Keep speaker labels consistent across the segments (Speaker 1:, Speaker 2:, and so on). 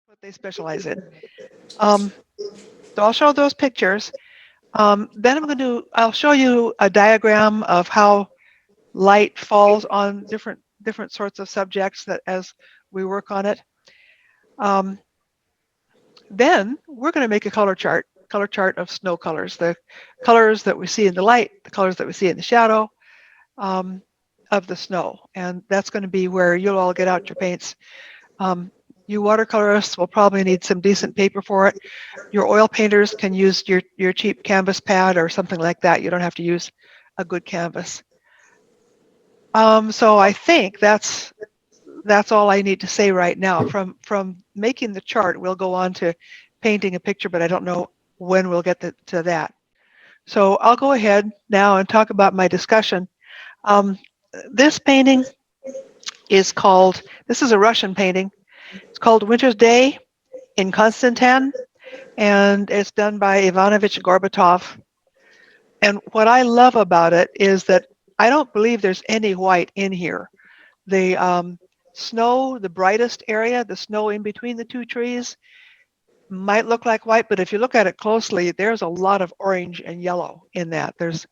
Speaker 1: what they specialize in. Um, so I'll show those pictures. Then I'll show you a diagram of how light falls on different sorts of subjects that as we work on it. Um, then we're going to make a color chart of snow colors, the colors that we see in the light, the colors that we see in the shadow um, of the snow. And that's going to be where you'll all get out your paints. Um, you watercolorists will probably need some decent paper for it. Your oil painters can use your cheap canvas pad or something like that. You don't have to use a good canvas. So I think that's all I need to say right now. From making the chart, we'll go on to painting a picture, but I don't know when we'll get to that. So I'll go ahead now and talk about my discussion. Um, this painting is called, this is a Russian painting. It's called Winter's Day in Konstantin, and it's done by Ivanovich Gorbatov. And what I love about it is that I don't believe there's any white in here. The snow, the brightest area, the snow in between the two trees, might look like white, but if you look at it closely, there's a lot of orange and yellow in that. There's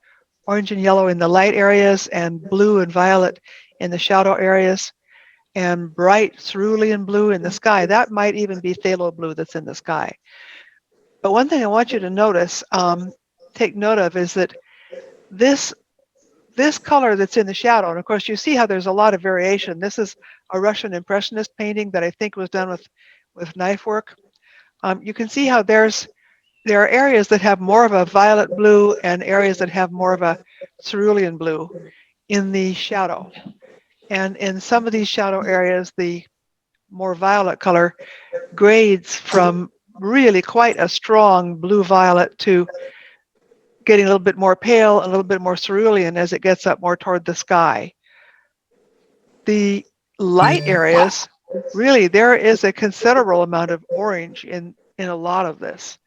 Speaker 1: orange and yellow in the light areas and blue and violet in the shadow areas and bright cerulean blue in the sky. That might even be phthalo blue that's in the sky. But one thing I want you to notice, take note of, is that this color that's in the shadow, and of course you see how there's a lot of variation. This is a Russian Impressionist painting that I think was done with knife work. You can see how there are areas that have more of a violet blue and areas that have more of a cerulean blue in the shadow. And in some of these shadow areas, the more violet color grades from really quite a strong blue-violet to getting a little bit more pale, a little bit more cerulean as it gets up more toward the sky. The light areas, really, there is a considerable amount of orange in a lot of this.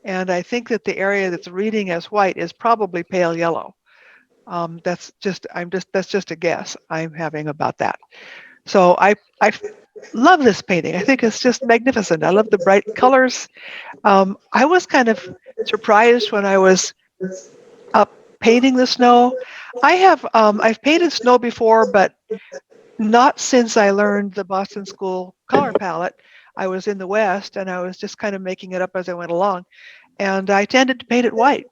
Speaker 1: And I think that the area that's reading as white is probably pale yellow. That's just a guess I'm having about that. So I love this painting. I think it's just magnificent. I love the bright colors. I was kind of surprised when I was up painting the snow. I've painted snow before, but not since I learned the Boston School color palette. I was in the West and I was just kind of making it up as I went along. And I tended to paint it white.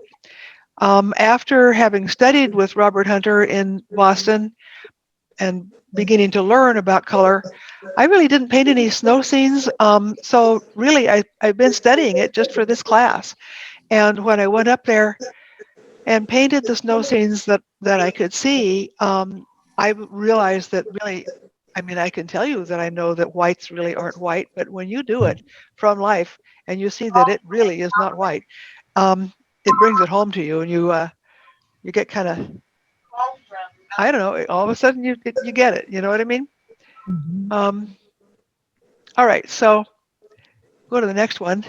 Speaker 1: After having studied with Robert Hunter in Boston and beginning to learn about color, I really didn't paint any snow scenes. So really, I've been studying it just for this class. And when I went up there and painted the snow scenes that I could see, I realized that really, I mean, I can tell you that I know that whites really aren't white, but when you do it from life and you see that it really is not white, it brings it home to you, and you get kind of, I don't know, all of a sudden you get it. You know what I mean?
Speaker 2: Mhm.
Speaker 1: All right, so go to the next one.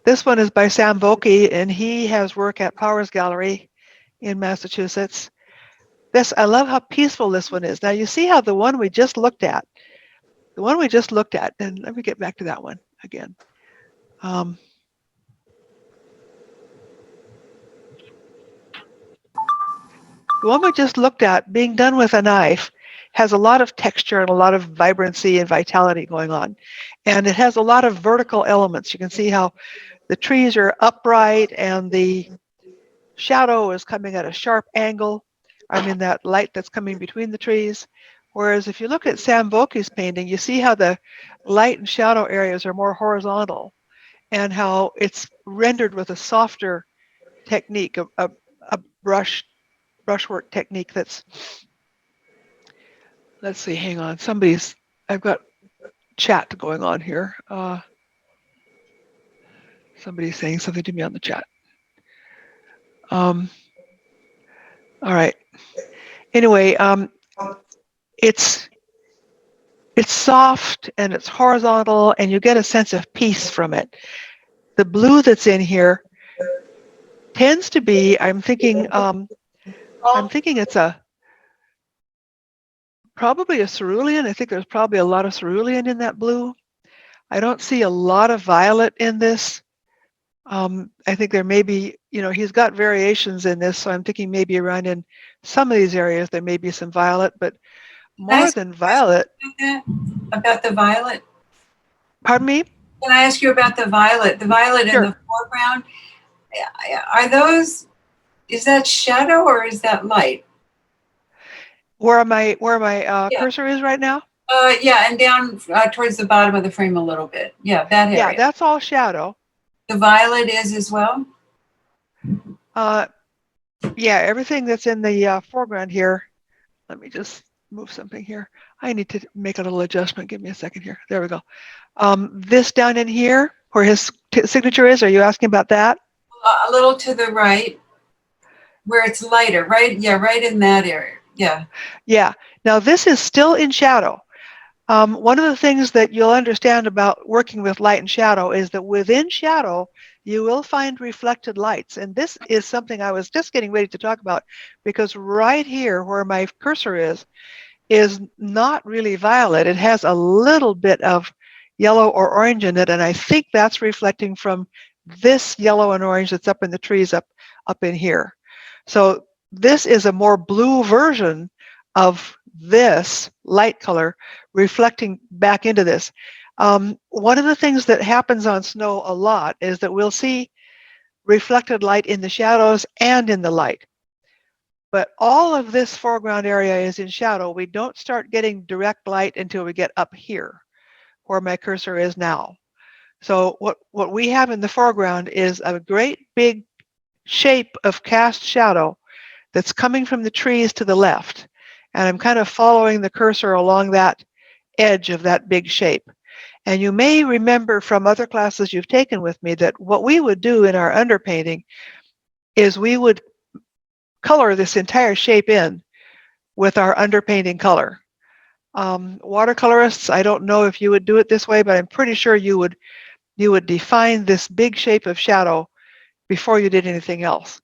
Speaker 1: This one is by Sam Vokey, and he has work at Powers Gallery in Massachusetts. I love how peaceful this one is. Now you see how the one we just looked at, and let me get back to that one again. Um, the one we just looked at, being done with a knife, has a lot of texture and a lot of vibrancy and vitality going on. And it has a lot of vertical elements. You can see how the trees are upright and the shadow is coming at a sharp angle. I mean, that light that's coming between the trees. Whereas if you look at Sam Vokey's painting, you see how the light and shadow areas are more horizontal and how it's rendered with a softer technique, a brushwork technique that's, let's see, hang on, I've got chat going on here. Somebody's saying something to me on the chat. Um, all right. Anyway, it's soft and it's horizontal and you get a sense of peace from it. The blue that's in here tends to be, I'm thinking it's probably a cerulean. I think there's probably a lot of cerulean in that blue. I don't see a lot of violet in this. I think there may be, he's got variations in this, so I'm thinking maybe around in some of these areas there may be some violet, but
Speaker 2: Can I
Speaker 1: more
Speaker 2: ask
Speaker 1: than
Speaker 2: you a question
Speaker 1: violet.
Speaker 2: about the violet?
Speaker 1: Pardon me?
Speaker 2: Can I ask you about the violet? The violet in
Speaker 1: Sure.
Speaker 2: the foreground, are those, is that shadow or is that light?
Speaker 1: Where my
Speaker 2: Yeah.
Speaker 1: cursor is right now?
Speaker 2: Yeah, and down towards the bottom of the frame a little bit. Yeah, that
Speaker 1: Yeah,
Speaker 2: area.
Speaker 1: that's all shadow.
Speaker 2: The violet is as well?
Speaker 1: Uh, yeah, everything that's in the foreground here. Let me just move something here. I need to make a little adjustment. Give me a second here. There we go. This down in here where his signature is, are you asking about that?
Speaker 2: A little to the right where it's lighter, right? Yeah, right in that area. Yeah.
Speaker 1: Yeah. Now this is still in shadow. One of the things that you'll understand about working with light and shadow is that within shadow, you will find reflected lights. And this is something I was just getting ready to talk about because right here where my cursor is not really violet. It has a little bit of yellow or orange in it. And I think that's reflecting from this yellow and orange that's up in the trees up in here. So this is a more blue version of this light color reflecting back into this. One of the things that happens on snow a lot is that we'll see reflected light in the shadows and in the light. But all of this foreground area is in shadow. We don't start getting direct light until we get up here where my cursor is now. So what we have in the foreground is a great big shape of cast shadow that's coming from the trees to the left. And I'm kind of following the cursor along that edge of that big shape. And you may remember from other classes you've taken with me that what we would do in our underpainting is we would color this entire shape in with our underpainting color. Watercolorists, I don't know if you would do it this way, but I'm pretty sure you would define this big shape of shadow before you did anything else.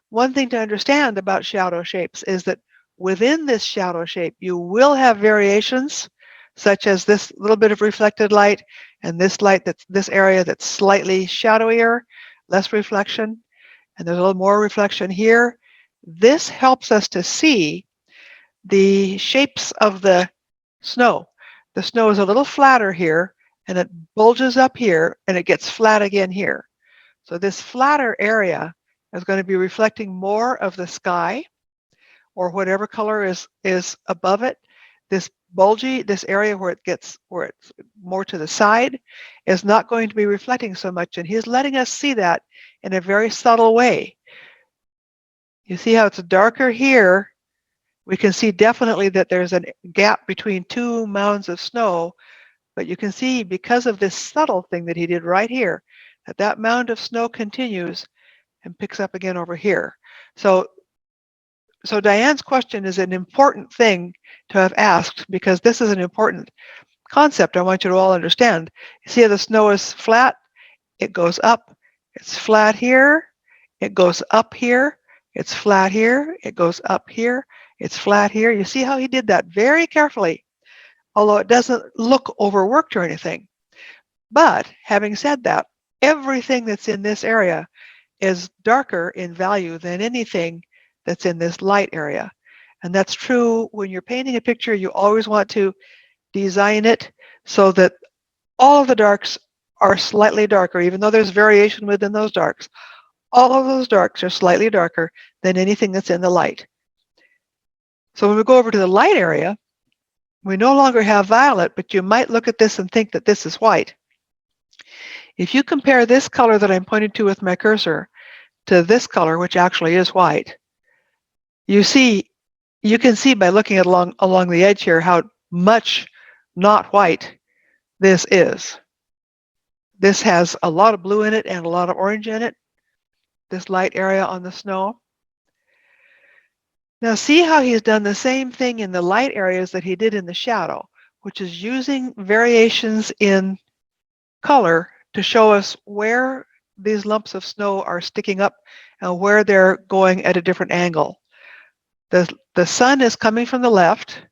Speaker 1: One thing to understand about shadow shapes is that within this shadow shape, you will have variations, such as this little bit of reflected light and this light that's this area that's slightly shadowier, less reflection, and there's a little more reflection here. This helps us to see the shapes of the snow. The snow is a little flatter here, and it bulges up here, and it gets flat again here. So this flatter area is going to be reflecting more of the sky or whatever color is above it. This bulgy, this area where it's more to the side is not going to be reflecting so much, and he's letting us see that in a very subtle way. You see how it's darker here. We can see definitely that there's a gap between two mounds of snow, but you can see because of this subtle thing that he did right here, that that mound of snow continues and picks up again over here. So Diane's question is an important thing to have asked because this is an important concept I want you to all understand. You see how the snow is flat? It goes up. It's flat here. It goes up here. It's flat here. It goes up here. It's flat here. You see how he did that very carefully, although it doesn't look overworked or anything. But having said that, everything that's in this area is darker in value than anything that's in this light area. And that's true when you're painting a picture. You always want to design it so that all of the darks are slightly darker, even though there's variation within those darks. All of those darks are slightly darker than anything that's in the light. So when we go over to the light area, we no longer have violet, but you might look at this and think that this is white. If you compare this color that I'm pointing to with my cursor to this color, which actually is white, you can see by looking at along the edge here how much not white this is. This has a lot of blue in it and a lot of orange in it, this light area on the snow. Now see how he's done the same thing in the light areas that he did in the shadow, which is using variations in color to show us where these lumps of snow are sticking up and where they're going at a different angle. The sun is coming from the left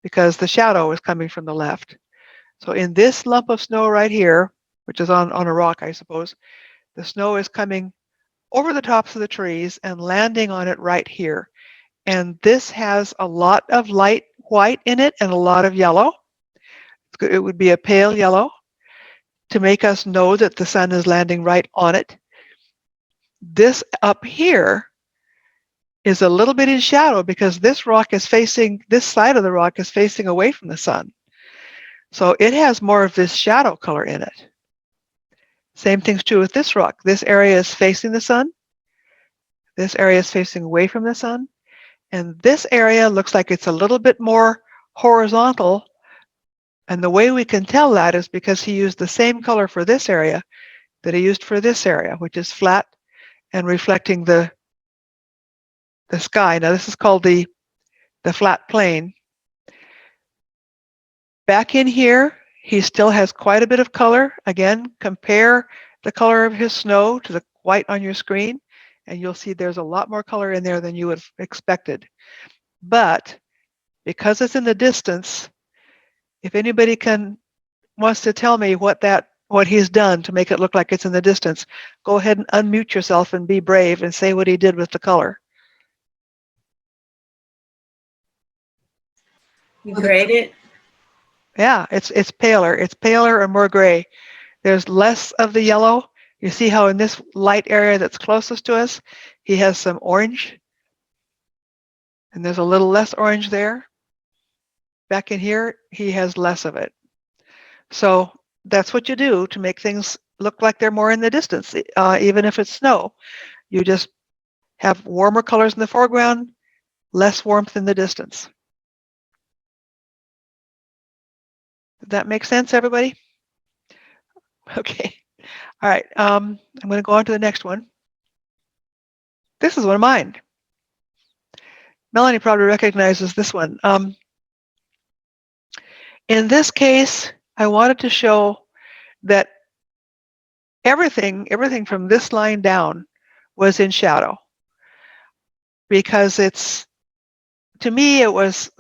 Speaker 1: because the shadow is coming from the left. So in this lump of snow right here, which is on a rock, I suppose, the snow is coming over the tops of the trees and landing on it right here. And this has a lot of light white in it and a lot of yellow. It would be a pale yellow to make us know that the sun is landing right on it. This up here is a little bit in shadow because this side of the rock is facing away from the sun. So it has more of this shadow color in it. Same thing's true with this rock. This area is facing the sun. This area is facing away from the sun. And this area looks like it's a little bit more horizontal. And the way we can tell that is because he used the same color for this area that he used for this area, which is flat and reflecting the sky. Now this is called the flat plane. Back in here, he still has quite a bit of color. Again, compare the color of his snow to the white on your screen, and you'll see there's a lot more color in there than you would have expected. But because it's in the distance, if anybody wants to tell me what he's done to make it look like it's in the distance, go ahead and unmute yourself and be brave and say what he did with the color.
Speaker 3: You grayed it?
Speaker 1: Yeah, it's paler. It's paler or more gray. There's less of the yellow. You see how in this light area that's closest to us, he has some orange. And there's a little less orange there. Back in here, he has less of it. So that's what you do to make things look like they're more in the distance, even if it's snow. You just have warmer colors in the foreground, less warmth in the distance. Did that make sense, everybody? Okay. All right. I'm going to go on to the next one. This is one of mine. Melanie probably recognizes this one. In this case, I wanted to show that everything from this line down was in shadow, because to me, it was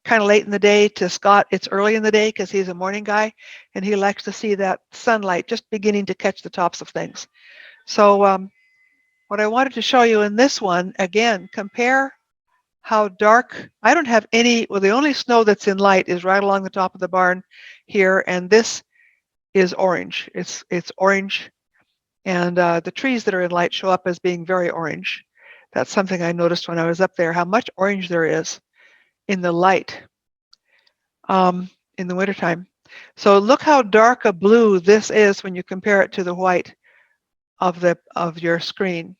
Speaker 1: kind of late in the day. To Scott, it's early in the day because he's a morning guy and he likes to see that sunlight just beginning to catch the tops of things. So what I wanted to show you in this one, again, compare how dark. I don't have any, well, the only snow that's in light is right along the top of the barn here, and this is orange. It's orange, and the trees that are in light show up as being very orange. That's something I noticed when I was up there, how much orange there is in the light in the wintertime. So look how dark a blue this is when you compare it to the white of your screen.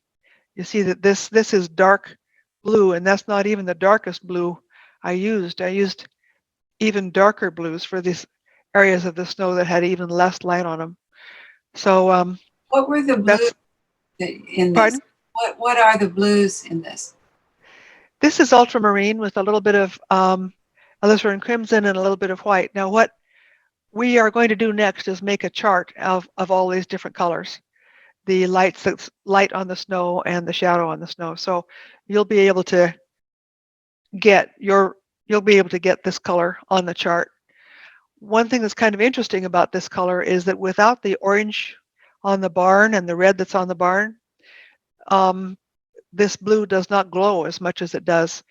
Speaker 1: You see that this is dark blue, and that's not even the darkest blue I used. I used even darker blues for these areas of the snow that had even less light on them. So
Speaker 2: what were the blues in this?
Speaker 1: Pardon?
Speaker 2: What are the blues in this?
Speaker 1: This is ultramarine with a little bit of alizarin crimson and a little bit of white. Now what we are going to do next is make a chart of all these different colors, the light on the snow and the shadow on the snow. So you'll be able to get this color on the chart. One thing that's kind of interesting about this color is that without the orange on the barn and the red that's on the barn, this blue does not glow as much as it does,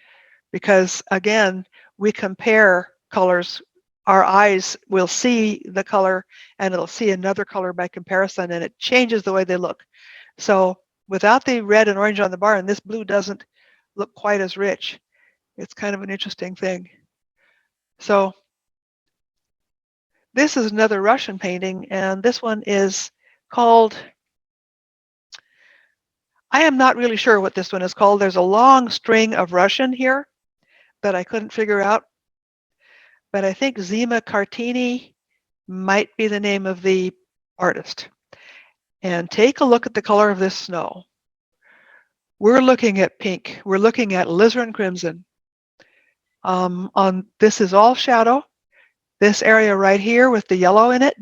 Speaker 1: because again, we compare colors. Our eyes will see the color and it'll see another color by comparison, and it changes the way they look. So without the red and orange on the barn, this blue doesn't look quite as rich. It's kind of an interesting thing. So this is another Russian painting, and this one is called, I am not really sure what this one is called. There's a long string of Russian here that I couldn't figure out. But I think Zima Kartini might be the name of the artist. And take a look at the color of this snow. We're looking at pink. We're looking at alizarin crimson. This is all shadow. This area right here with the yellow in it,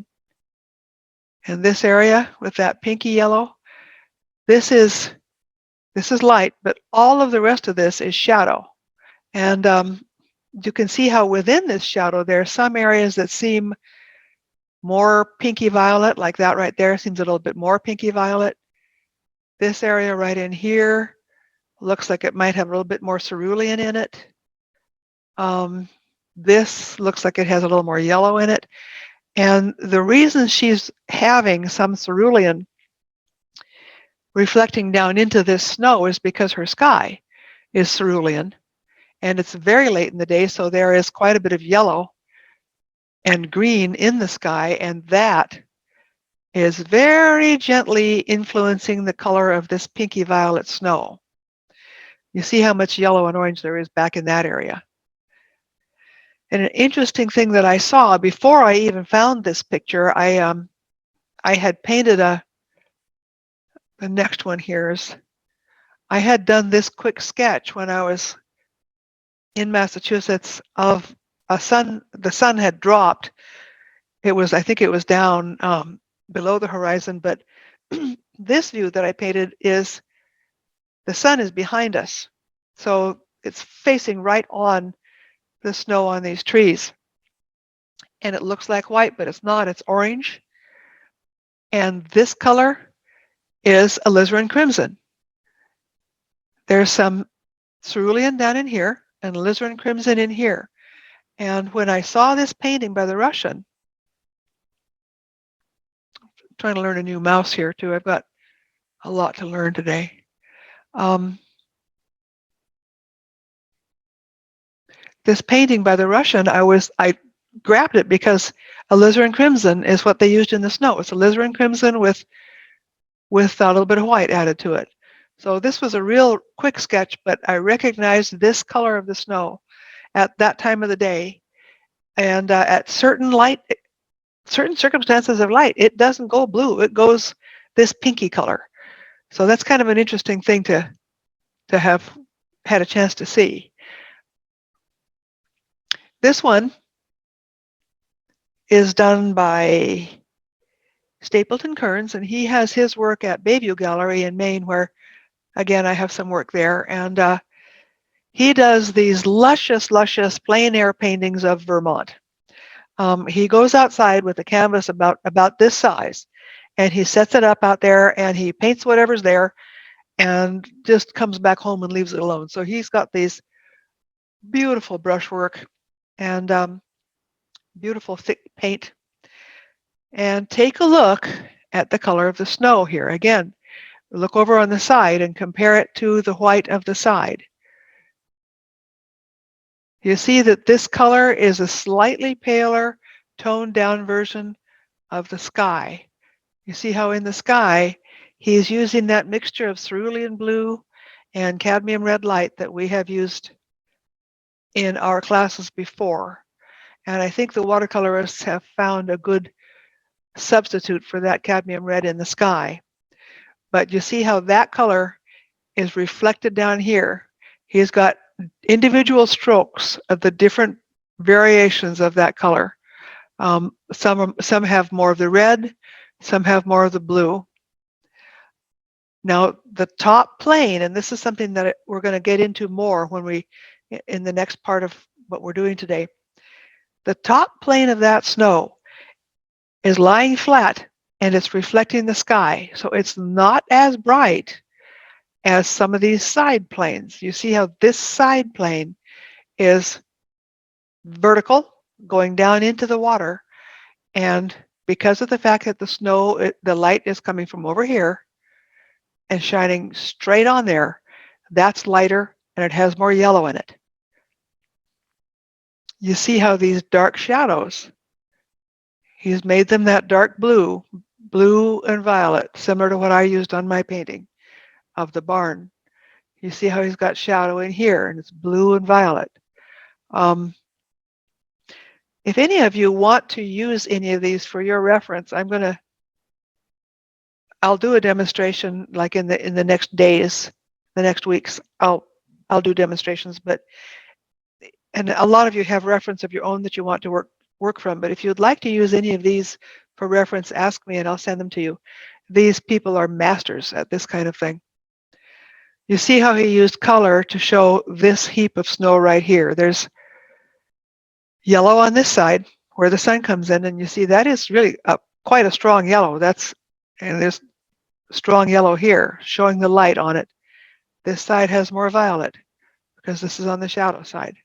Speaker 1: and this area with that pinky yellow. This is light, but all of the rest of this is shadow. And you can see how within this shadow there are some areas that seem more pinky violet, like that right there seems a little bit more pinky violet. This area right in here looks like it might have a little bit more cerulean in it. This looks like it has a little more yellow in it. And the reason she's having some cerulean reflecting down into this snow is because her sky is cerulean. And it's very late in the day, so there is quite a bit of yellow and green in the sky, and that is very gently influencing the color of this pinky violet snow. You see how much yellow and orange there is back in that area. And an interesting thing that I saw before I even found this picture, I had painted the next one here is, I had done this quick sketch when I was in Massachusetts of the sun had dropped. It was, I think it was down below the horizon, but this view that I painted is, the sun is behind us. So it's facing right on the snow on these trees. And it looks like white, but it's not, it's orange. And this color is alizarin crimson. There's some cerulean down in here and alizarin crimson in here. And when I saw this painting by the Russian, I'm trying to learn a new mouse here too. I've got a lot to learn today. This painting by the Russian, I grabbed it because alizarin crimson is what they used in the snow. It's alizarin crimson with a little bit of white added to it. So this was a real quick sketch, but I recognized this color of the snow at that time of the day. And at certain circumstances of light, it doesn't go blue, it goes this pinky color. So that's kind of an interesting thing to have had a chance to see. This one is done by Stapleton Kearns, and he has his work at Bayview Gallery in Maine, where, again, I have some work there. And he does these luscious, luscious plein air paintings of Vermont. He goes outside with a canvas about this size, and he sets it up out there, and he paints whatever's there, and just comes back home and leaves it alone. So he's got these beautiful brushwork and beautiful thick paint. And take a look at the color of the snow here. Again, look over on the side and compare it to the white of the side. You see that this color is a slightly paler, toned down version of the sky. You see how in the sky, he's using that mixture of cerulean blue and cadmium red light that we have used in our classes before. And I think the watercolorists have found a good substitute for that cadmium red in the sky. But you see how that color is reflected down here. He's got individual strokes of the different variations of that color. Some have more of the red, some have more of the blue. Now the top plane, and this is something that we're going to get into more when in the next part of what we're doing today. The top plane of that snow is lying flat and it's reflecting the sky. So it's not as bright as some of these side planes. You see how this side plane is vertical, going down into the water. And because of the fact that the snow, the light is coming from over here and shining straight on there, that's lighter and it has more yellow in it. You see how these dark shadows, he's made them that dark blue and violet, similar to what I used on my painting of the barn. You see how he's got shadow in here and it's blue and violet. If any of you want to use any of these for your reference, I'll do a demonstration like in the next days, the next weeks. I'll do demonstrations, and a lot of you have reference of your own that you want to work from. But if you'd like to use any of these for reference, ask me and I'll send them to you. These people are masters at this kind of thing. You see how he used color to show this heap of snow right here. There's yellow on this side, where the sun comes in, and you see that is really quite a strong yellow. And there's strong yellow here, showing the light on it. This side has more violet because this is on the shadow side.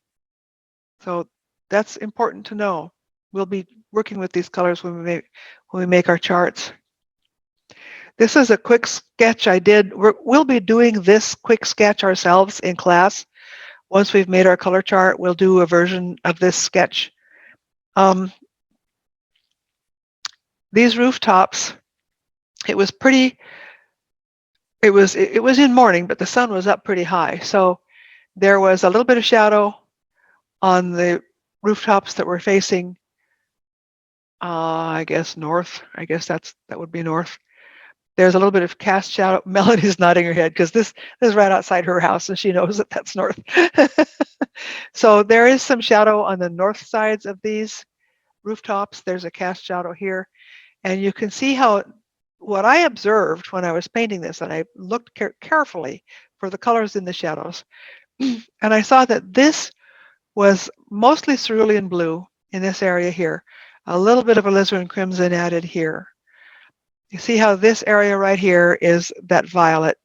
Speaker 1: So that's important to know. We'll be working with these colors when we make our charts. This is a quick sketch I did. We'll be doing this quick sketch ourselves in class. Once we've made our color chart, we'll do a version of this sketch. These rooftops, it was in morning, but the sun was up pretty high. So there was a little bit of shadow on the rooftops that were facing, I guess, north. I guess that would be north. There's a little bit of cast shadow. Melody's nodding her head because this is right outside her house, and she knows that that's north. So there is some shadow on the north sides of these rooftops. There's a cast shadow here. And you can see how what I observed when I was painting this, and I looked carefully for the colors in the shadows, and I saw that this was mostly cerulean blue in this area here, a little bit of alizarin crimson added here. You see how this area right here is that violet.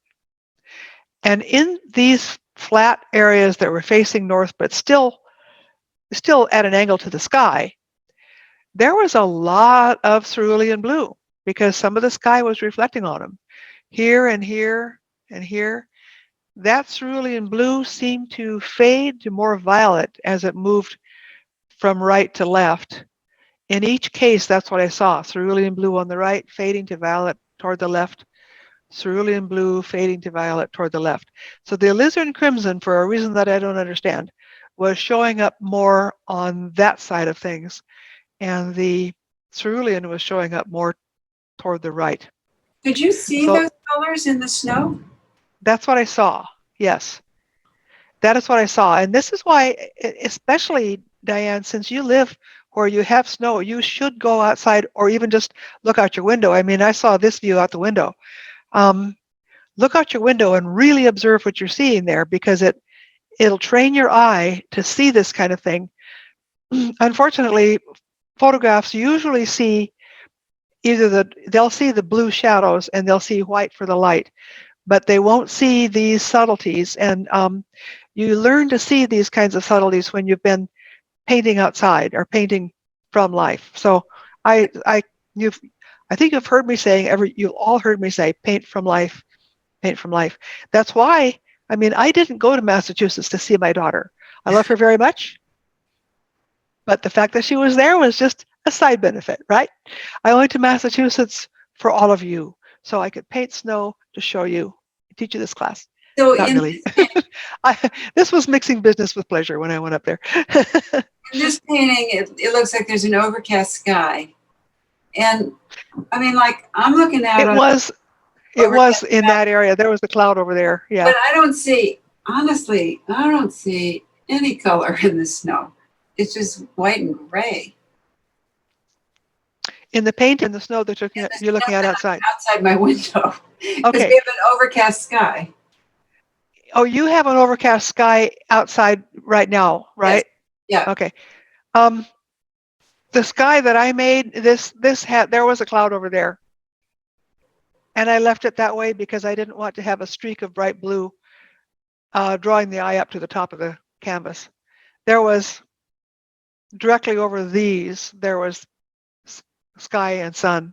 Speaker 1: And in these flat areas that were facing north, but still at an angle to the sky, there was a lot of cerulean blue because some of the sky was reflecting on them. Here and here and here. That cerulean blue seemed to fade to more violet as it moved from right to left. In each case, that's what I saw. Cerulean blue on the right, fading to violet toward the left. Cerulean blue, fading to violet toward the left. So the alizarin crimson, for a reason that I don't understand, was showing up more on that side of things. And the cerulean was showing up more toward the right.
Speaker 2: Could you see those colors in the snow?
Speaker 1: That's what I saw, yes. That is what I saw. And this is why, especially, Diane, since you live where you have snow, you should go outside or even just look out your window. I mean, I saw this view out the window. Look out your window and really observe what you're seeing there, because it'll train your eye to see this kind of thing. Unfortunately, photographs usually see they'll see the blue shadows and they'll see white for the light, but they won't see these subtleties. And you learn to see these kinds of subtleties when you've been painting outside or painting from life. So I think you've heard me saying, you've all heard me say, paint from life, paint from life. That's why, I mean, I didn't go to Massachusetts to see my daughter. I love her very much, but the fact that she was there was just a side benefit, right? I went to Massachusetts for all of you, so I could paint snow to show you, teach you this class.
Speaker 2: So
Speaker 1: Not really. This was mixing business with pleasure when I went up there.
Speaker 2: In this painting, it looks like there's an overcast sky. And I mean, like, I'm looking at
Speaker 1: it was in that area. There was a cloud over there. Yeah.
Speaker 2: But I don't see, honestly, I don't see any color in the snow. It's just white and gray.
Speaker 1: In the paint and the snow that you're looking at outside?
Speaker 2: Outside my window. Because
Speaker 1: Okay.
Speaker 2: we have an overcast sky.
Speaker 1: Oh, you have an overcast sky outside right now, right?
Speaker 2: Yes. Yeah.
Speaker 1: Okay. The sky that I made, there was a cloud over there. And I left it that way because I didn't want to have a streak of bright blue drawing the eye up to the top of the canvas. There was, directly over these, there was sky and sun.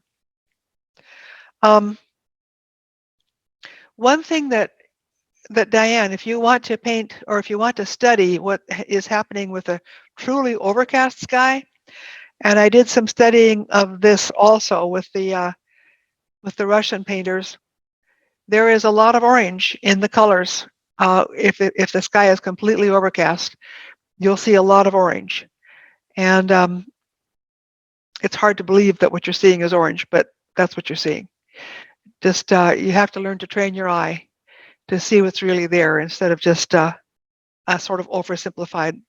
Speaker 1: One thing that Diane, if you want to paint or if you want to study what is happening with a truly overcast sky, and I did some studying of this also with the Russian painters, there is a lot of orange in the colors. If the sky is completely overcast, you'll see a lot of orange. And it's hard to believe that what you're seeing is orange, but that's what you're seeing. Just you have to learn to train your eye to see what's really there instead of just a sort of oversimplified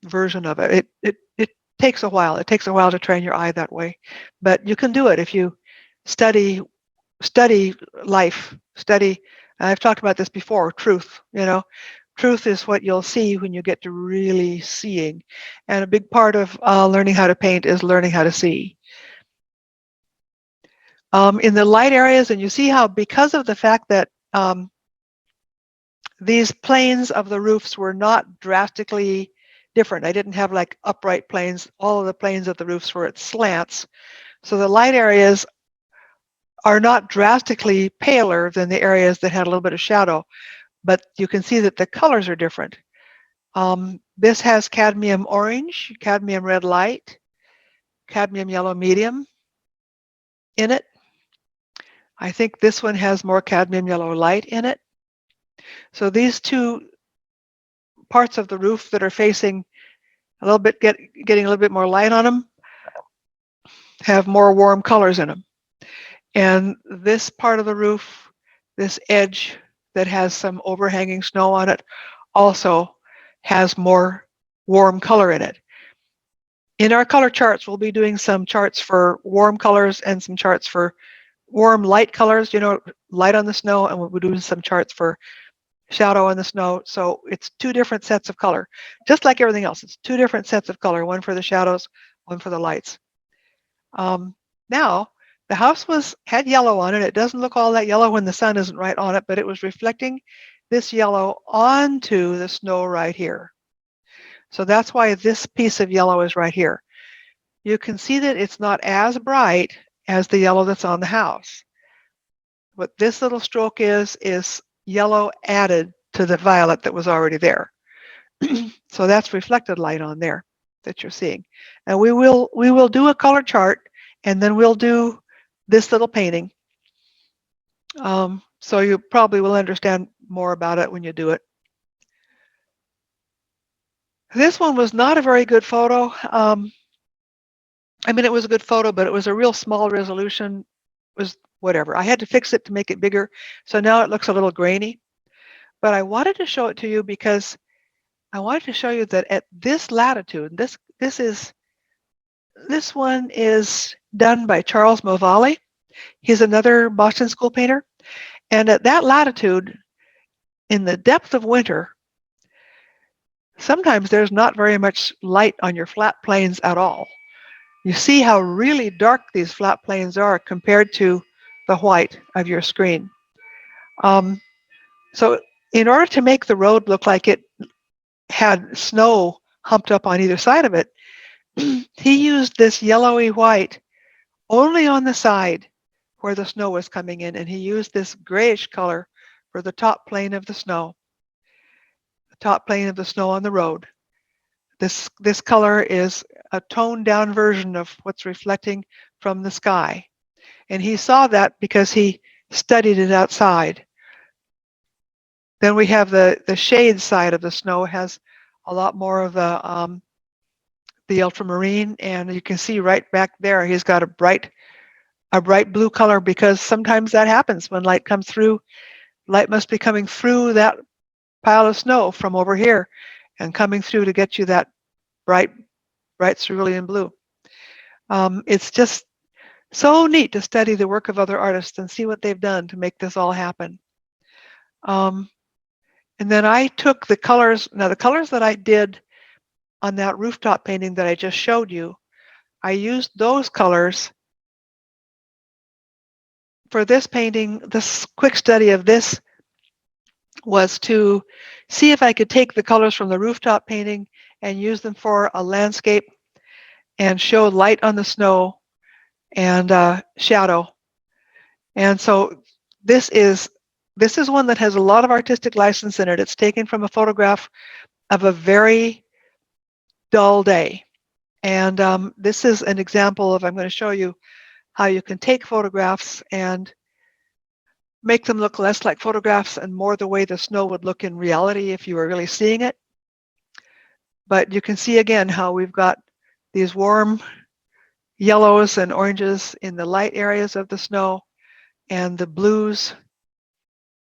Speaker 1: version of it. It takes a while. It takes a while to train your eye that way, but you can do it if you study life. I've talked about this before. Truth. You know, truth is what you'll see when you get to really seeing. And a big part of learning how to paint is learning how to see. In the light areas, and you see how because of the fact that these planes of the roofs were not drastically different. I didn't have like upright planes. All of the planes of the roofs were at slants. So the light areas are not drastically paler than the areas that had a little bit of shadow, but you can see that the colors are different. This has cadmium orange, cadmium red light, cadmium yellow medium in it. I think this one has more cadmium yellow light in it. So these two parts of the roof that are facing a little bit, getting a little bit more light on them, have more warm colors in them. And this part of the roof, this edge that has some overhanging snow on it, also has more warm color in it. In our color charts, we'll be doing some charts for warm colors and some charts for warm light colors, light on the snow, and we'll be doing some charts for shadow on the snow. So it's two different sets of color. Just like everything else, it's two different sets of color, one for the shadows, one for the lights. Now, the house had yellow on it. It doesn't look all that yellow when the sun isn't right on it, but it was reflecting this yellow onto the snow right here. So that's why this piece of yellow is right here. You can see that it's not as bright as the yellow that's on the house. What this little stroke is yellow added to the violet that was already there. So that's reflected light on there that you're seeing. And we will do a color chart, and then we'll do this little painting. So you probably will understand more about it when you do it. This one was not a very good photo. I mean, it was a good photo, but it was a real small resolution. It was whatever. I had to fix it to make it bigger, so now it looks a little grainy. But I wanted to show it to you because I wanted to show you that at this latitude, this one is done by Charles Movali. He's another Boston School painter. And at that latitude, in the depth of winter, sometimes there's not very much light on your flat plains at all. You see how really dark these flat plains are compared to the white of your screen. So in order to make the road look like it had snow humped up on either side of it, he used this yellowy white only on the side where the snow was coming in, and he used this grayish color for the top plane of the snow, on the road. This color is a toned down version of what's reflecting from the sky. And he saw that because he studied it outside. Then we have the shade side of the snow has a lot more of the ultramarine, and you can see right back there he's got a bright blue color, because sometimes that happens when light comes through. Light must be coming through that pile of snow from over here and coming through to get you that bright cerulean blue. It's just so neat to study the work of other artists and see what they've done to make this all happen. And then I took the colors. Now the colors that I did on that rooftop painting that I just showed you, I used those colors for this painting. This quick study of this was to see if I could take the colors from the rooftop painting and use them for a landscape and show light on the snow and shadow. And so this is one that has a lot of artistic license in it. It's taken from a photograph of a very dull day. And this is an example of, I'm going to show you how you can take photographs and make them look less like photographs and more the way the snow would look in reality if you were really seeing it. But you can see again how we've got these warm yellows and oranges in the light areas of the snow, and the blues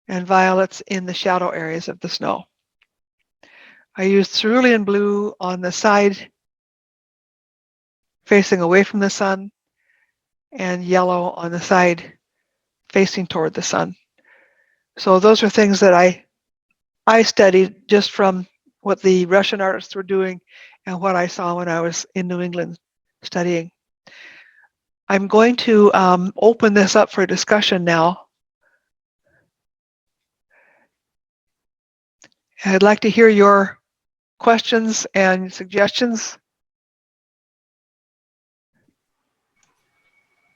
Speaker 1: and violets in the shadow areas of the snow. I used cerulean blue on the side facing away from the sun, and yellow on the side facing toward the sun. So those are things that I I studied just from what the Russian artists were doing and what I saw when I was in New England studying. I'm going to open this up for discussion now. I'd like to hear your questions and suggestions.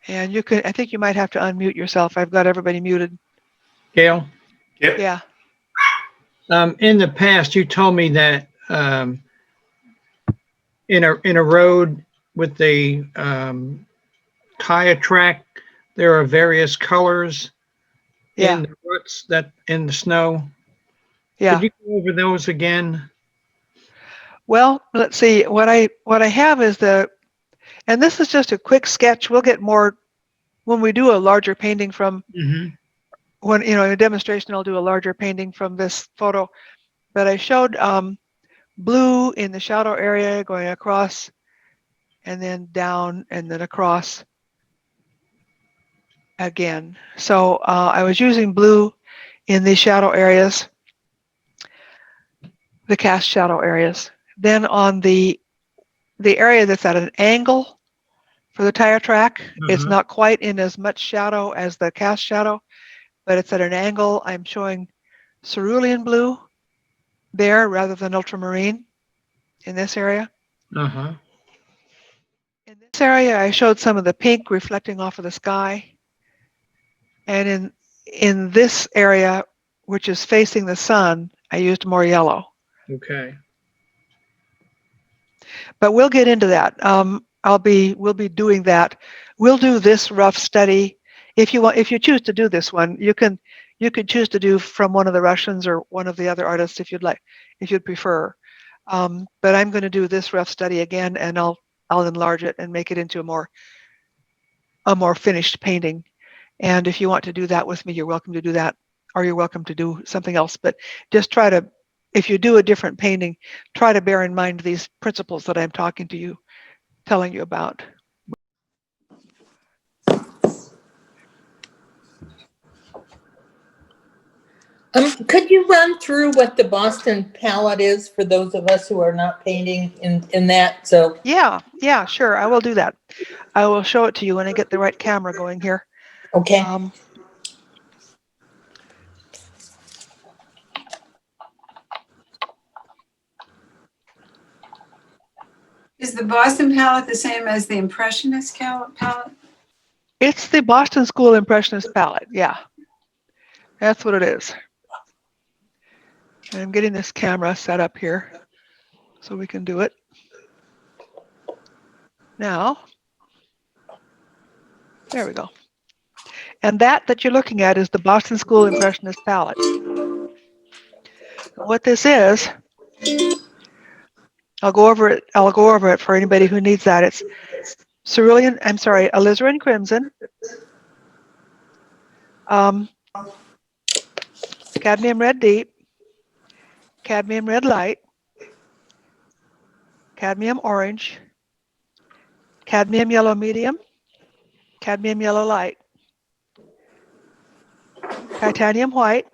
Speaker 1: And you can, I think you might have to unmute yourself. I've got everybody muted.
Speaker 3: Gail,
Speaker 4: Yep.
Speaker 1: Yeah.
Speaker 3: in the past, you told me that in a road with the tire track, there are various colors
Speaker 1: Yeah.
Speaker 3: in the ruts that in the snow.
Speaker 1: Yeah.
Speaker 3: Could you go over those again?
Speaker 1: Well, let's see. What I have is and this is just a quick sketch. We'll get more when we do a larger painting from
Speaker 3: Mm-hmm.
Speaker 1: when, in a demonstration, I'll do a larger painting from this photo. But I showed blue in the shadow area going across and then down and then across again. So I was using blue in the shadow areas, the cast shadow areas. Then on the area that's at an angle for the tire track, it's
Speaker 3: Uh-huh.
Speaker 1: not quite in as much shadow as the cast shadow, but it's at an angle. I'm showing cerulean blue there rather than ultramarine in this area.
Speaker 3: Uh-huh.
Speaker 1: In this area, I showed some of the pink reflecting off of the sky. And in this area, which is facing the sun, I used more yellow.
Speaker 3: Okay.
Speaker 1: But we'll get into that. We'll be doing that. We'll do this rough study. If you choose to do this one, you could choose to do from one of the Russians or one of the other artists if you'd like, if you'd prefer. But I'm going to do this rough study again, and I'll enlarge it and make it into a more finished painting. And if you want to do that with me, you're welcome to do that, or you're welcome to do something else. But just try to, if you do a different painting, try to bear in mind these principles that I'm telling you about.
Speaker 5: Could you run through what the Boston palette is for those of us who are not painting in that? So
Speaker 1: Yeah, sure, I will do that. I will show it to you when I get the right camera going here.
Speaker 5: okay.
Speaker 2: Is the Boston palette the same as the Impressionist palette?
Speaker 1: It's the Boston School Impressionist palette. Yeah, that's what it is. And I'm getting this camera set up here so we can do it. Now, there we go. And that you're looking at is the Boston School Impressionist palette. What this is, I'll go over it for anybody who needs that. It's alizarin crimson, cadmium red deep, cadmium red light, cadmium orange, cadmium yellow medium, cadmium yellow light, titanium white,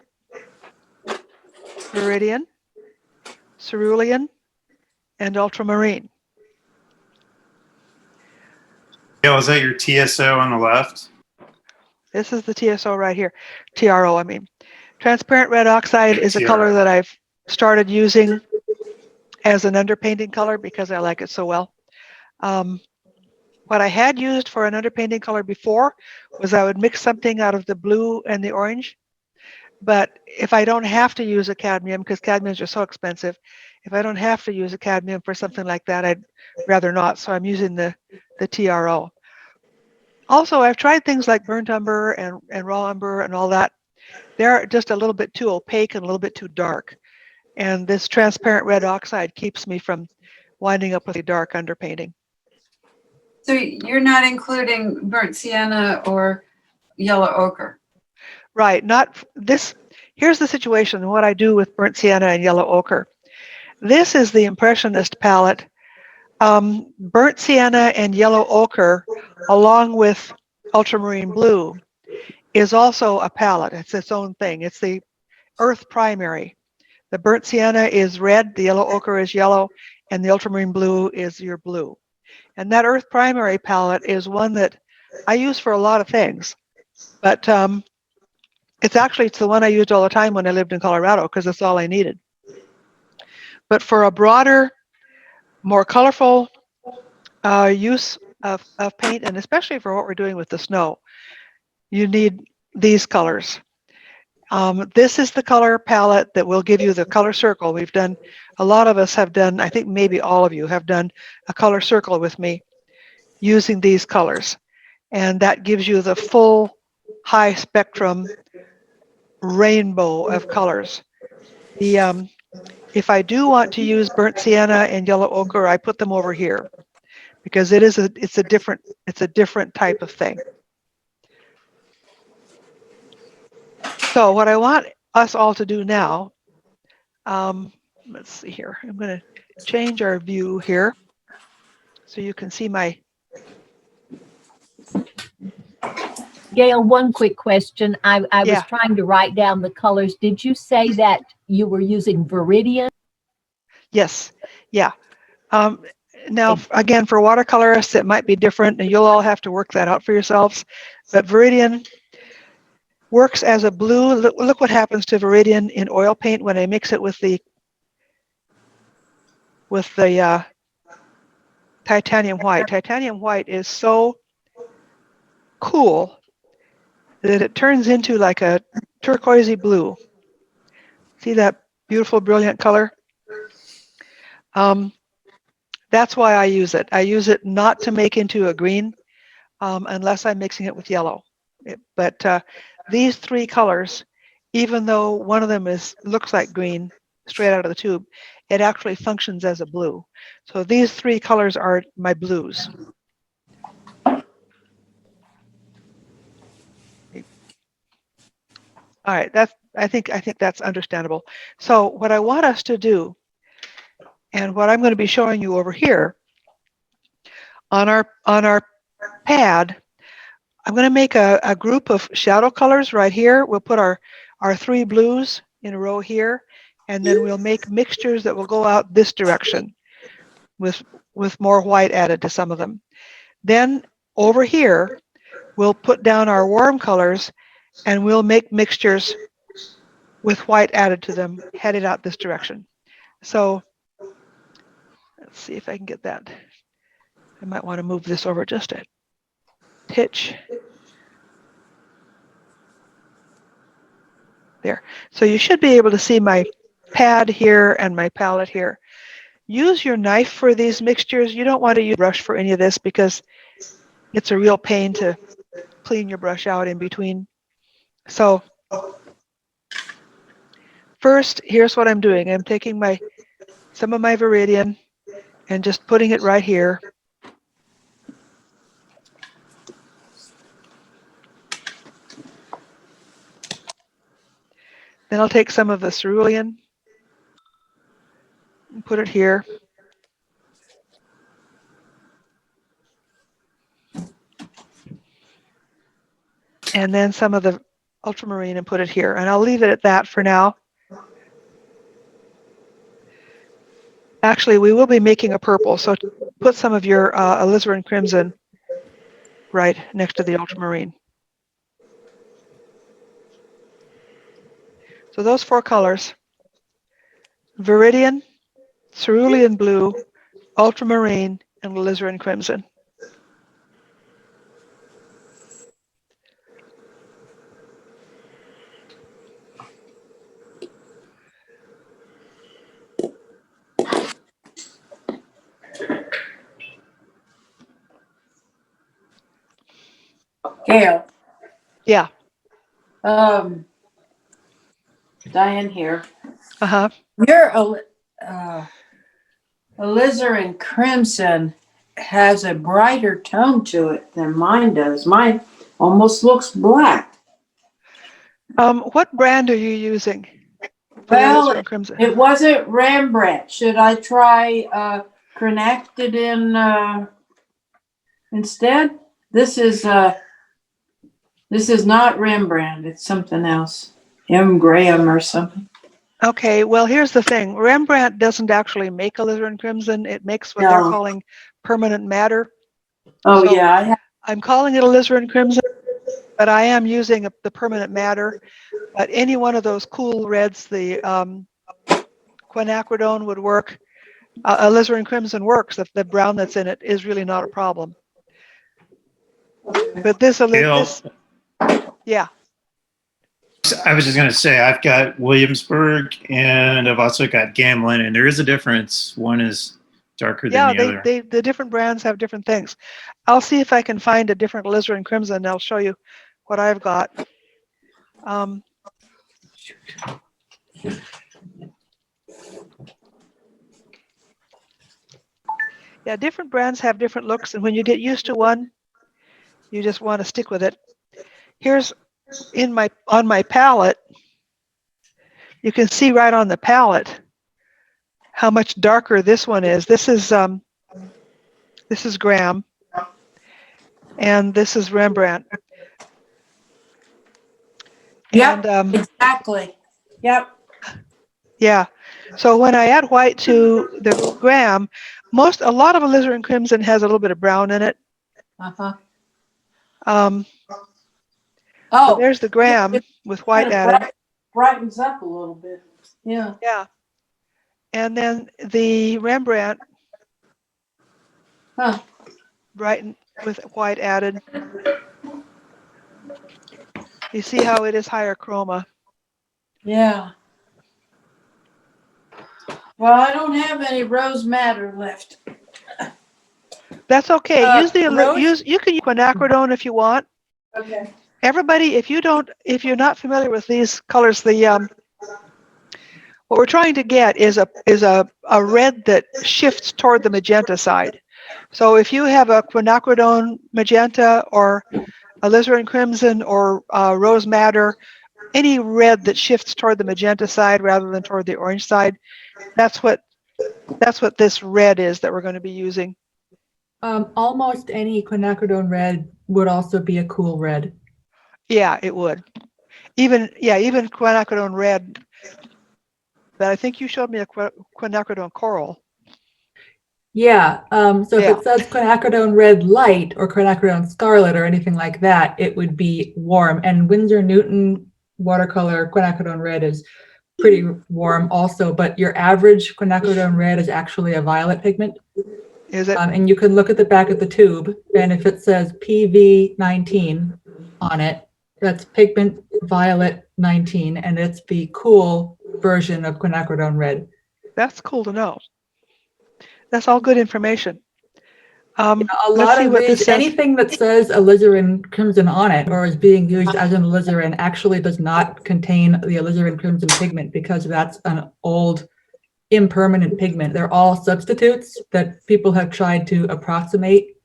Speaker 1: viridian, cerulean, and ultramarine.
Speaker 4: Gail, is that your TSO on the left?
Speaker 1: This is the TSO right here. TRO, I mean. Transparent red oxide is a color that I've started using as an underpainting color because I like it so well. What I had used for an underpainting color before was I would mix something out of the blue and the orange. But if I don't have to use a cadmium, because cadmiums are so expensive, if I don't have to use a cadmium for something like that, I'd rather not. So I'm using the TRO. Also, I've tried things like burnt umber and raw umber and all that. They're just a little bit too opaque and a little bit too dark. And this transparent red oxide keeps me from winding up with a dark underpainting.
Speaker 2: So you're not including burnt sienna or yellow ochre?
Speaker 1: Right, not this. Here's the situation, what I do with burnt sienna and yellow ochre. This is the Impressionist palette. Burnt sienna and yellow ochre, along with ultramarine blue, is also a palette. It's its own thing. It's the earth primary. The burnt sienna is red, the yellow ochre is yellow, and the ultramarine blue is your blue. And that earth primary palette is one that I use for a lot of things, but it's the one I used all the time when I lived in Colorado because that's all I needed. But for a broader, more colorful use of paint, and especially for what we're doing with the snow, you need these colors. This is the color palette that will give you the color circle. A lot of us have done, I think maybe all of you have done a color circle with me using these colors. And that gives you the full high spectrum rainbow of colors. If I do want to use burnt sienna and yellow ochre, I put them over here because it's a different type of thing. So what I want us all to do now, let's see here. I'm going to change our view here so you can see my.
Speaker 6: Gail, one quick question. I was
Speaker 1: Yeah.
Speaker 6: trying to write down the colors. Did you say that you were using Viridian?
Speaker 1: Yes, yeah. Now, again, for watercolorists, it might be different, and you'll all have to work that out for yourselves. But Viridian works as a blue. Look what happens to Viridian in oil paint when I mix it with the titanium white. Titanium white is so cool that it turns into like a turquoisey blue. See that beautiful, brilliant color? That's why I use it. I use it not to make into a green unless I'm mixing it with yellow. But these three colors, even though one of them looks like green straight out of the tube, it actually functions as a blue. So these three colors are my blues. All right, I think that's understandable. So what I want us to do, and what I'm going to be showing you over here on our pad, I'm going to make a group of shadow colors right here. We'll put our three blues in a row here, and then we'll make mixtures that will go out this direction with more white added to some of them. Then over here, we'll put down our warm colors, and we'll make mixtures with white added to them, headed out this direction. So let's see if I can get that. I might want to move this over just a titch. There. So you should be able to see my pad here and my palette here. Use your knife for these mixtures. You don't want to use a brush for any of this because it's a real pain to clean your brush out in between. So first, here's what I'm doing. I'm taking some of my Viridian and just putting it right here. Then I'll take some of the cerulean and put it here. And then some of the ultramarine and put it here. And I'll leave it at that for now. Actually, we will be making a purple, so put some of your alizarin crimson right next to the ultramarine. So those four colors: Viridian, cerulean blue, ultramarine, and alizarin crimson.
Speaker 2: Gail.
Speaker 1: Yeah.
Speaker 2: Diane here.
Speaker 1: Uh-huh.
Speaker 2: Your alizarin crimson has a brighter tone to it than mine does. Mine almost looks black.
Speaker 1: What brand are you using?
Speaker 2: Well,
Speaker 1: Crimson?
Speaker 2: it wasn't Rembrandt. Should I try Connected in instead? This is not Rembrandt. It's something else. M. Graham or something.
Speaker 1: Okay, well, here's the thing. Rembrandt doesn't actually make alizarin crimson. It makes what they're
Speaker 2: No.
Speaker 1: calling permanent matter.
Speaker 2: Oh,
Speaker 1: So
Speaker 2: yeah.
Speaker 1: I'm calling it alizarin crimson, but I am using the permanent matter. But any one of those cool reds, the quinacridone would work. Alizarin crimson works. The brown that's in it is really not a problem. But
Speaker 4: Gail,
Speaker 1: yeah.
Speaker 4: I was just going to say, I've got Williamsburg and I've also got Gamlin, and there is a difference. One is darker than the other.
Speaker 1: The different brands have different things. I'll see if I can find a different alizarin crimson, and I'll show you what I've got. Yeah, different brands have different looks, and when you get used to one, you just want to stick with it. Here's on my palette. You can see right on the palette how much darker this one is. This is Graham, and this is Rembrandt.
Speaker 7: Yep,
Speaker 1: And,
Speaker 7: exactly. Yep.
Speaker 1: yeah. So when I add white to the Graham, a lot of alizarin crimson has a little bit of brown in it.
Speaker 7: Uh-huh.
Speaker 1: So
Speaker 7: Oh,
Speaker 1: there's the Graham with white
Speaker 7: it
Speaker 1: added.
Speaker 7: brightens up a little bit. Yeah.
Speaker 1: Yeah. And then the Rembrandt
Speaker 7: Huh.
Speaker 1: brightened with white added. You see how it is higher chroma.
Speaker 7: Yeah. Well, I don't have any rose madder left.
Speaker 1: That's okay.
Speaker 7: Rose?
Speaker 1: You can use quinacridone if you want.
Speaker 7: Okay.
Speaker 1: Everybody, if you're not familiar with these colors, what we're trying to get is a red that shifts toward the magenta side. So if you have a quinacridone magenta or alizarin crimson or rose madder, any red that shifts toward the magenta side rather than toward the orange side, that's what this red is that we're going to be using.
Speaker 8: Almost any quinacridone red would also be a cool red.
Speaker 1: Yeah, it would. Even quinacridone red. But I think you showed me a quinacridone coral.
Speaker 8: Yeah, so if
Speaker 1: Yeah.
Speaker 8: it says quinacridone red light or quinacridone scarlet or anything like that, it would be warm. And Winsor Newton watercolor quinacridone red is pretty warm also, but your average quinacridone red is actually a violet pigment.
Speaker 1: Is it?
Speaker 8: And you can look at the back of the tube, and if it says PV19 on it, that's pigment violet 19, and it's the cool version of quinacridone red.
Speaker 1: That's cool to know. That's all good information.
Speaker 8: A
Speaker 1: Let's
Speaker 8: lot
Speaker 1: see
Speaker 8: of
Speaker 1: what this
Speaker 8: these,
Speaker 1: says.
Speaker 8: anything that says alizarin crimson on it or is being used as an alizarin actually does not contain the alizarin crimson pigment, because that's an old impermanent pigment. They're all substitutes that people have tried to approximate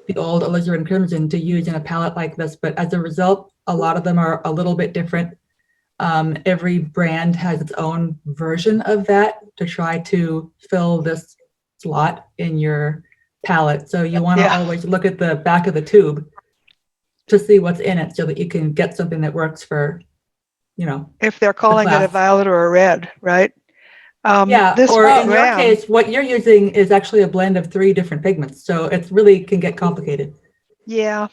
Speaker 8: the old alizarin crimson to use in a palette like this, but as a result, a lot of them are a little bit different. Every brand has its own version of that to try to fill this slot in your palette. So you want to always look at the back of the tube to see what's in it so that you can get something that works for,
Speaker 1: If they're calling it a
Speaker 8: class.
Speaker 1: violet or a red, right?
Speaker 8: Yeah,
Speaker 1: This
Speaker 8: or in your
Speaker 1: Graham-
Speaker 8: case, what you're using is actually a blend of 3 different pigments. So it really can get complicated.
Speaker 1: Yeah.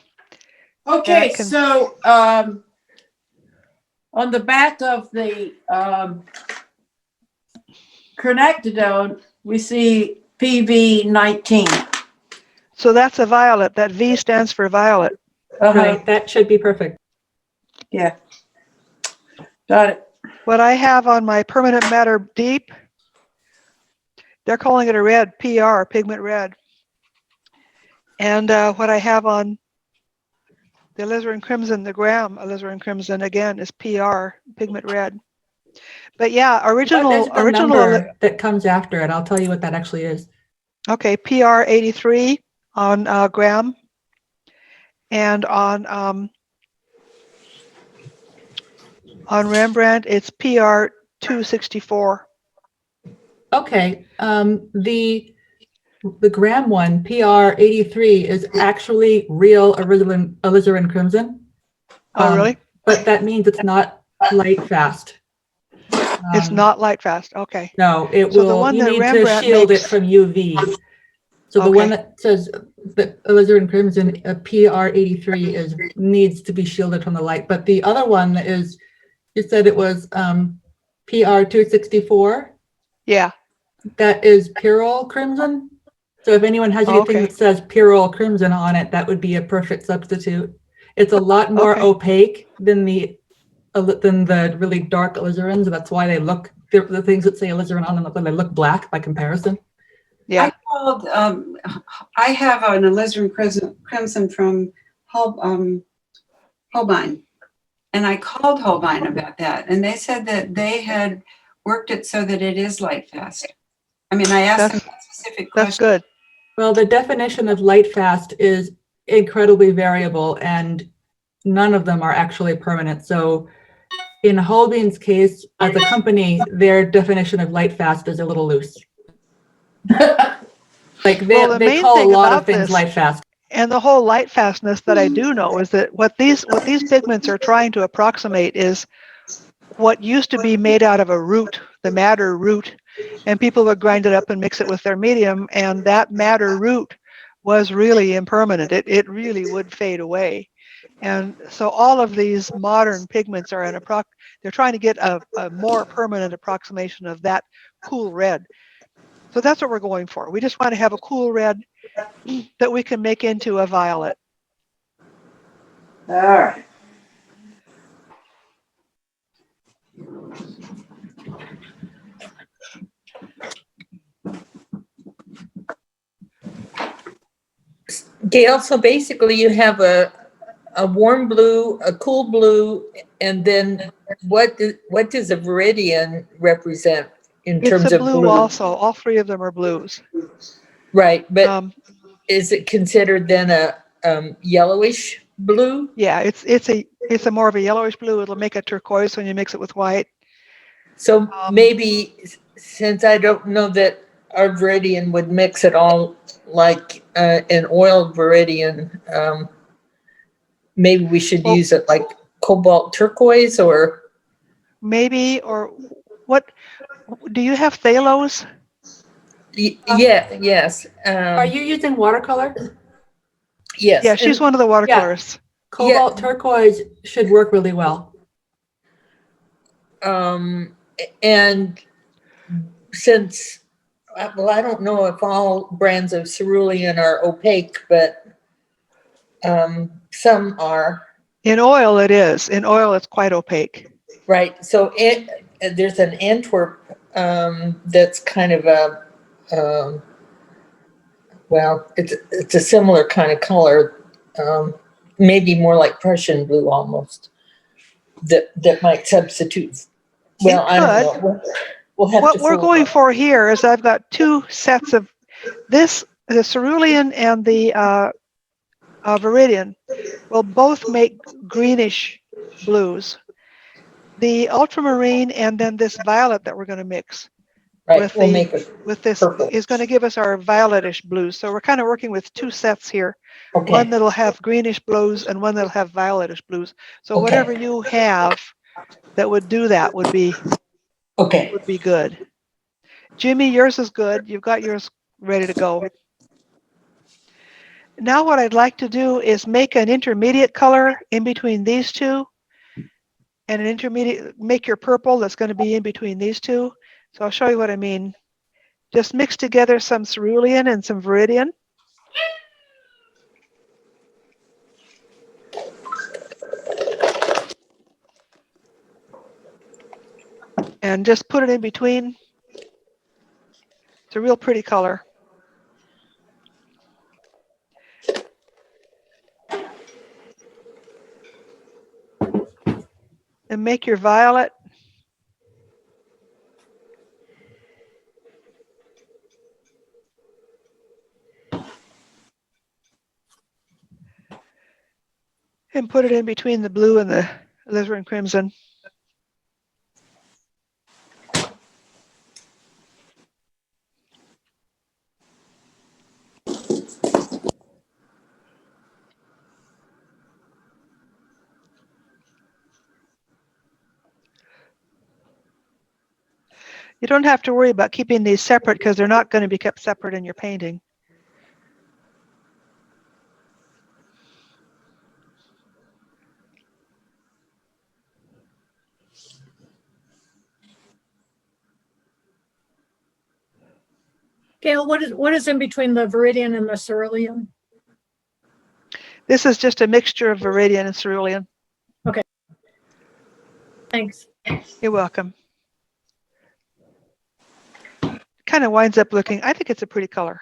Speaker 7: Okay,
Speaker 1: Yeah,
Speaker 7: so on the back of the quinacridone, we see PV19.
Speaker 1: So that's a violet. That V stands for violet.
Speaker 8: Right, that should be perfect.
Speaker 7: Yeah. Got it.
Speaker 1: What I have on my permanent matter deep, they're calling it a red, PR, pigment red. And what I have on the alizarin crimson, the Graham alizarin crimson, again, is PR, pigment red. But yeah,
Speaker 8: What is
Speaker 1: original,
Speaker 8: the number that comes after it? I'll tell you what that actually is.
Speaker 1: okay, PR 83 on Graham, and on Rembrandt, it's PR 264.
Speaker 8: Okay, the Graham one, PR 83, is actually real alizarin crimson.
Speaker 1: Oh, really?
Speaker 8: But that means it's not light fast.
Speaker 1: It's
Speaker 8: Um,
Speaker 1: not light fast. Okay.
Speaker 8: No, it
Speaker 1: So the
Speaker 8: will,
Speaker 1: one
Speaker 8: you
Speaker 1: that
Speaker 8: need to
Speaker 1: Rembrandt
Speaker 8: shield it
Speaker 1: makes-
Speaker 8: from UV. So the one
Speaker 1: Okay.
Speaker 8: that says that alizarin crimson PR83 needs to be shielded from the light. But the other one is, you said it was PR264.
Speaker 1: Yeah.
Speaker 8: That is Pyrrole crimson. So if anyone has anything
Speaker 1: Okay.
Speaker 8: that says Pyrrole crimson on it, that would be a perfect substitute. It's a lot more
Speaker 1: Okay.
Speaker 8: opaque than the really dark alizarins. That's why they look, the things that say alizarin on them look like they look black by comparison.
Speaker 1: Yeah.
Speaker 2: I have an alizarin crimson from Holbein, and I called Holbein about that, and they said that they had worked it so that it is light fast. I mean, I asked them that specific
Speaker 1: That's
Speaker 2: question.
Speaker 1: good.
Speaker 8: Well, the definition of light fast is incredibly variable, and none of them are actually permanent. So in Holbein's case, as a company, their definition of light fast is a little loose. Like
Speaker 1: Well, the
Speaker 8: they
Speaker 1: main
Speaker 8: call a
Speaker 1: thing
Speaker 8: lot of
Speaker 1: about
Speaker 8: things
Speaker 1: this-
Speaker 8: light fast.
Speaker 1: And the whole light fastness that I do know is that what these pigments are trying to approximate is what used to be made out of a root, the madder root, and people would grind it up and mix it with their medium, and that madder root was really impermanent. It really would fade away. And so all of these modern pigments are they're trying to get a more permanent approximation of that cool red. So that's what we're going for. We just want to have a cool red that we can make into a violet.
Speaker 7: All right.
Speaker 5: Gail, so basically you have a warm blue, a cool blue, and then what does a viridian represent in
Speaker 1: It's
Speaker 5: terms
Speaker 1: a
Speaker 5: of
Speaker 1: blue
Speaker 5: blue?
Speaker 1: also. All three of them are blues.
Speaker 5: Right, but
Speaker 1: Um,
Speaker 5: is it considered then a yellowish blue?
Speaker 1: yeah, it's a more of a yellowish blue. It'll make a turquoise when you mix it with white.
Speaker 5: So maybe, since I don't know that our viridian would mix at all like an oil viridian, maybe we should
Speaker 1: Well-
Speaker 5: use it like cobalt turquoise or?
Speaker 1: Maybe, or what, do you have phthalos?
Speaker 5: Yeah, yes.
Speaker 8: Are you using watercolor?
Speaker 5: Yes.
Speaker 1: Yeah, she's
Speaker 5: and-
Speaker 1: one of the watercolorists.
Speaker 8: Cobalt turquoise should work really well.
Speaker 5: And since, well, I don't know if all brands of cerulean are opaque, but some are,
Speaker 1: In oil, it is. In oil, it's quite opaque.
Speaker 5: right? So there's an Antwerp that's kind of a, well, it's a similar kind of color, maybe more like Prussian blue almost, that might substitute. Well, I don't know. We'll have
Speaker 1: What
Speaker 5: to.
Speaker 1: we're
Speaker 5: fool
Speaker 1: going
Speaker 5: around.
Speaker 1: for here is I've got two sets of this, the cerulean and the viridian will both make greenish blues. The ultramarine and then this violet that we're going to mix
Speaker 5: Right,
Speaker 1: with
Speaker 5: we'll
Speaker 1: the-
Speaker 5: make it.
Speaker 1: with this
Speaker 5: Purple.
Speaker 1: is going to give us our violetish blues. So we're kind of working with two sets here.
Speaker 5: Okay.
Speaker 1: One that'll have greenish blues and one that'll have violetish blues. So
Speaker 5: Okay.
Speaker 1: whatever you have that would do that would be
Speaker 5: Okay.
Speaker 1: good. Jimmy, yours is good. You've got yours ready to go. Now what I'd like to do is make an intermediate color in between these two, and an intermediate, make your purple that's going to be in between these two. So I'll show you what I mean. Just mix together some cerulean and some viridian. And just put it in between. It's a real pretty color. And make your violet. And put it in between the blue and the alizarin crimson. You don't have to worry about keeping these separate because they're not going to be kept separate in your painting.
Speaker 9: Gail, what is in between the Viridian and the cerulean?
Speaker 1: This is just a mixture of Viridian and cerulean.
Speaker 9: Thanks.
Speaker 1: You're welcome. Kind of winds up looking, I think it's a pretty color.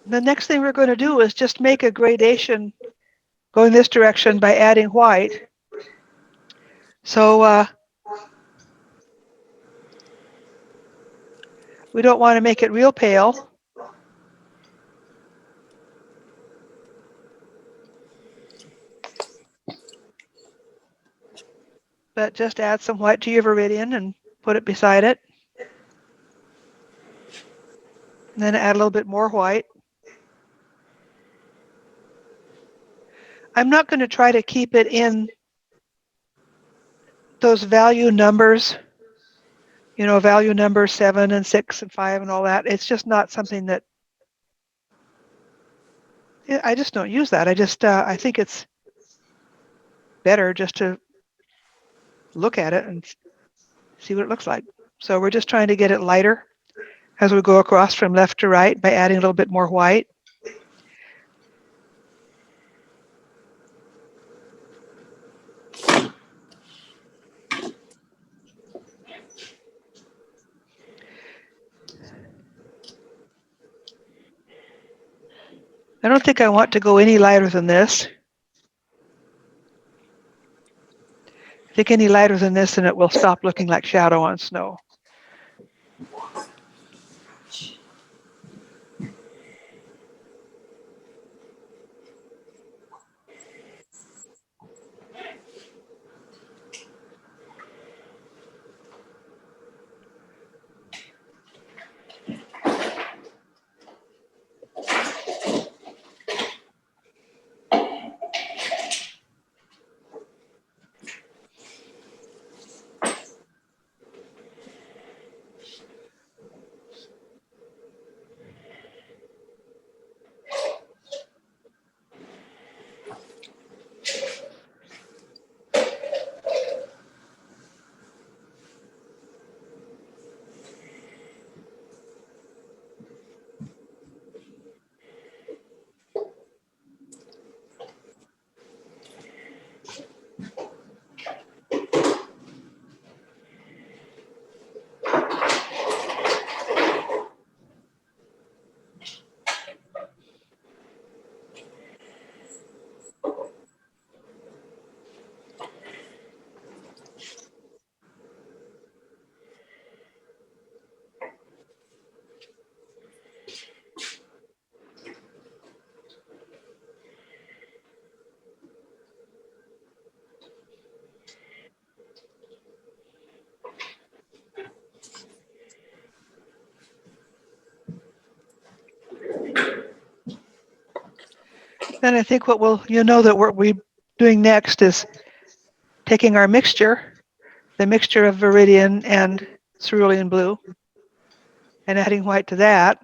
Speaker 1: The next thing we're going to do is just make a gradation going this direction by adding white. So we don't want to make it real pale. But just add some white to your Viridian and put it beside it. And then add a little bit more white. I'm not going to try to keep it in those value numbers, you know, value number 7 and 6 and 5 and all that. It's just not something that, I just don't use that. I think it's better just to look at it and see what it looks like. So we're just trying to get it lighter as we go across from left to right by adding a little bit more white. I don't think I want to go any lighter than this. I think any lighter than this and it will stop looking like shadow on snow. Then I think you'll know that what we're doing next is taking our mixture, the mixture of Viridian and cerulean blue, and adding white to that.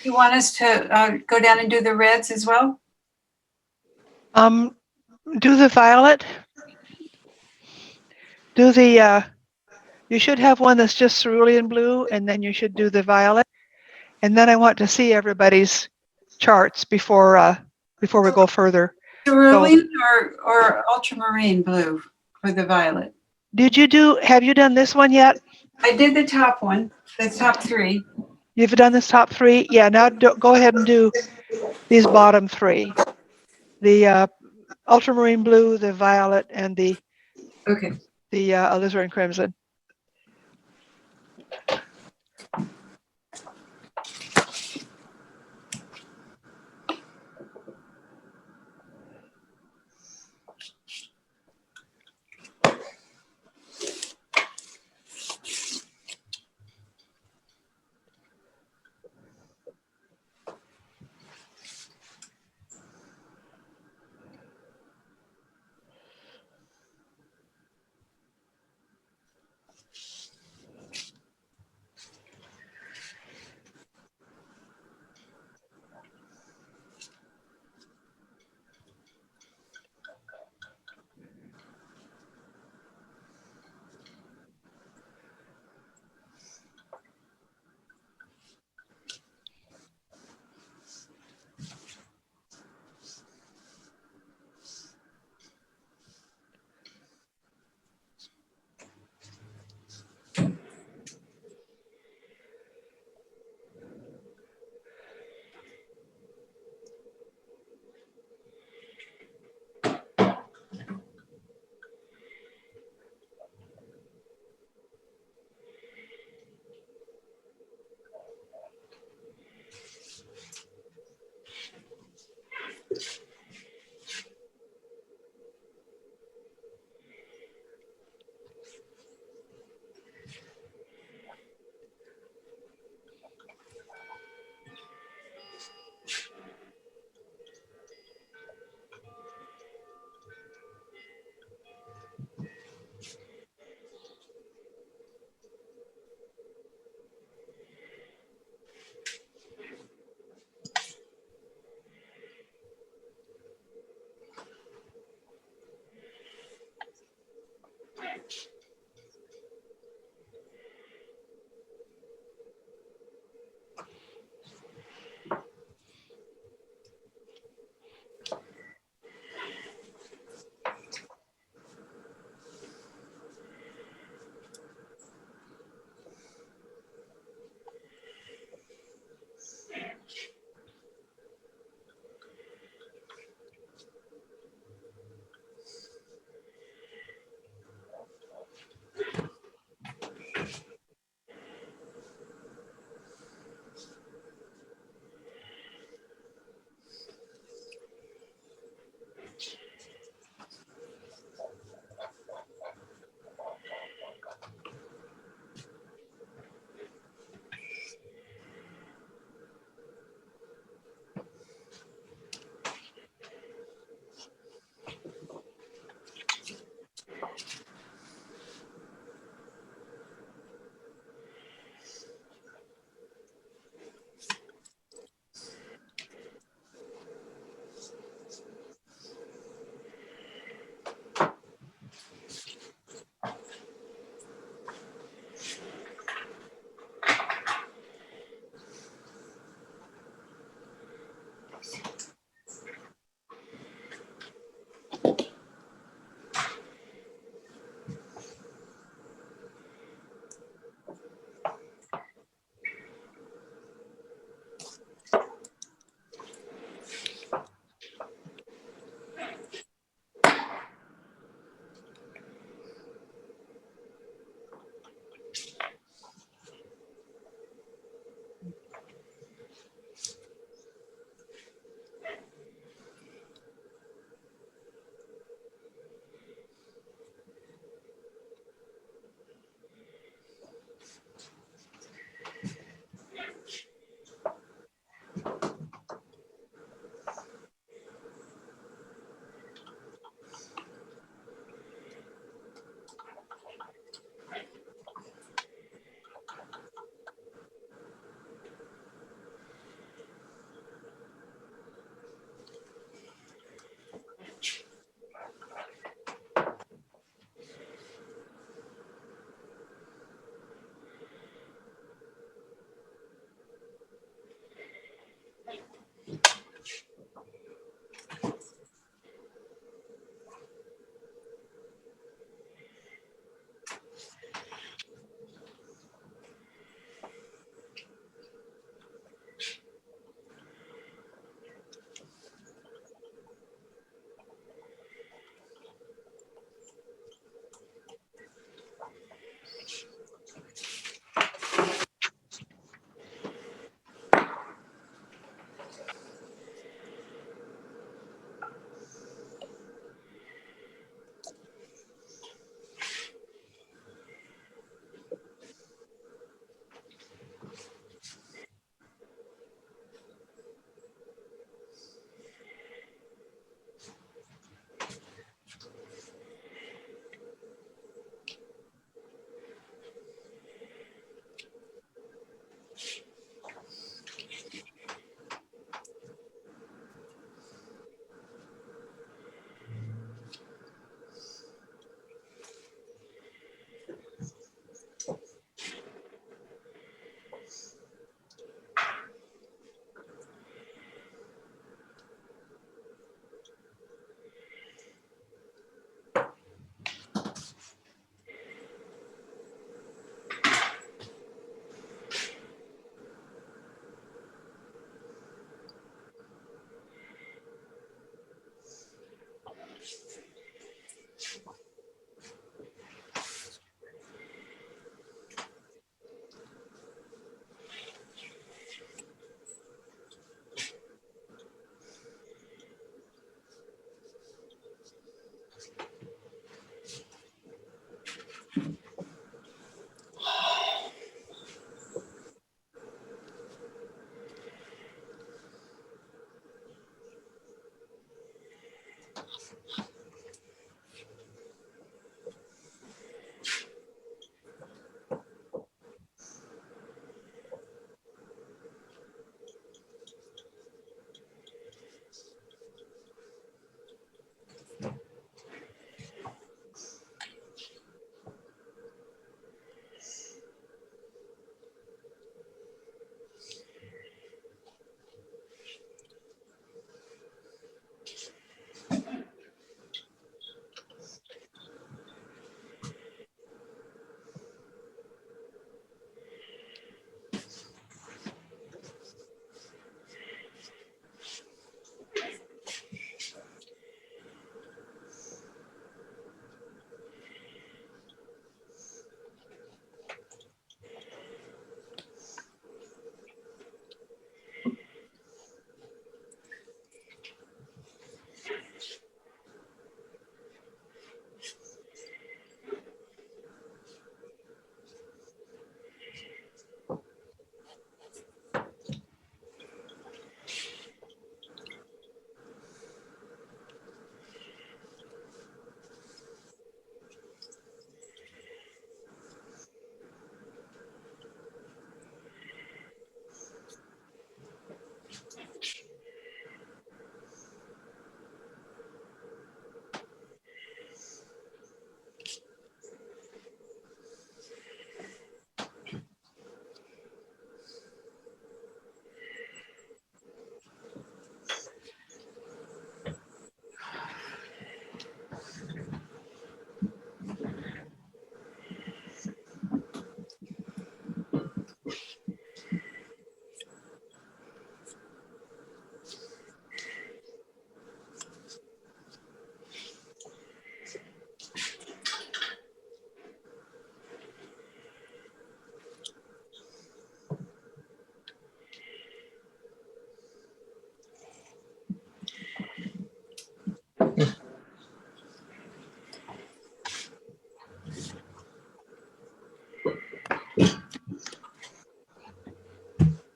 Speaker 2: You want us to go down and do the reds as well?
Speaker 1: Do the violet. Do the, you should have one that's just cerulean blue, and then you should do the violet. And then I want to see everybody's charts before we go further.
Speaker 2: Cerulean or ultramarine blue for the violet?
Speaker 1: Have you done this one yet?
Speaker 2: I did the top one, the top three.
Speaker 1: You've done this top three? Yeah, now go ahead and do these bottom three. The ultramarine blue, the violet, and the
Speaker 2: Okay.
Speaker 1: alizarin crimson.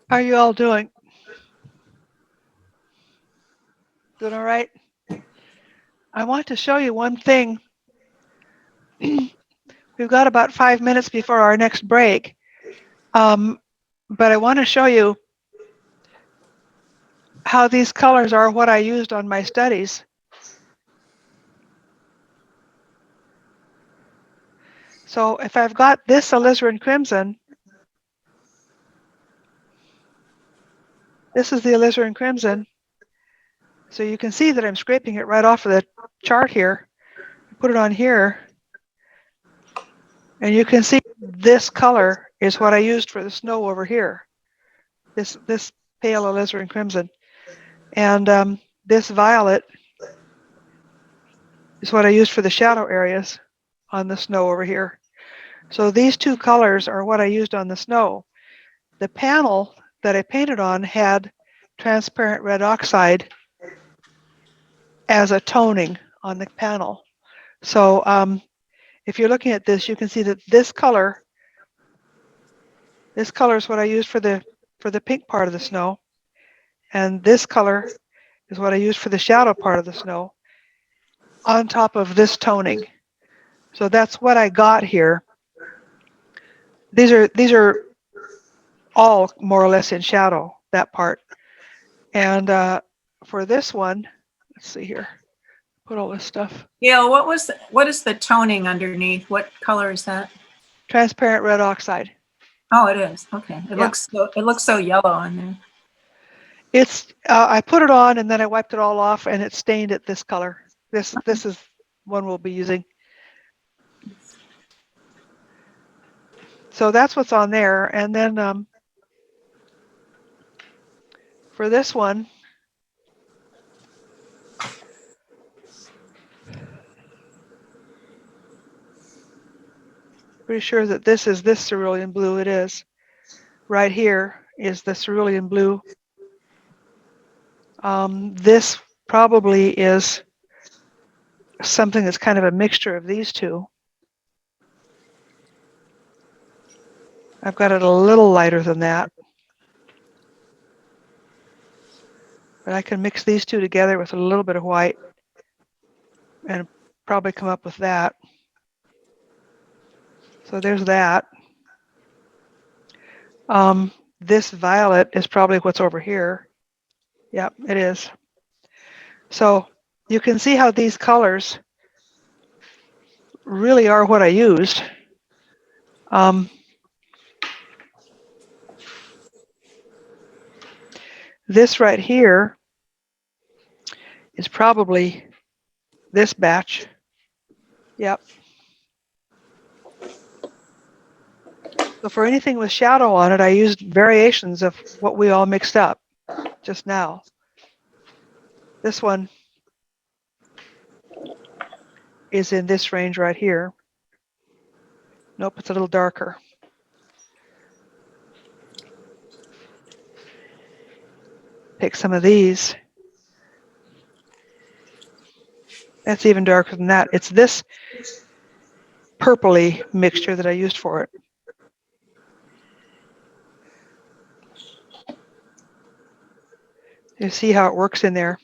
Speaker 1: How are you all doing? Doing all right? I want to show you one thing. We've got about 5 minutes before our next break. But I want to show you how these colors are what I used on my studies. So if I've got this alizarin crimson, this is the alizarin crimson. So you can see that I'm scraping it right off of the chart here. Put it on here. And you can see this color is what I used for the snow over here. This pale alizarin crimson. And this violet is what I used for the shadow areas on the snow over here. So these two colors are what I used on the snow. The panel that I painted on had transparent red oxide as a toning on the panel. So if you're looking at this, you can see that this color is what I used for the pink part of the snow. And this color is what I used for the shadow part of the snow on top of this toning. So that's what I got here. These are all more or less in shadow, that part. And for this one, let's see here, put all this stuff.
Speaker 10: Gail, what is the toning underneath? What color is that?
Speaker 1: Transparent red oxide.
Speaker 10: Oh, it is. Okay. It
Speaker 1: Yeah.
Speaker 10: looks so yellow on there.
Speaker 1: It's I put it on and then I wiped it all off and it stained it this color. This is one we'll be using. So that's what's on there. And then for this one, pretty sure that this is this cerulean blue. It is. Right here is the cerulean blue. This probably is something that's kind of a mixture of these two. I've got it a little lighter than that. But I can mix these two together with a little bit of white. and probably come up with that. So there's that. This violet is probably what's over here. Yep, it is. So you can see how these colors really are what I used. This right here is probably this batch. Yep. So for anything with shadow on it, I used variations of what we all mixed up just now. This one is in this range right here. Nope, it's a little darker. Take some of these. That's even darker than that. It's this purpley mixture that I used for it. You see how it works in there.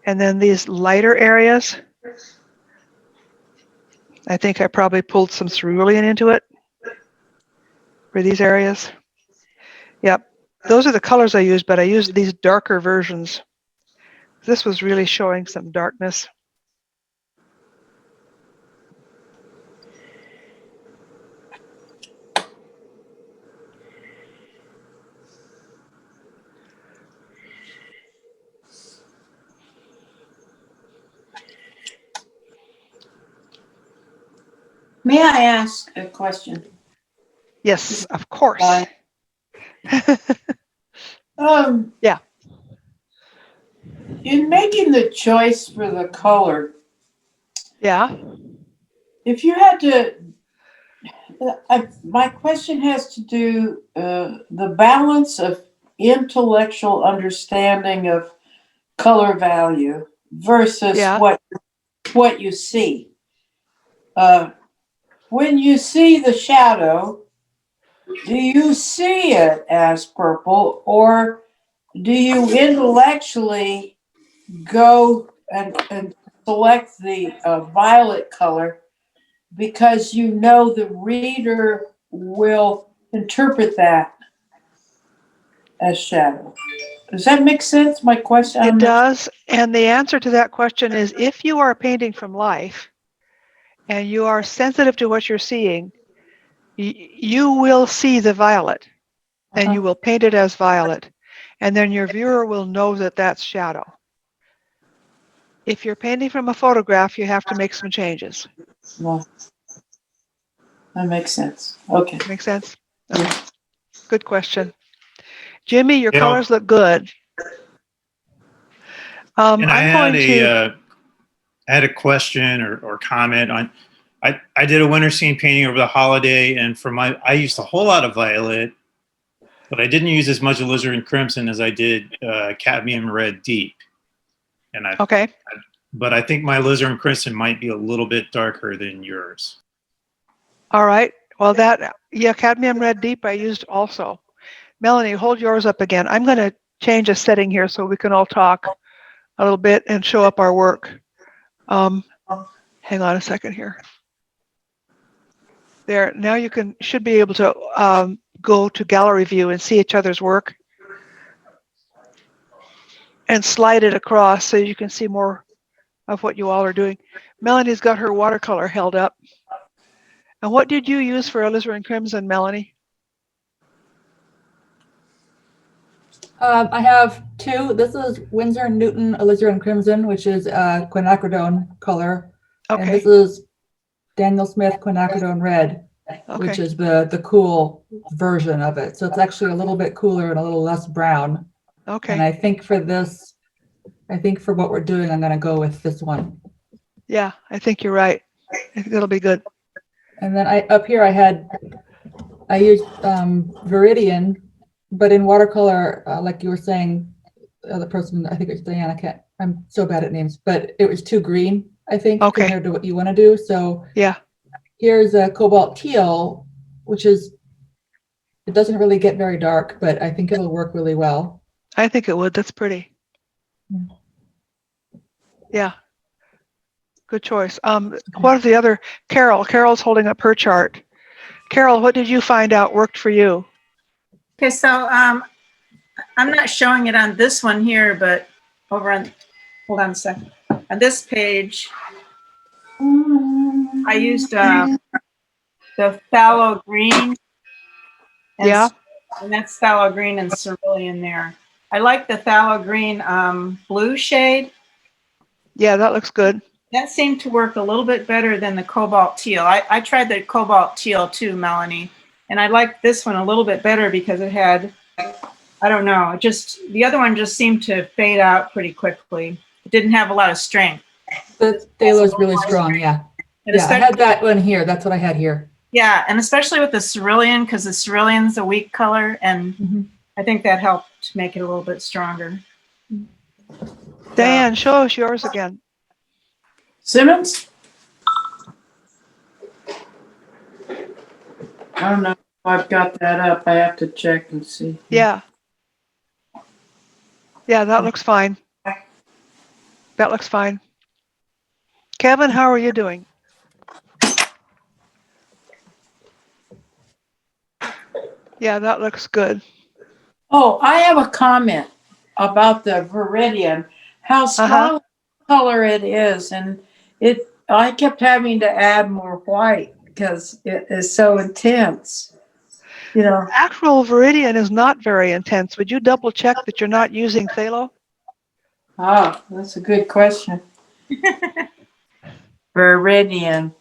Speaker 1: And then these lighter areas, I think I probably pulled some cerulean into it for these areas. Yep, those are the colors I used, but I used these darker versions. This was really showing some darkness.
Speaker 7: May I ask a question?
Speaker 1: Yes, of course. Yeah.
Speaker 7: In making the choice for the color,
Speaker 1: Yeah.
Speaker 7: if you had to, my question has to do the balance of intellectual understanding of color value versus
Speaker 1: Yeah.
Speaker 7: what you see. When you see the shadow, do you see it as purple, or do you intellectually go and select the violet color because you know the reader will interpret that as shadow? Does that make sense, my question?
Speaker 1: It does. And the answer to that question is if you are painting from life and you are sensitive to what you're seeing, you will see the violet and you will paint it as violet. And then your viewer will know that that's shadow. If you're painting from a photograph, you have to make some changes.
Speaker 7: Well, that makes sense. Okay.
Speaker 1: Make sense? Okay. Good question. Jimmy, your
Speaker 4: Yeah.
Speaker 1: colors look good.
Speaker 4: And I
Speaker 1: I'm
Speaker 4: had a question or comment on. I did a winter scene painting over the holiday, and I used a whole lot of violet, but I didn't use as much alizarin crimson as I did cadmium red deep. And but I think my alizarin crimson might be a little bit darker than yours.
Speaker 1: All right. Well, cadmium red deep I used also. Melanie, hold yours up again. I'm going to change a setting here so we can all talk a little bit and show up our work. Hang on a second here. There, now you should be able to go to gallery view and see each other's work and slide it across so you can see more of what you all are doing. Melanie's got her watercolor held up. And what did you use for alizarin crimson, Melanie?
Speaker 8: I have two. This is Winsor & Newton alizarin crimson, which is quinacridone color.
Speaker 1: Okay.
Speaker 8: And this is Daniel Smith quinacridone red, which is the cool version of it. So it's actually a little bit cooler and a little less brown.
Speaker 1: Okay.
Speaker 8: And I think for what we're doing, I'm going to go with this one.
Speaker 1: Yeah, I think you're right. I think it'll be good.
Speaker 8: And then up here I used Viridian, but in watercolor, like you were saying, the other person, I think it's Diana, I'm so bad at names, but it was too green, I think, compared to what you want to do. So
Speaker 1: yeah,
Speaker 8: here's a cobalt teal, it doesn't really get very dark, but I think it'll work really well.
Speaker 1: I think it would. That's pretty. Yeah. Good choice. What are the other, Carol's holding up her chart. Carol, what did you find out worked for you?
Speaker 10: Okay, so I'm not showing it on this one here, but over on, hold on a second. On this page, I used the phthalo green. And
Speaker 1: Yeah.
Speaker 10: And that's phthalo green and cerulean there. I like the phthalo green blue shade.
Speaker 1: Yeah, that looks good.
Speaker 10: That seemed to work a little bit better than the cobalt teal. I tried the cobalt teal too, Melanie, and I liked this one a little bit better because it had, I don't know, the other one just seemed to fade out pretty quickly. It didn't have a lot of strength.
Speaker 8: The phthalo's really strong, yeah.
Speaker 10: And
Speaker 8: Yeah, I had that one here. That's what I had here.
Speaker 10: Yeah, and especially with the cerulean, because the cerulean's a weak color, and I think that helped to make it a little bit stronger.
Speaker 1: Diane, show us yours again.
Speaker 7: Simmons? I don't know if I've got that up. I have to check and see.
Speaker 1: Yeah. Yeah, that looks fine. That looks fine. Kevin, how are you doing? Yeah, that looks good.
Speaker 7: Oh, I have a comment about the Viridian, how strong color it is. And I kept having to add more white because it is so intense. You know,
Speaker 1: Actual Viridian is not very intense. Would you double check that you're not using phthalo?
Speaker 7: oh, that's a good question. Viridian.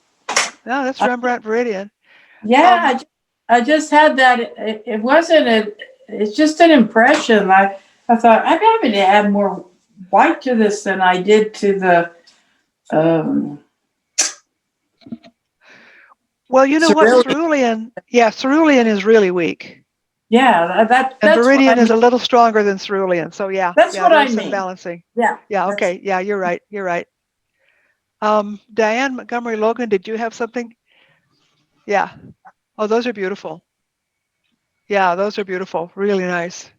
Speaker 1: No, that's Rembrandt Viridian.
Speaker 7: Yeah, I just had that. It wasn't it's just an impression. I thought I'm having to add more white to this than I did to the
Speaker 1: Well, you know what,
Speaker 7: Cerulean.
Speaker 1: cerulean is really weak.
Speaker 7: yeah, that's
Speaker 1: And Viridian
Speaker 7: what I
Speaker 1: is a little stronger than cerulean. So yeah,
Speaker 7: That's
Speaker 1: yeah,
Speaker 7: what I
Speaker 1: there's some
Speaker 7: mean.
Speaker 1: balancing.
Speaker 7: yeah.
Speaker 1: Yeah,
Speaker 7: that's-
Speaker 1: okay. Yeah, you're right. You're right. Diane Montgomery Logan, did you have something? Yeah. Oh, those are beautiful. Yeah, those are beautiful. Really nice.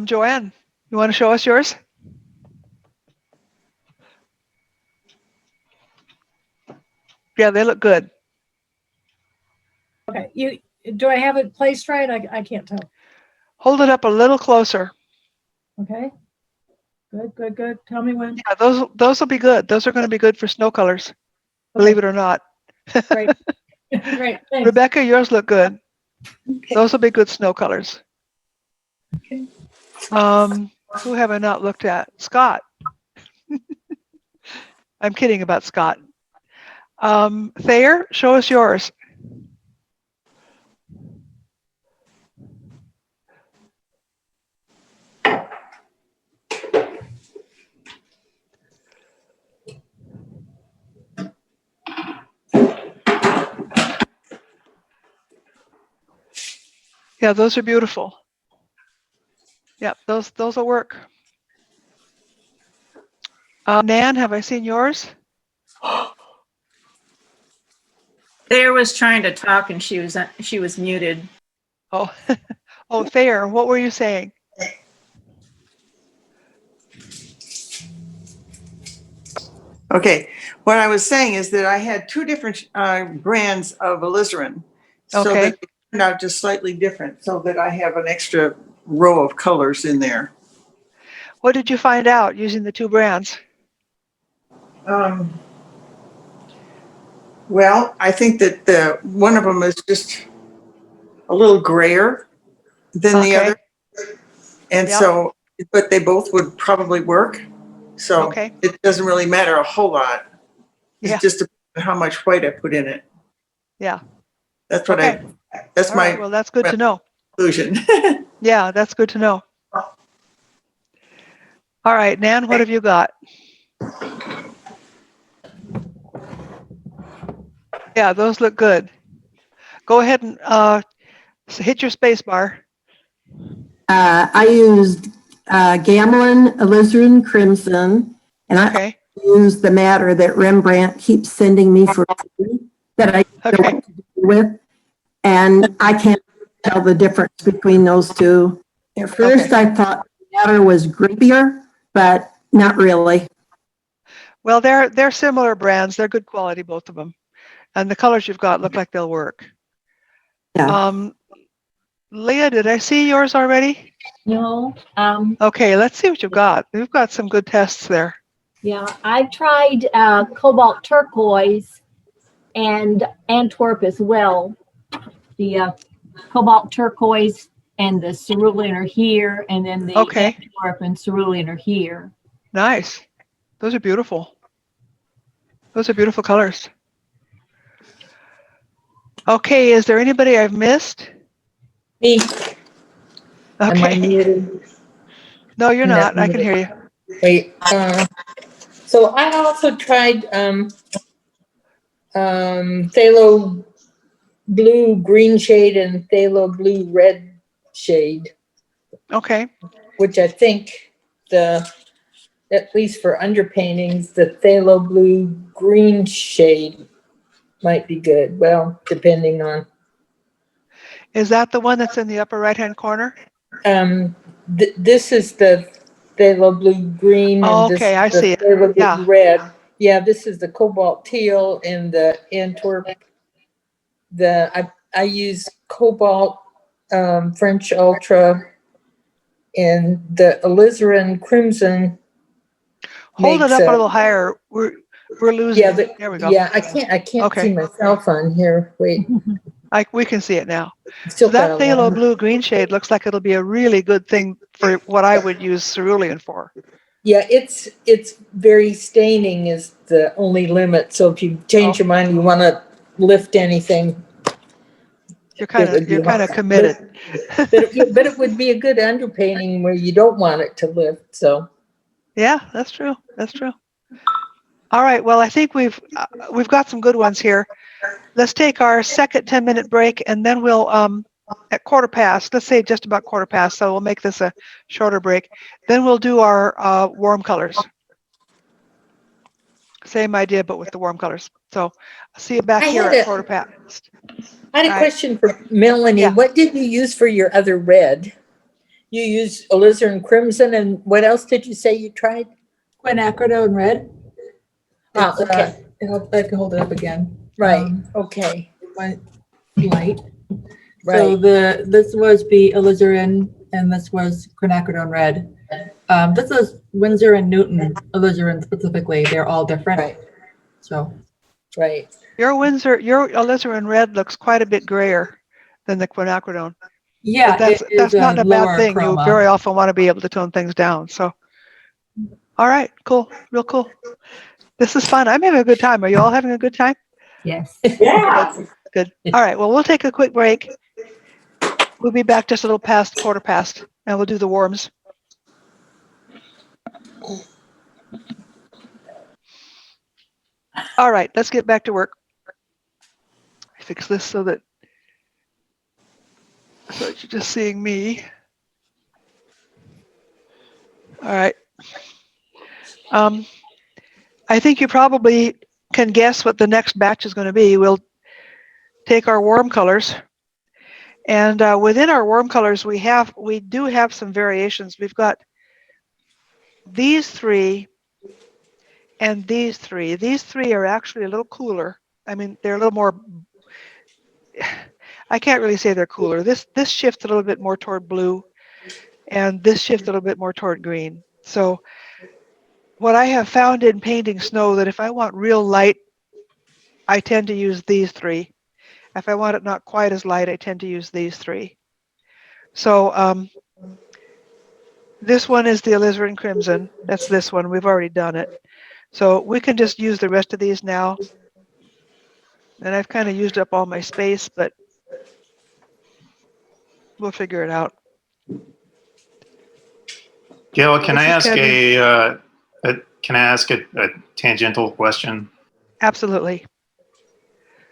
Speaker 1: Joanne, you want to show us yours? Yeah, they look good.
Speaker 9: Okay, do I have it placed right? I can't tell.
Speaker 1: Hold it up a little closer.
Speaker 9: Okay. Good. Tell me when.
Speaker 1: Yeah, those will be good. Those are going to be good for snow colors, believe it or not.
Speaker 9: Great. Great. Thanks.
Speaker 1: Rebecca, yours look good. Those will be good snow colors.
Speaker 2: Okay.
Speaker 1: Who have I not looked at? Scott. I'm kidding about Scott. Thayer, show us yours. Yeah, those are beautiful. Yep, those will work. Nan, have I seen yours?
Speaker 10: Thayer was trying to talk and she was muted.
Speaker 1: Oh, oh, Thayer, what were you saying?
Speaker 11: Okay, what I was saying is that I had two different brands of alizarin. So
Speaker 1: Okay.
Speaker 11: that they turned out just slightly different, so that I have an extra row of colors in there.
Speaker 1: What did you find out using the two brands?
Speaker 11: Well, I think that one of them is just a little grayer than the
Speaker 1: Okay.
Speaker 11: other. And
Speaker 1: Yep.
Speaker 11: so, but they both would probably work. So
Speaker 1: Okay.
Speaker 11: it doesn't really matter a whole lot. It's
Speaker 1: Yeah.
Speaker 11: just how much white I put in it.
Speaker 1: Yeah.
Speaker 11: That's what
Speaker 1: Okay.
Speaker 11: that's
Speaker 1: All
Speaker 11: my
Speaker 1: right, well, that's good to know.
Speaker 11: conclusion.
Speaker 1: Yeah, that's good to know. All right, Nan, what have you got? Yeah, those look good. Go ahead and hit your space bar.
Speaker 12: I used Gamelin Alizarin Crimson, and I
Speaker 1: Okay.
Speaker 12: used the matter that Rembrandt keeps sending me for free that I don't know
Speaker 1: Okay.
Speaker 12: what to do with, and I can't tell the difference between those two. At first, I thought the matter was grippier, but Not really.
Speaker 1: Well, they're similar brands. They're good quality, both of them. And the colors you've got look like they'll work.
Speaker 12: Yeah.
Speaker 1: Leah, did I see yours already?
Speaker 6: No,
Speaker 1: Okay, let's see what you've got. We've got some good tests there.
Speaker 6: yeah, I've tried cobalt turquoise and Antwerp as well. The cobalt turquoise and the cerulean are here, and then the
Speaker 1: Okay.
Speaker 6: Antwerp and cerulean are here.
Speaker 1: Nice. Those are beautiful. Those are beautiful colors. Okay, is there anybody I've missed?
Speaker 5: Me, am I
Speaker 1: Okay.
Speaker 5: muted?
Speaker 1: No, you're
Speaker 5: No,
Speaker 1: not. I can hear you.
Speaker 5: Wait, so I also tried, phthalo blue green shade and phthalo blue red shade,
Speaker 1: Okay.
Speaker 5: which I think at least for underpaintings, the phthalo blue green shade might be good. Well, depending on,
Speaker 1: Is that the one that's in the upper right-hand corner?
Speaker 5: this is the phthalo blue green
Speaker 1: Oh,
Speaker 5: and this
Speaker 1: okay, I
Speaker 5: is the
Speaker 1: see it.
Speaker 5: phthalo
Speaker 1: Yeah.
Speaker 5: blue red. Yeah, this is the cobalt teal and the Antwerp. I use cobalt, French Ultra, and the alizarin crimson.
Speaker 1: Hold it
Speaker 5: makes
Speaker 1: up a little higher. We're losing
Speaker 5: Yeah,
Speaker 1: it.
Speaker 5: but
Speaker 1: There we go.
Speaker 5: yeah, I can't
Speaker 1: Okay.
Speaker 5: see myself on here. Wait,
Speaker 1: We can see it now.
Speaker 5: still
Speaker 1: So that
Speaker 5: got a
Speaker 1: phthalo
Speaker 5: long.
Speaker 1: blue green shade looks like it'll be a really good thing for what I would use cerulean for.
Speaker 5: Yeah, it's very staining is the only limit. So if you change your mind, you want to lift anything,
Speaker 1: You're kind of committed.
Speaker 5: But it would be a good underpainting where you don't want it to lift. So
Speaker 1: Yeah, that's true. That's true. All right. Well, I think we've got some good ones here. Let's take our second 10-minute break, and then we'll at 1/4 past. Let's say just about 1/4 past. So we'll make this a shorter break. Then we'll do our warm colors. Same idea, but with the warm colors. So I'll see you back here at 1/4 past.
Speaker 5: I had a
Speaker 1: All right.
Speaker 5: question for Melanie.
Speaker 1: Yeah.
Speaker 5: What did you use for your other red? You used alizarin crimson, and what else did you say you tried?
Speaker 8: Quinacridone red.
Speaker 5: Ah,
Speaker 8: It's,
Speaker 5: okay.
Speaker 8: I can hold it up again.
Speaker 5: Right. Okay.
Speaker 8: My light. So
Speaker 5: Right.
Speaker 8: this was the alizarin, and this was quinacridone red. This is Winsor and Newton alizarin specifically. They're all different.
Speaker 5: Right.
Speaker 8: So
Speaker 5: Right.
Speaker 1: Your alizarin red looks quite a bit grayer than the quinacridone.
Speaker 8: yeah,
Speaker 1: But that's not a bad
Speaker 8: lower
Speaker 1: thing. You
Speaker 8: chroma.
Speaker 1: very often want to be able to tone things down. So, all right, cool, real cool. This is fun. I'm having a good time. Are you all having a good time?
Speaker 6: Yes.
Speaker 7: Yeah.
Speaker 1: Good. All right. Well, we'll take a quick break. We'll be back just a little past 1/4 past, and we'll do the warms. All right. Let's get back to work. Fix this so that you're just seeing me. All right. I think you probably can guess what the next batch is going to be. We'll take our warm colors, and within our warm colors, we do have some variations. We've got these three and these three. These three are actually a little cooler. I mean, they're a little more. I can't really say they're cooler. This shifts a little bit more toward blue, and this shifts a little bit more toward green. So what I have found in painting snow, that if I want real light, I tend to use these three. If I want it not quite as light, I tend to use these three. So this one is the alizarin crimson. That's this one. We've already done it. So we can just use the rest of these now. And I've kind of used up all my space, but we'll figure it out.
Speaker 4: Gail, can I
Speaker 1: This is
Speaker 4: ask a tangential question?
Speaker 1: Absolutely.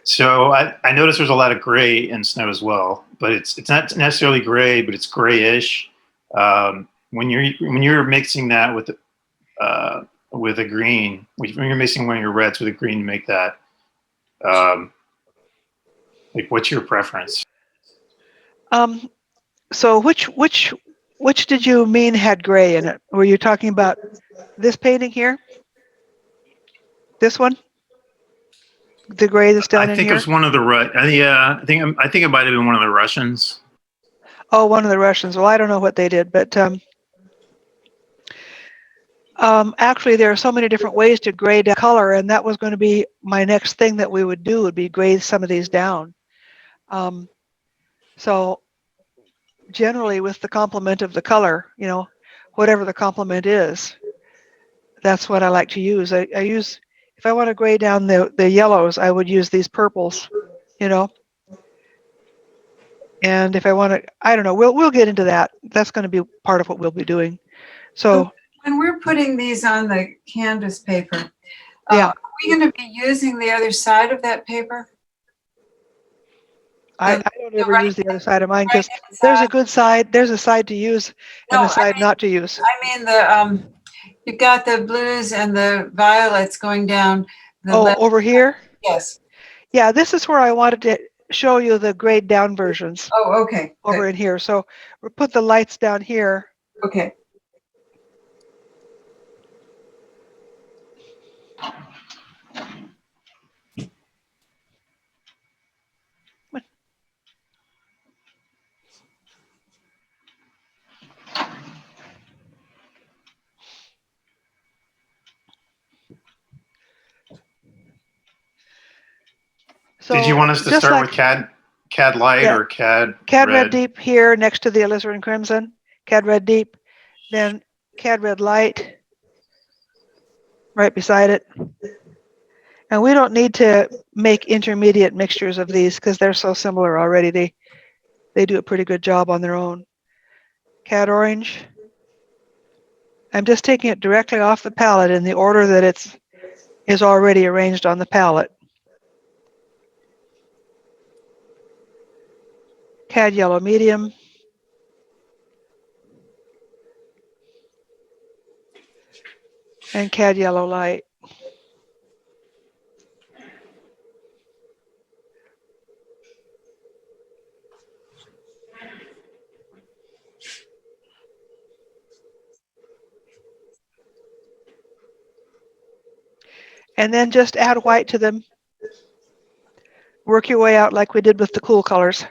Speaker 4: So I noticed there's a lot of gray in snow as well, but it's not necessarily gray, but it's grayish. When you're mixing that with a green, when you're mixing one of your reds with a green to make that, like, what's your preference?
Speaker 1: So which did you mean had gray in it? Were you talking about This painting here, this one, the gray that's down
Speaker 4: I
Speaker 1: in
Speaker 4: think it
Speaker 1: here.
Speaker 4: was one of the yeah. I think it might have been one of the Russians.
Speaker 1: Oh, one of the Russians. Well, I don't know what they did, but actually, there are so many different ways to grade a color, and that was going to be my next thing that we would do, would be grade some of these down. So generally, with the complement of the color, you know, whatever the complement is, that's what I like to use. I use, if I want to grade down the yellows, I would use these purples, you know. And if I want to, I don't know, we'll get into that. That's going to be part of what we'll be doing. So
Speaker 2: when we're putting these on the canvas paper,
Speaker 1: yeah,
Speaker 2: are we going to be using the other side of that paper?
Speaker 1: I don't ever use the other side of mine because there's a good side, there's a side to use and a side not to use.
Speaker 2: I mean the you've got the blues and the violets going down the left.
Speaker 1: Over here?
Speaker 2: Yes.
Speaker 1: Yeah, this is where I wanted to show you the grade down versions.
Speaker 2: Oh, okay.
Speaker 1: Over in here. So we'll put the lights down here.
Speaker 2: Okay.
Speaker 1: So
Speaker 4: did you want us to start with CAD Light or CAD
Speaker 1: Red Deep here next to the alizarin crimson, CAD Red Deep, then CAD Red Light right beside it. And we don't need to make intermediate mixtures of these because they're so similar already. They do a pretty good job on their own. CAD Orange. I'm just taking it directly off the palette in the order that it is already arranged on the palette. CAD Yellow Medium. And CAD Yellow Light. And then just add white to them. Work your way out like we did with the cool colors.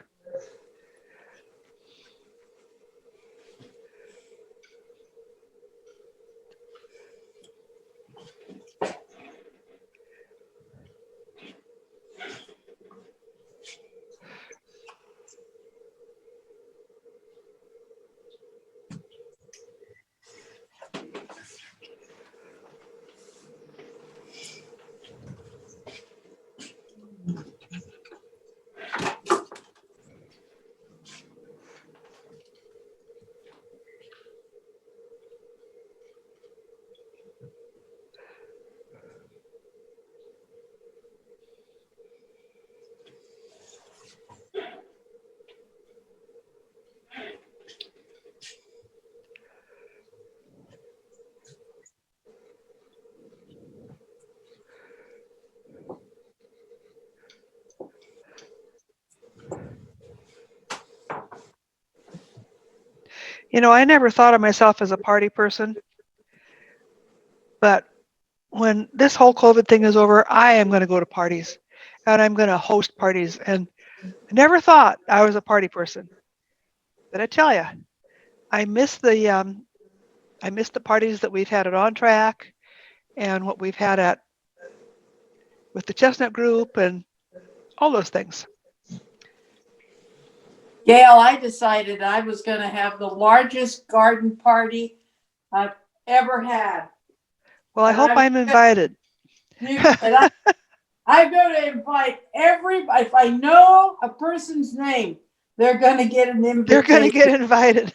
Speaker 1: You know, I never thought of myself as a party person, but when this whole COVID thing is over, I am going to go to parties and I'm going to host parties. And I never thought I was a party person, but I tell you, I miss the parties that we've had at On Track and what we've had with the Chestnut Group and all those things.
Speaker 7: Gail, I decided I was going to have the largest garden party I've ever had.
Speaker 1: Well, I hope I'm invited.
Speaker 7: And I'm going to invite everybody. If I know a person's name, they're going to get an invitation.
Speaker 1: They're going to get invited.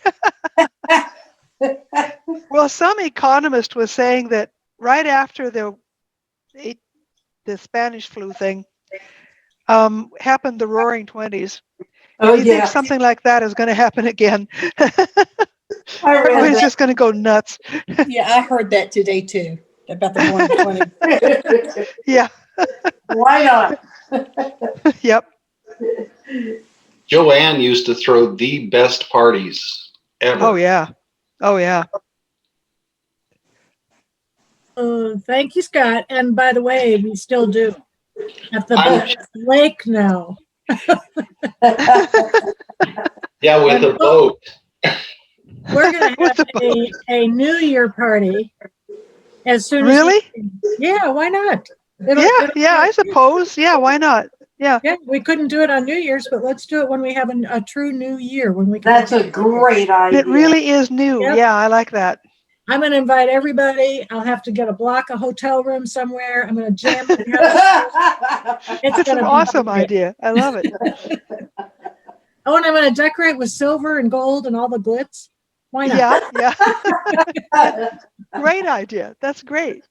Speaker 1: Well, some economist was saying that right after the Spanish flu thing happened, the Roaring 20s.
Speaker 7: Oh,
Speaker 1: you think something like that is going to happen again? Everybody's just going to go nuts.
Speaker 9: Yeah, I heard that today too, about the Roaring 20s.
Speaker 1: Yeah.
Speaker 7: Why not?
Speaker 1: Yep.
Speaker 13: Joanne used to throw the best parties ever.
Speaker 1: Oh, yeah. Oh, yeah.
Speaker 9: Thank you, Scott. And by the way, we still do. At the
Speaker 13: I'm-
Speaker 9: lake now.
Speaker 13: Yeah, with
Speaker 9: And
Speaker 13: a boat.
Speaker 9: we're going to
Speaker 1: With
Speaker 9: have
Speaker 1: the
Speaker 9: a New Year party as soon as.
Speaker 1: Really?
Speaker 9: Yeah, why not?
Speaker 1: Yeah, I suppose. Yeah, why not? Yeah.
Speaker 9: Yeah, we couldn't do it on New Year's, but let's do it when we have a true new year, when we can.
Speaker 7: That's a great idea.
Speaker 1: It really is new.
Speaker 9: Yep.
Speaker 1: Yeah, I like that.
Speaker 9: I'm going to invite everybody. I'll have to get a block of hotel room somewhere. I'm going to jam it. It's
Speaker 1: That's
Speaker 9: gonna
Speaker 1: an
Speaker 9: be
Speaker 1: awesome
Speaker 9: great.
Speaker 1: idea. I love it.
Speaker 9: Oh, and I'm going to decorate with silver and gold and all the glitz. Why not?
Speaker 1: Yeah. Great idea. That's great.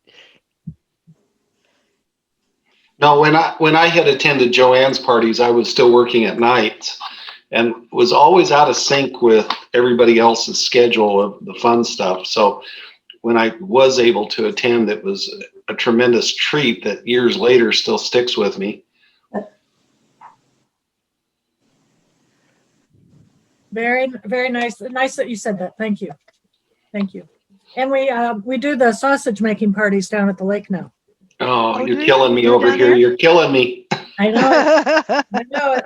Speaker 13: No, when I had attended Joanne's parties, I was still working at night and was always out of sync with everybody else's schedule of the fun stuff. So when I was able to attend, it was a tremendous treat that years later still sticks with me.
Speaker 9: Very, very nice. Nice that you said that. Thank you. Thank you. And we do the sausage making parties down at the lake now.
Speaker 13: Oh, you're killing me over here. You're killing me.
Speaker 9: I know it. I know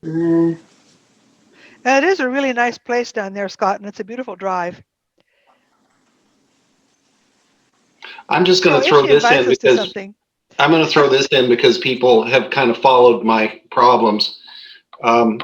Speaker 9: it.
Speaker 1: It is a really nice place down there, Scott, and it's a beautiful drive.
Speaker 13: I'm just going to
Speaker 1: So
Speaker 13: throw
Speaker 1: if she
Speaker 13: this in
Speaker 1: invites us to
Speaker 13: because
Speaker 1: something.
Speaker 13: I'm going to throw this in because people have kind of followed my problems. I've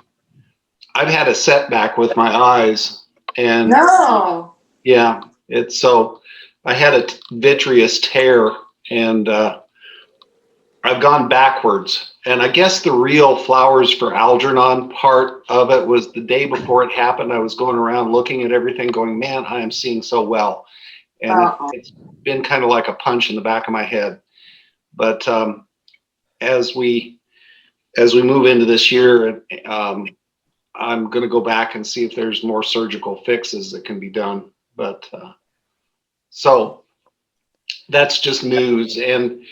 Speaker 13: had a setback with my eyes, and
Speaker 7: No.
Speaker 13: yeah, it's so I had a vitreous tear, and I've gone backwards. And I guess the real flowers for Algernon part of it was the day before it happened. I was going around looking at everything, going, "Man, I am seeing so well," and it's been kind of like a punch in the back of my head. But as we move into this year, I'm going to go back and see if there's more surgical fixes that can be done. But so that's just news. And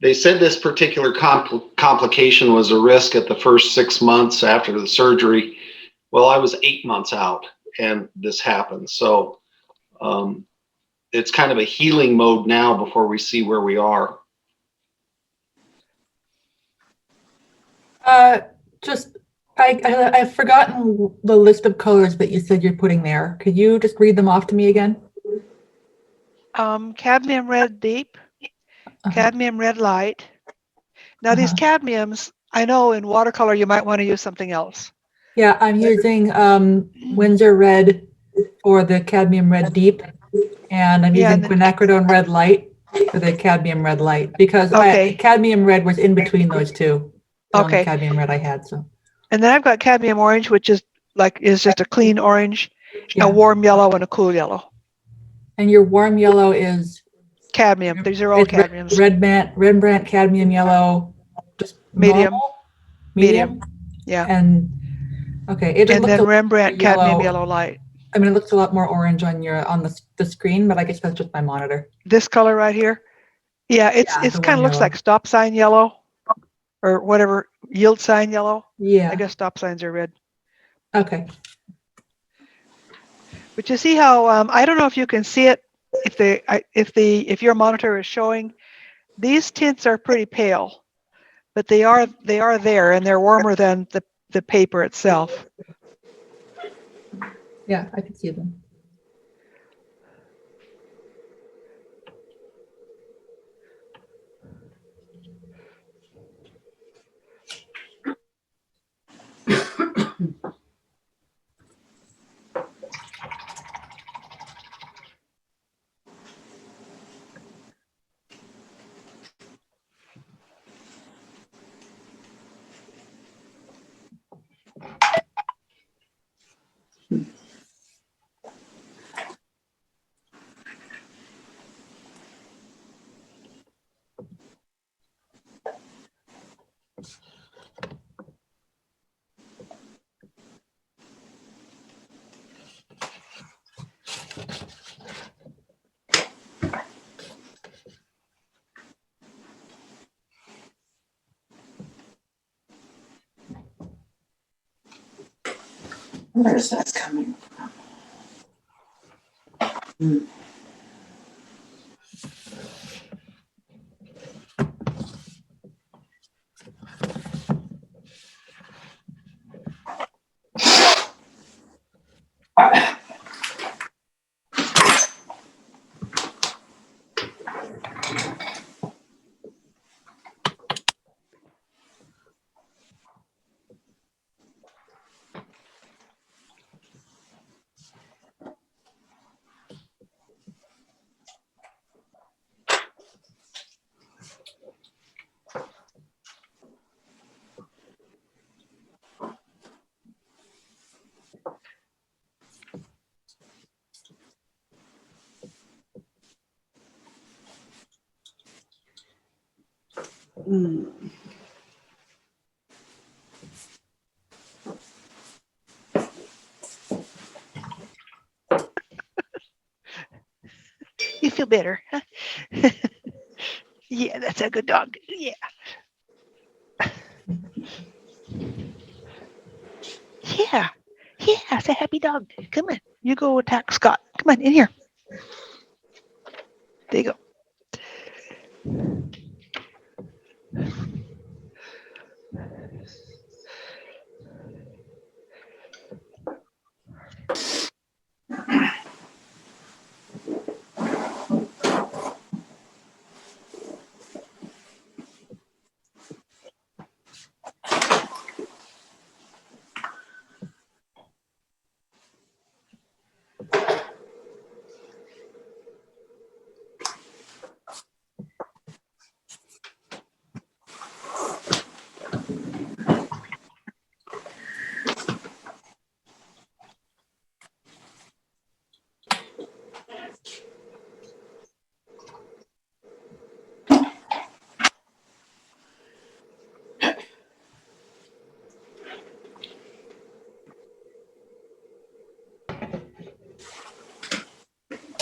Speaker 13: they said this particular complication was a risk at the first 6 months after the surgery. Well, I was 8 months out and this happened. So it's kind of a healing mode now before we see where we are.
Speaker 8: I've forgotten the list of colors that you said you're putting there. Could you just read them off to me again?
Speaker 1: Cadmium red deep, cadmium red light. Now these cadmiums, I know in watercolor you might want to use something else.
Speaker 8: Yeah, I'm using Winsor red for the cadmium red deep, and I'm using quinacridone red light for the cadmium red light because cadmium red was in between those two. The only cadmium red I had. So.
Speaker 1: And then I've got cadmium orange, which is just a clean orange, a warm yellow, and a cool yellow.
Speaker 8: And your warm yellow is
Speaker 1: cadmium. These are all cadmiums.
Speaker 8: Rembrandt cadmium yellow, just
Speaker 1: medium.
Speaker 8: Normal?
Speaker 1: Medium. Yeah.
Speaker 8: And okay,
Speaker 1: and then Rembrandt cadmium yellow light.
Speaker 8: I mean, it looks a lot more orange on the screen, but I guess that's just my monitor.
Speaker 1: This color right here. Yeah, it's kind of looks like stop sign yellow, or whatever, yield sign yellow.
Speaker 8: Yeah.
Speaker 1: I guess stop signs are red.
Speaker 8: Okay.
Speaker 1: But you see how I don't know if you can see it if your monitor is showing. These tints are pretty pale, but they are there and they're warmer than the paper itself.
Speaker 8: Yeah, I can see them.
Speaker 7: Where's that coming from?
Speaker 1: You feel better, huh? Yeah, that's a good dog. Yeah. Yeah. Yeah, it's a happy dog. Come on. You go attack Scott. Come on, in here. There you go.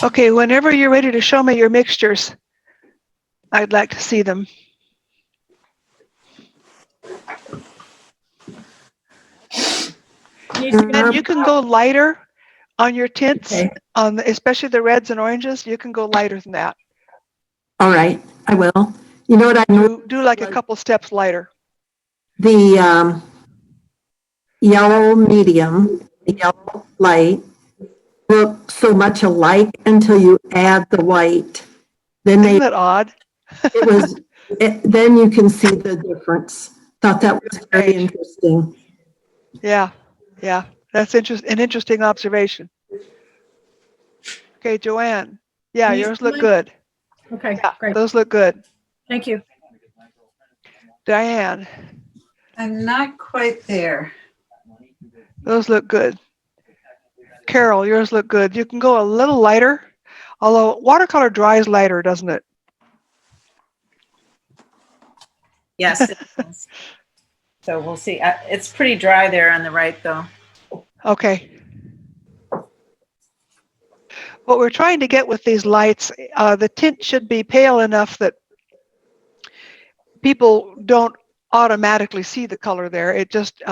Speaker 1: Okay, whenever you're ready to show me your mixtures, I'd like to see them. And you can go lighter on your tints,
Speaker 12: Okay.
Speaker 1: on especially the reds and oranges. You can go lighter than that.
Speaker 12: All right, I will. You know what I know?
Speaker 1: Do like a couple steps lighter.
Speaker 12: The yellow medium, the yellow light look so much alike until you add the white. Then
Speaker 1: Isn't that odd?
Speaker 12: then you can see the difference. Thought that was very interesting.
Speaker 1: Yeah, yeah, that's an interesting observation. Okay, Joanne. Yeah,
Speaker 9: Can you
Speaker 1: yours
Speaker 9: see
Speaker 1: look
Speaker 9: mine?
Speaker 1: good.
Speaker 9: Okay,
Speaker 1: Yeah,
Speaker 9: great.
Speaker 1: those look good.
Speaker 9: Thank you.
Speaker 1: Diane,
Speaker 2: I'm not quite there.
Speaker 1: those look good. Carol, yours look good. You can go a little lighter, although watercolor dries lighter, doesn't it?
Speaker 10: Yes. It is. So we'll see. It's pretty dry there on the right, though.
Speaker 1: Okay. What we're trying to get with these lights, the tint should be pale enough that people don't automatically see the color there. It just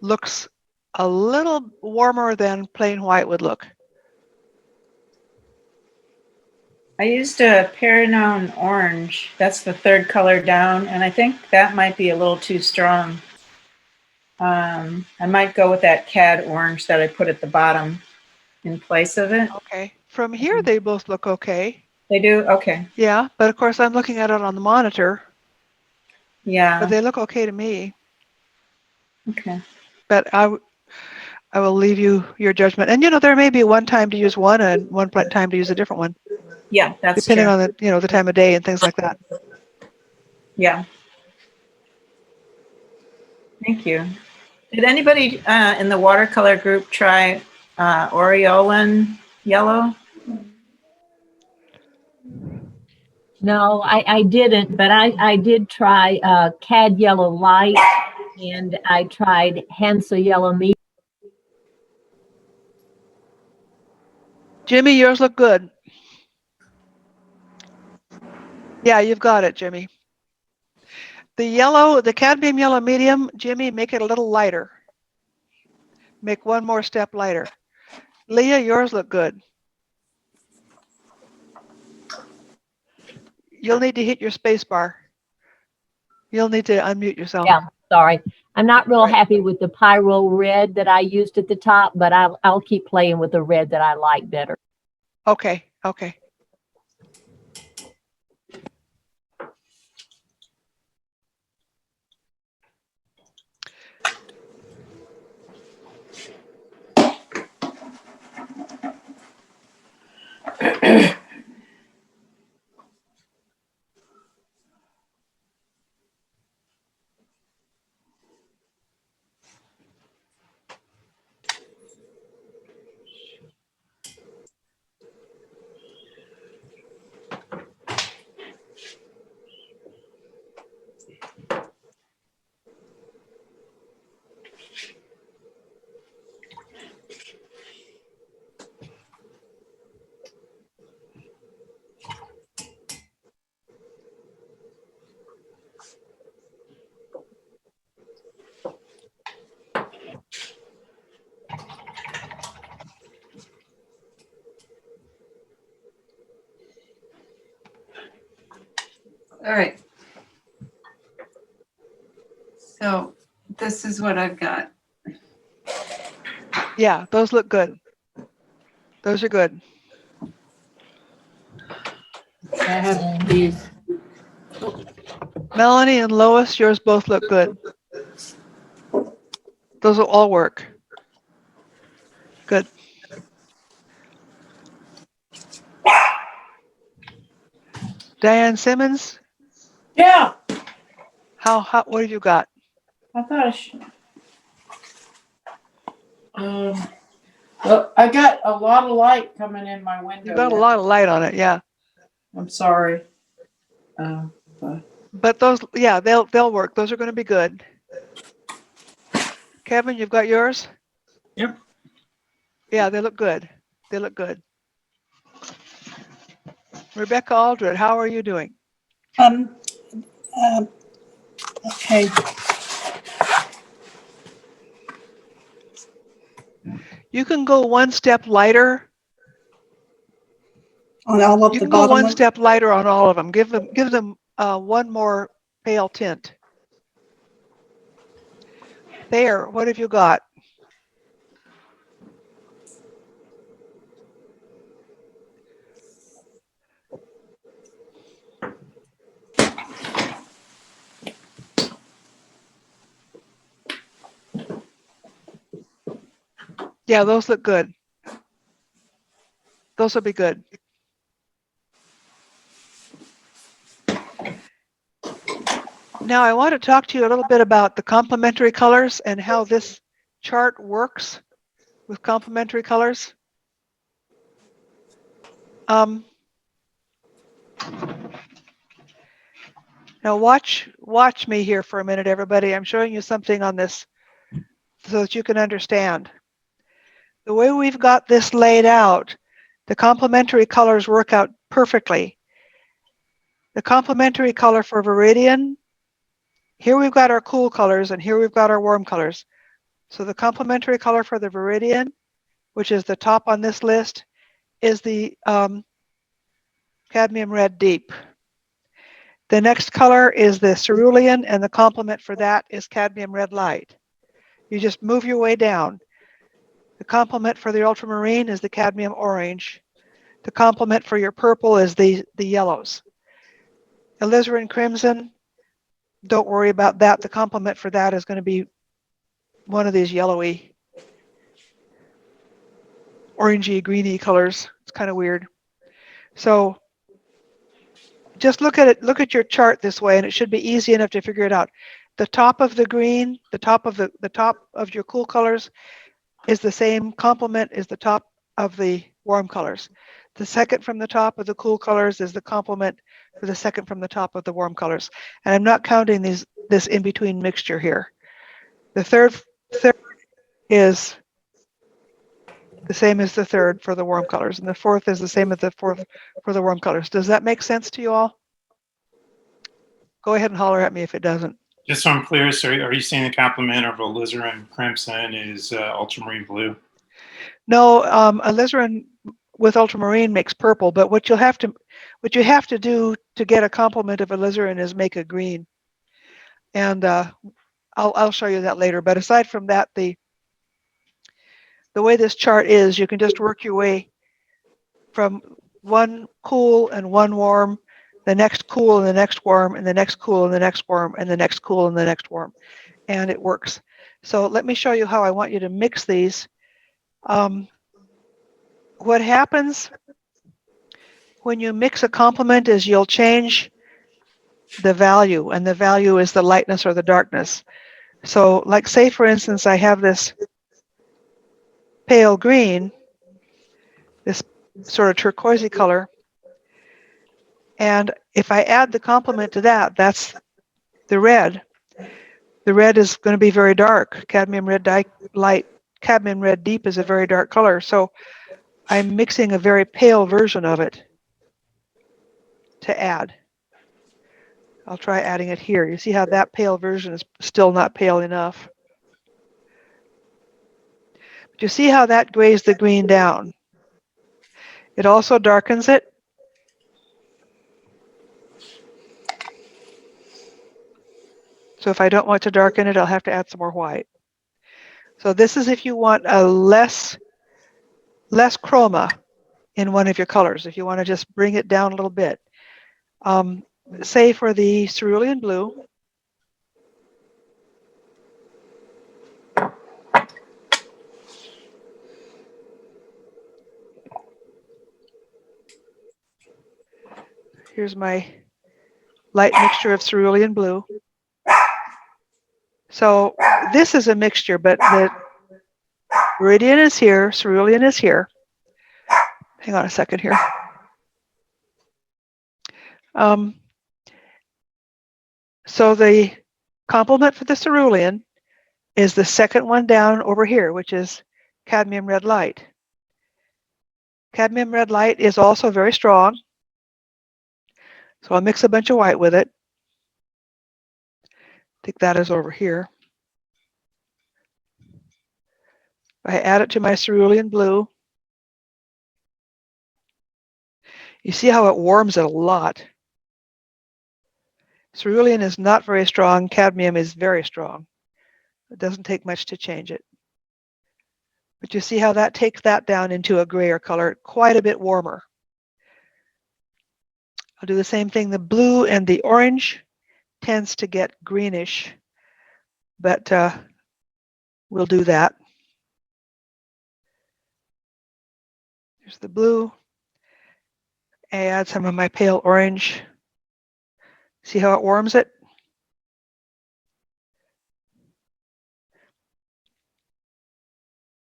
Speaker 1: looks a little warmer than plain white would look.
Speaker 10: I used a Perignon orange. That's the third color down, and I think that might be a little too strong. I might go with that cad orange that I put at the bottom in place of it.
Speaker 1: Okay. From here, they both look okay.
Speaker 10: They do? Okay.
Speaker 1: Yeah, but of course, I'm looking at it on the monitor.
Speaker 10: Yeah.
Speaker 1: But they look okay to me.
Speaker 10: Okay.
Speaker 1: But I will leave you your judgment. And, there may be one time to use one and one time to use a different one.
Speaker 10: Yeah, that's
Speaker 1: depending
Speaker 10: true.
Speaker 1: on the time of day and things like that.
Speaker 10: Yeah. Thank you. Did anybody in the watercolor group try Aureolin yellow?
Speaker 6: No, I didn't, but I did try Cad Yellow Light, and I tried Hansa Yellow Medium.
Speaker 1: Jimmy, yours look good. Yeah, you've got it, Jimmy. The cadmium yellow medium, Jimmy, make it a little lighter. Make one more step lighter. Leah, yours look good. you'll need to hit your space bar. You'll need to unmute yourself.
Speaker 6: Yeah, sorry. I'm not real happy with the pyro red that I used at the top, but I'll keep playing with the red that I like better.
Speaker 1: Okay, okay.
Speaker 2: All right. So this is what I've got.
Speaker 1: Yeah, those look good. Those are good.
Speaker 8: I have these.
Speaker 1: Melanie and Lois, yours both look good. Those will all work. Good. Diane Simmons,
Speaker 7: Yeah,
Speaker 1: what have you got?
Speaker 7: I thought I should. Well, I got a lot of light coming in my window.
Speaker 1: You got a
Speaker 7: there.
Speaker 1: lot of light on it, yeah.
Speaker 7: I'm sorry.
Speaker 1: But those, yeah, they'll work. Those are going to be good. Kevin, you've got yours?
Speaker 3: Yep.
Speaker 1: Yeah, they look good. They look good. Rebecca Aldred, how are you doing?
Speaker 14: Okay.
Speaker 1: You can go one step lighter.
Speaker 14: On all of
Speaker 1: You
Speaker 14: the
Speaker 1: can go
Speaker 14: bottom
Speaker 1: one
Speaker 14: ones?
Speaker 1: step lighter on all of them. Give them one more pale tint. There, what have you got? Yeah, those look good. Those will be good. Now I want to talk to you a little bit about the complementary colors and how this chart works with complementary colors. Now watch me here for a minute, everybody. I'm showing you something on this so that you can understand. The way we've got this laid out, the complementary colors work out perfectly. The complementary color for Viridian, here we've got our cool colors and here we've got our warm colors. So the complementary color for the Viridian, which is the top on this list, is the cadmium red deep. The next color is the cerulean, and the complement for that is cadmium red light. You just move your way down. The complement for the ultramarine is the cadmium orange. The complement for your purple is the yellows. Alizarin crimson, don't worry about that. The complement for that is going to be one of these yellowy, orangey, greeny colors. It's kind of weird. So just look at it, look at your chart this way, and it should be easy enough to figure it out. The top of the green, the top of your cool colors is the same complement as the top of the warm colors. The second from the top of the cool colors is the complement for the second from the top of the warm colors. And I'm not counting this in-between mixture here. The third is the same as the third for the warm colors, and the fourth is the same as the fourth for the warm colors. Does that make sense to you all? Go ahead and holler at me if it doesn't.
Speaker 4: Just so I'm clear, so are you saying the complement of alizarin crimson is ultramarine blue?
Speaker 1: No, alizarin with ultramarine makes purple, but what you have to do to get a complement of alizarin is make a green. And I'll show you that later. But aside from that, the way this chart is, you can just work your way from one cool and one warm, the next cool and the next warm, and the next cool and the next warm, and the next cool and the next warm. And it works. So let me show you how I want you to mix these. What happens when you mix a complement is you'll change the value, and the value is the lightness or the darkness. So like say for instance, I have this pale green, this sort of turquoisey color, and if I add the complement to that, that's the red. The red is going to be very dark. Cadmium red light, cadmium red deep is a very dark color. So I'm mixing a very pale version of it to add. I'll try adding it here. You see how that pale version is still not pale enough. But you see how that grays the green down. It also darkens it. So if I don't want to darken it, I'll have to add some more white. So this is if you want a less chroma in one of your colors, if you want to just bring it down a little bit. Say for the cerulean blue, here's my light mixture of cerulean blue. So this is a mixture, but the viridian is here, cerulean is here. Hang on a second here. So the complement for the cerulean is the second one down over here, which is cadmium red light. Cadmium red light is also very strong. So I'll mix a bunch of white with it. I think that is over here. I add it to my cerulean blue. You see how it warms it a lot. Cerulean is not very strong. Cadmium is very strong. It doesn't take much to change it. But you see how that takes that down into a grayer color, quite a bit warmer. I'll do the same thing. The blue and the orange tends to get greenish, but we'll do that. Here's the blue. I add some of my pale orange. See how it warms it?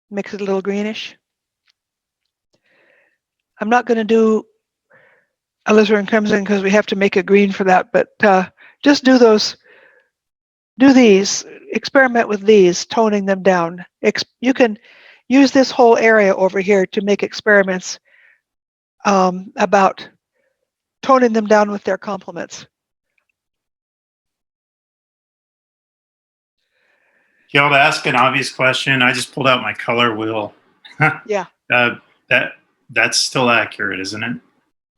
Speaker 1: Makes it a little greenish. I'm not going to do alizarin crimson because we have to make a green for that, but just do these, experiment with these, toning them down. You can use this whole area over here to make experiments about toning them down with their complements.
Speaker 4: Gail, to ask an obvious question, I just pulled out my color wheel.
Speaker 1: Yeah.
Speaker 4: That's still accurate, isn't it?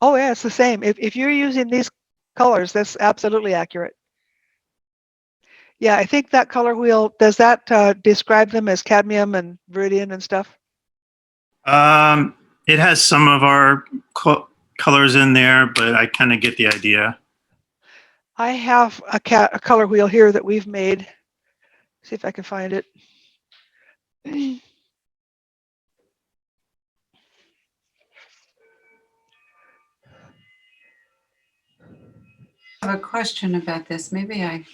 Speaker 1: Oh yeah, it's the same. If you're using these colors, that's absolutely accurate. Yeah, I think that color wheel, does that describe them as cadmium and viridian and stuff?
Speaker 4: It has some of our colors in there, but I kind of get the idea.
Speaker 1: I have a color wheel here that we've made. See if I can find it. I
Speaker 2: have a question about this. Maybe I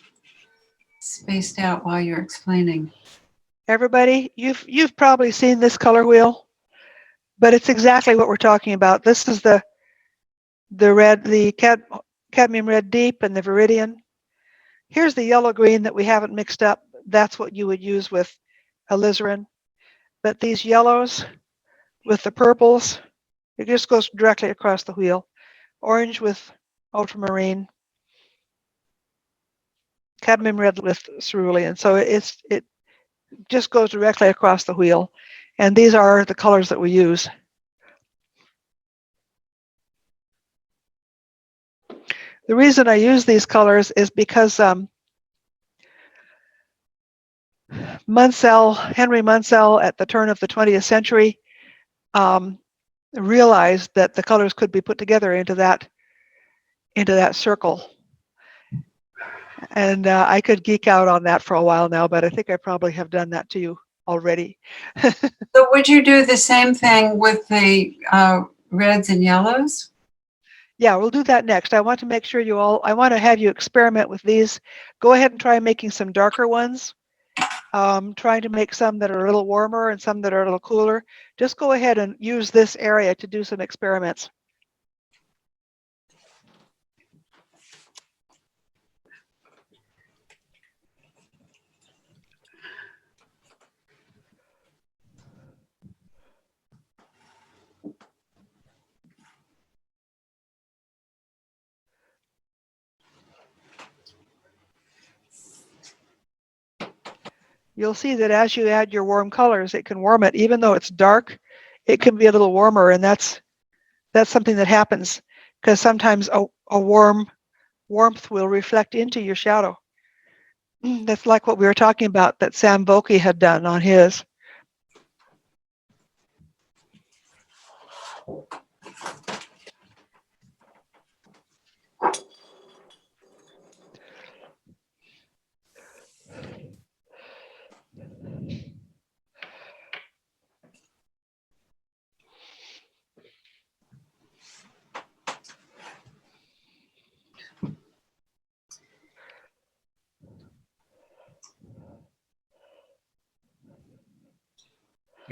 Speaker 2: spaced out while you're explaining.
Speaker 1: Everybody, you've probably seen this color wheel, but it's exactly what we're talking about. This is the red, the cadmium red deep and the viridian. Here's the yellow green that we haven't mixed up. That's what you would use with alizarin. But these yellows with the purples, it just goes directly across the wheel. Orange with ultramarine, cadmium red with cerulean. So it just goes directly across the wheel. And these are the colors that we use. The reason I use these colors is because Henry Munsell at the turn of the 20th century realized that the colors could be put together into that circle. And I could geek out on that for a while now, but I think I probably have done that to you already.
Speaker 2: So would you do the same thing with the reds and yellows?
Speaker 1: Yeah, we'll do that next. I want to make sure I want to have you experiment with these. Go ahead and try making some darker ones. Trying to make some that are a little warmer and some that are a little cooler. Just go ahead and use this area to do some experiments. You'll see that as you add your warm colors, it can warm it. Even though it's dark, it can be a little warmer, and that's something that happens because sometimes a warmth will reflect into your shadow. That's like what we were talking about that Sam Vokey had done on his.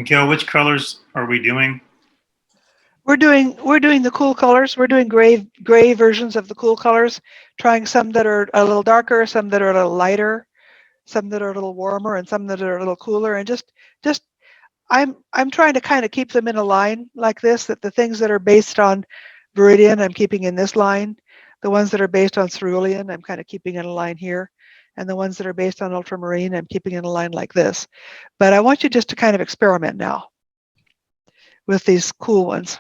Speaker 4: Gail, which colors are we doing?
Speaker 1: We're doing the cool colors. We're doing gray versions of the cool colors, trying some that are a little darker, some that are a little lighter, some that are a little warmer, and some that are a little cooler. And just I'm trying to kind of keep them in a line like this, that the things that are based on Viridian, I'm keeping in this line. The ones that are based on cerulean, I'm kind of keeping in a line here. And the ones that are based on ultramarine, I'm keeping in a line like this. But I want you just to kind of experiment now with these cool ones.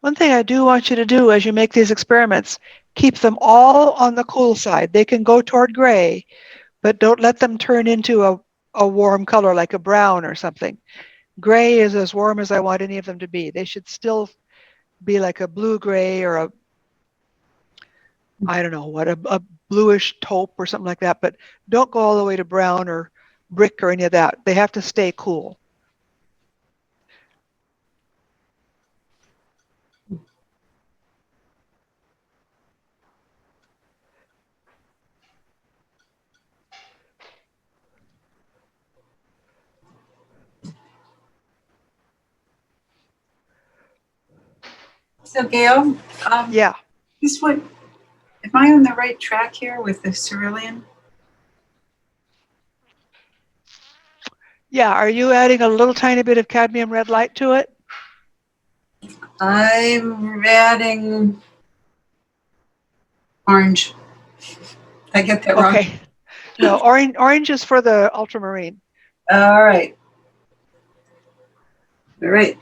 Speaker 1: One thing I do want you to do as you make these experiments, keep them all on the cool side. They can go toward gray, but don't let them turn into a warm color like a brown or something. Gray is as warm as I want any of them to be. They should still be like a blue-gray or I don't know what, a bluish taupe or something like that, but don't go all the way to brown or brick or any of that. They have to stay cool.
Speaker 2: So Gail,
Speaker 1: Yeah.
Speaker 2: this one, am I on the right track here with the cerulean?
Speaker 1: Yeah, are you adding a little tiny bit of cadmium red light to it?
Speaker 2: I'm adding orange. I get that wrong?
Speaker 1: Okay. No, orange is for the ultramarine.
Speaker 2: All right. All right.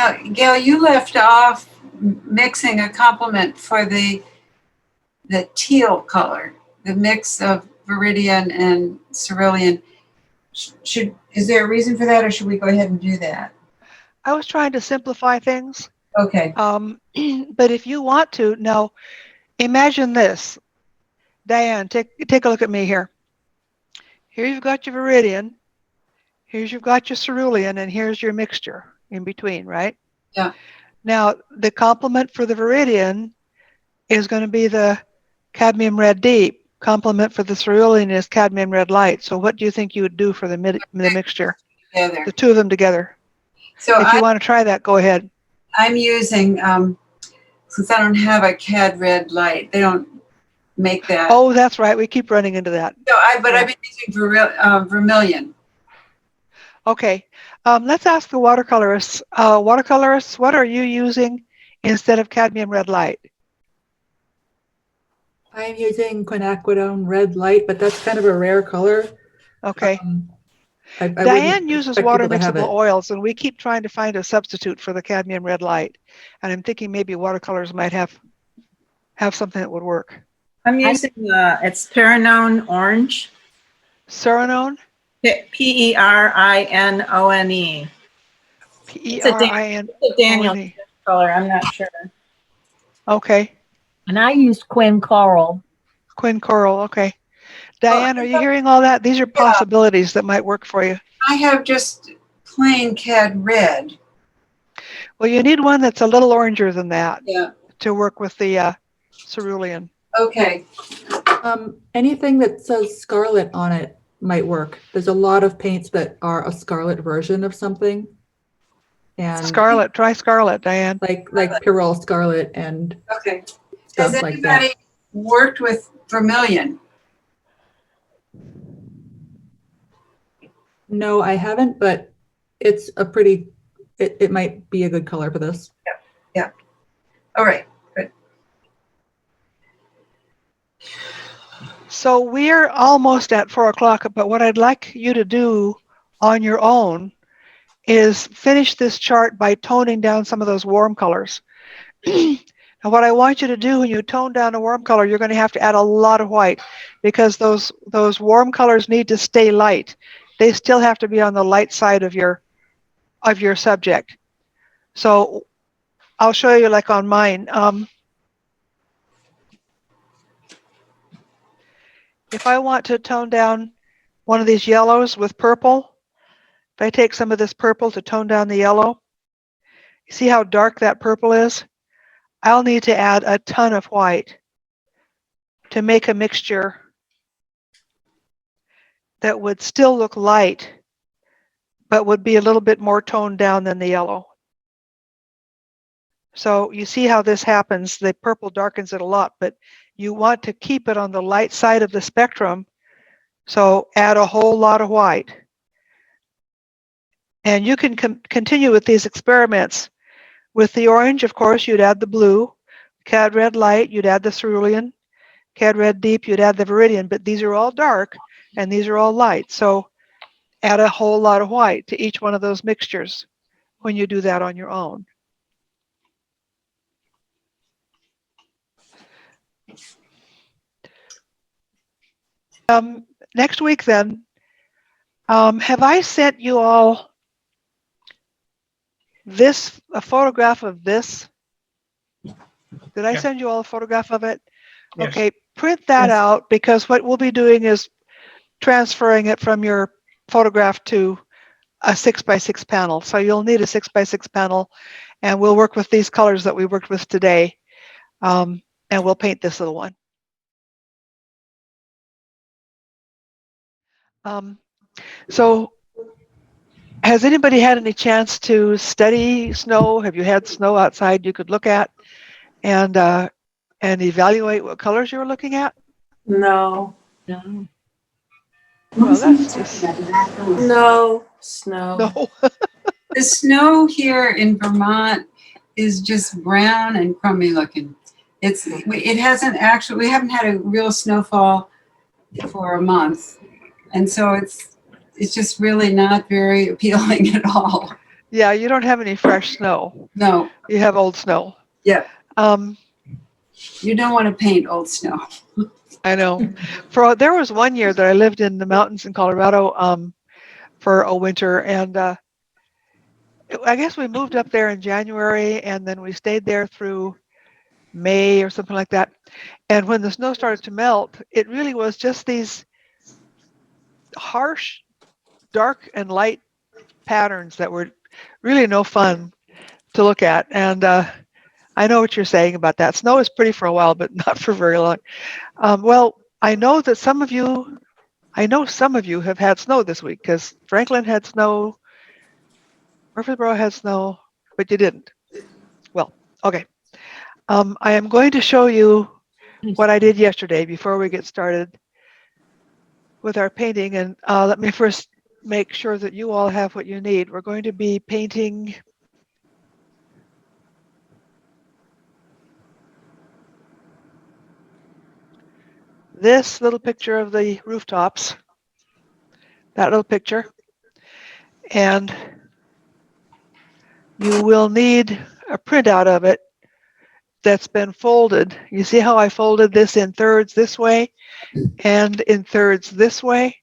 Speaker 2: Now, Gail, you left off mixing a complement for the teal color, the mix of viridian and cerulean. Is there a reason for that, or should we go ahead and do that?
Speaker 1: I was trying to simplify things.
Speaker 2: Okay.
Speaker 1: But if you want to, now imagine this. Diane, take a look at me here. Here you've got your viridian, here's you've got your cerulean, and here's your mixture in between, right?
Speaker 2: Yeah.
Speaker 1: Now, the complement for the viridian is going to be the cadmium red deep. Complement for the cerulean is cadmium red light. So what do you think you would do for the mixture?
Speaker 2: Together.
Speaker 1: The two of them together.
Speaker 2: So
Speaker 1: if you want to try that, go ahead.
Speaker 2: I'm using, since I don't have a cad red light, they don't make that.
Speaker 1: Oh, that's right. We keep running into that.
Speaker 2: So I've been using vermilion.
Speaker 1: Okay. Let's ask the watercolorists. Watercolorists, what are you using instead of cadmium red light?
Speaker 8: I'm using quinacridone red light, but that's kind of a rare color.
Speaker 1: Okay.
Speaker 8: I
Speaker 1: Diane uses
Speaker 8: expect
Speaker 1: water
Speaker 8: people to have
Speaker 1: mixable
Speaker 8: it.
Speaker 1: oils, and we keep trying to find a substitute for the cadmium red light. And I'm thinking maybe watercolors might have something that would work.
Speaker 10: I'm using it's Perinone orange.
Speaker 1: Ceranone?
Speaker 10: P-E-R-I-N-O-N-E.
Speaker 1: P-E-R-I-N.
Speaker 10: It's a Daniel color. I'm not sure.
Speaker 1: Okay.
Speaker 6: And I used Quinn Coral.
Speaker 1: Quinn Coral. Okay. Diane, are you hearing all that? These are possibilities that might work for you.
Speaker 2: I have just plain cad red.
Speaker 1: Well, you need one that's a little oranger than that.
Speaker 2: Yeah.
Speaker 1: To work with the cerulean.
Speaker 2: Okay.
Speaker 8: Anything that says scarlet on it might work. There's a lot of paints that are a scarlet version of something. And
Speaker 1: Scarlet, try scarlet, Diane.
Speaker 8: Like Pyrrole scarlet and
Speaker 2: Okay.
Speaker 8: stuff
Speaker 2: Has
Speaker 8: like
Speaker 2: anybody
Speaker 8: that.
Speaker 2: worked with vermilion?
Speaker 8: No, I haven't, but it's a pretty, it might be a good color for this.
Speaker 2: Yeah. All right. Good.
Speaker 1: So we're almost at 4 o'clock, but what I'd like you to do on your own is finish this chart by toning down some of those warm colors. And what I want you to do when you tone down a warm color, you're going to have to add a lot of white because those warm colors need to stay light. They still have to be on the light side of your subject. So I'll show you like on mine. If I want to tone down one of these yellows with purple, if I take some of this purple to tone down the yellow, you see how dark that purple is? I'll need to add a ton of white to make a mixture that would still look light, but would be a little bit more toned down than the yellow. So you see how this happens. The purple darkens it a lot, but you want to keep it on the light side of the spectrum. So add a whole lot of white. And you can continue with these experiments. With the orange, of course, you'd add the blue. Cad red light, you'd add the cerulean. Cad red deep, you'd add the viridian. But these are all dark and these are all light. So add a whole lot of white to each one of those mixtures when you do that on your own. Next week then, have I sent you all a photograph of this? Did I send you all a photograph of it?
Speaker 3: Yes.
Speaker 1: Okay, print that out because what we'll be doing is transferring it from your photograph to a 6x6 panel. So you'll need a 6x6 panel and we'll work with these colors that we worked with today. And we'll paint this little one. So has anybody had any chance to study snow? Have you had snow outside you could look at and evaluate what colors you were looking at?
Speaker 7: No.
Speaker 6: No.
Speaker 1: Well, that's just
Speaker 7: No. Snow.
Speaker 1: no.
Speaker 2: The snow here in Vermont is just brown and crummy looking. We haven't had a real snowfall for a month. And so it's just really not very appealing at all.
Speaker 1: Yeah, you don't have any fresh snow.
Speaker 2: No,
Speaker 1: You have old snow.
Speaker 2: yeah,
Speaker 1: Um,
Speaker 2: you don't want to paint old snow.
Speaker 1: I know. There was one year that I lived in the mountains in Colorado for a winter, and I guess we moved up there in January, and then we stayed there through May or something like that. And when the snow started to melt, it really was just these harsh, dark and light patterns that were really no fun to look at. And I know what you're saying about that. Snow is pretty for a while, but not for very long. Well, I know some of you have had snow this week because Franklin had snow, Murfreesboro had snow, but you didn't. Well, okay. I am going to show you what I did yesterday before we get started with our painting. And let me first make sure that you all have what you need. We're going to be painting this little picture of the rooftops, that little picture. And you will need a printout of it that's been folded. You see how I folded this in thirds this way and in thirds this way?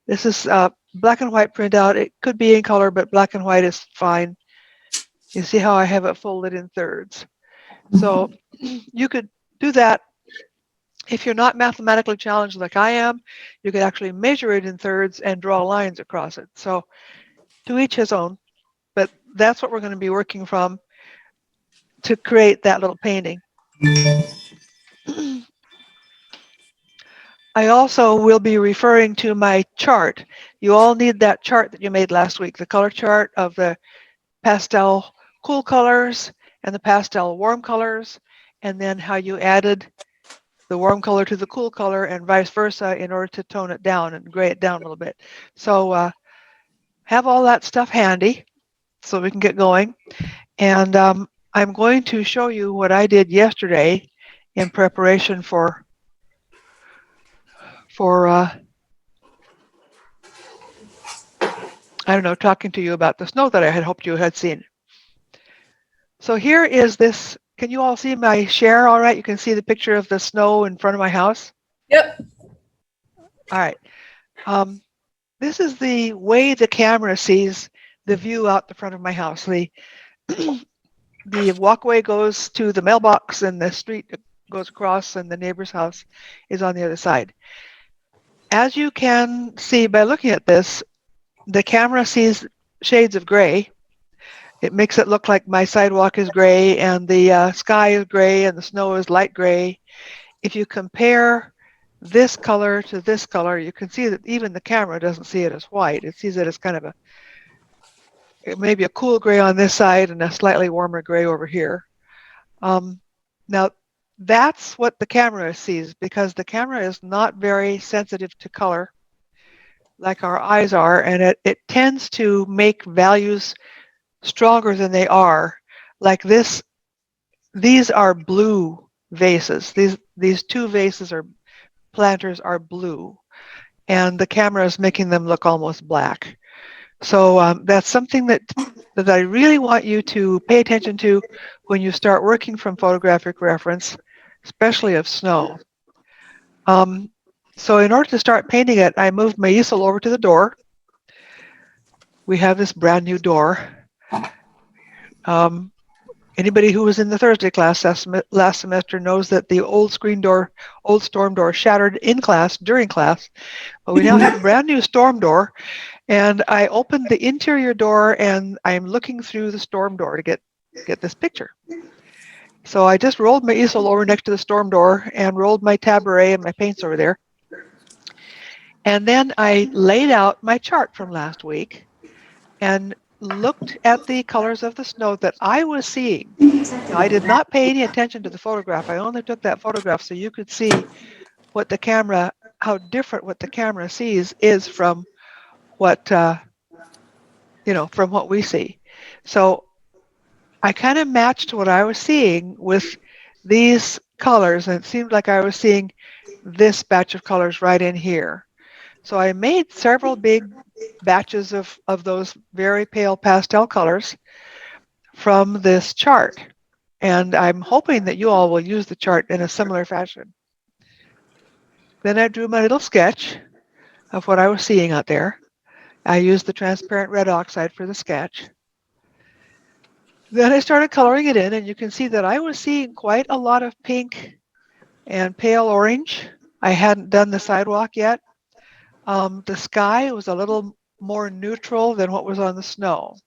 Speaker 1: This is black and white printout. It could be in color, but black and white is fine. You see how I have it folded in thirds. So you could do that. If you're not mathematically challenged like I am, you could actually measure it in thirds and draw lines across it. So to each his own, but that's what we're going to be working from to create that little painting. I also will be referring to my chart. You all need that chart that you made last week, the color chart of the pastel cool colors and the pastel warm colors, and then how you added the warm color to the cool color and vice versa in order to tone it down and gray it down a little bit. So have all that stuff handy so we can get going. And I'm going to show you what I did yesterday in preparation for I don't know, talking to you about the snow that I had hoped you had seen. So here is this. Can you all see my share all right? You can see the picture of the snow in front of my house?
Speaker 9: Yep.
Speaker 1: All right. This is the way the camera sees the view out the front of my house. The walkway goes to the mailbox and the street goes across and the neighbor's house is on the other side. As you can see by looking at this, the camera sees shades of gray. It makes it look like my sidewalk is gray and the sky is gray and the snow is light gray. If you compare this color to this color, you can see that even the camera doesn't see it as white. It sees it as kind of maybe a cool gray on this side and a slightly warmer gray over here. Now, that's what the camera sees because the camera is not very sensitive to color like our eyes are, and it tends to make values stronger than they are. Like this, these are blue vases. These two vases or planters are blue, and the camera is making them look almost black. So that's something that I really want you to pay attention to when you start working from photographic reference, especially of snow. So in order to start painting it, I moved my easel over to the door. We have this brand new door. Anybody who was in the Thursday class last semester knows that the old storm door shattered in class, during class, but we now have a brand new storm door. And I opened the interior door and I'm looking through the storm door to get this picture. So I just rolled my easel over next to the storm door and rolled my tabouret and my paints over there. And then I laid out my chart from last week and looked at the colors of the snow that I was seeing. Now, I did not pay any attention to the photograph. I only took that photograph so you could see what the camera, how different what the camera sees is from what, from what we see. So I kind of matched what I was seeing with these colors, and it seemed like I was seeing this batch of colors right in here. So I made several big batches of those very pale pastel colors from this chart. And I'm hoping that you all will use the chart in a similar fashion. Then I drew my little sketch of what I was seeing out there. I used the transparent red oxide for the sketch. Then I started coloring it in, and you can see that I was seeing quite a lot of pink and pale orange. I hadn't done the sidewalk yet. The sky was a little more neutral than what was on the snow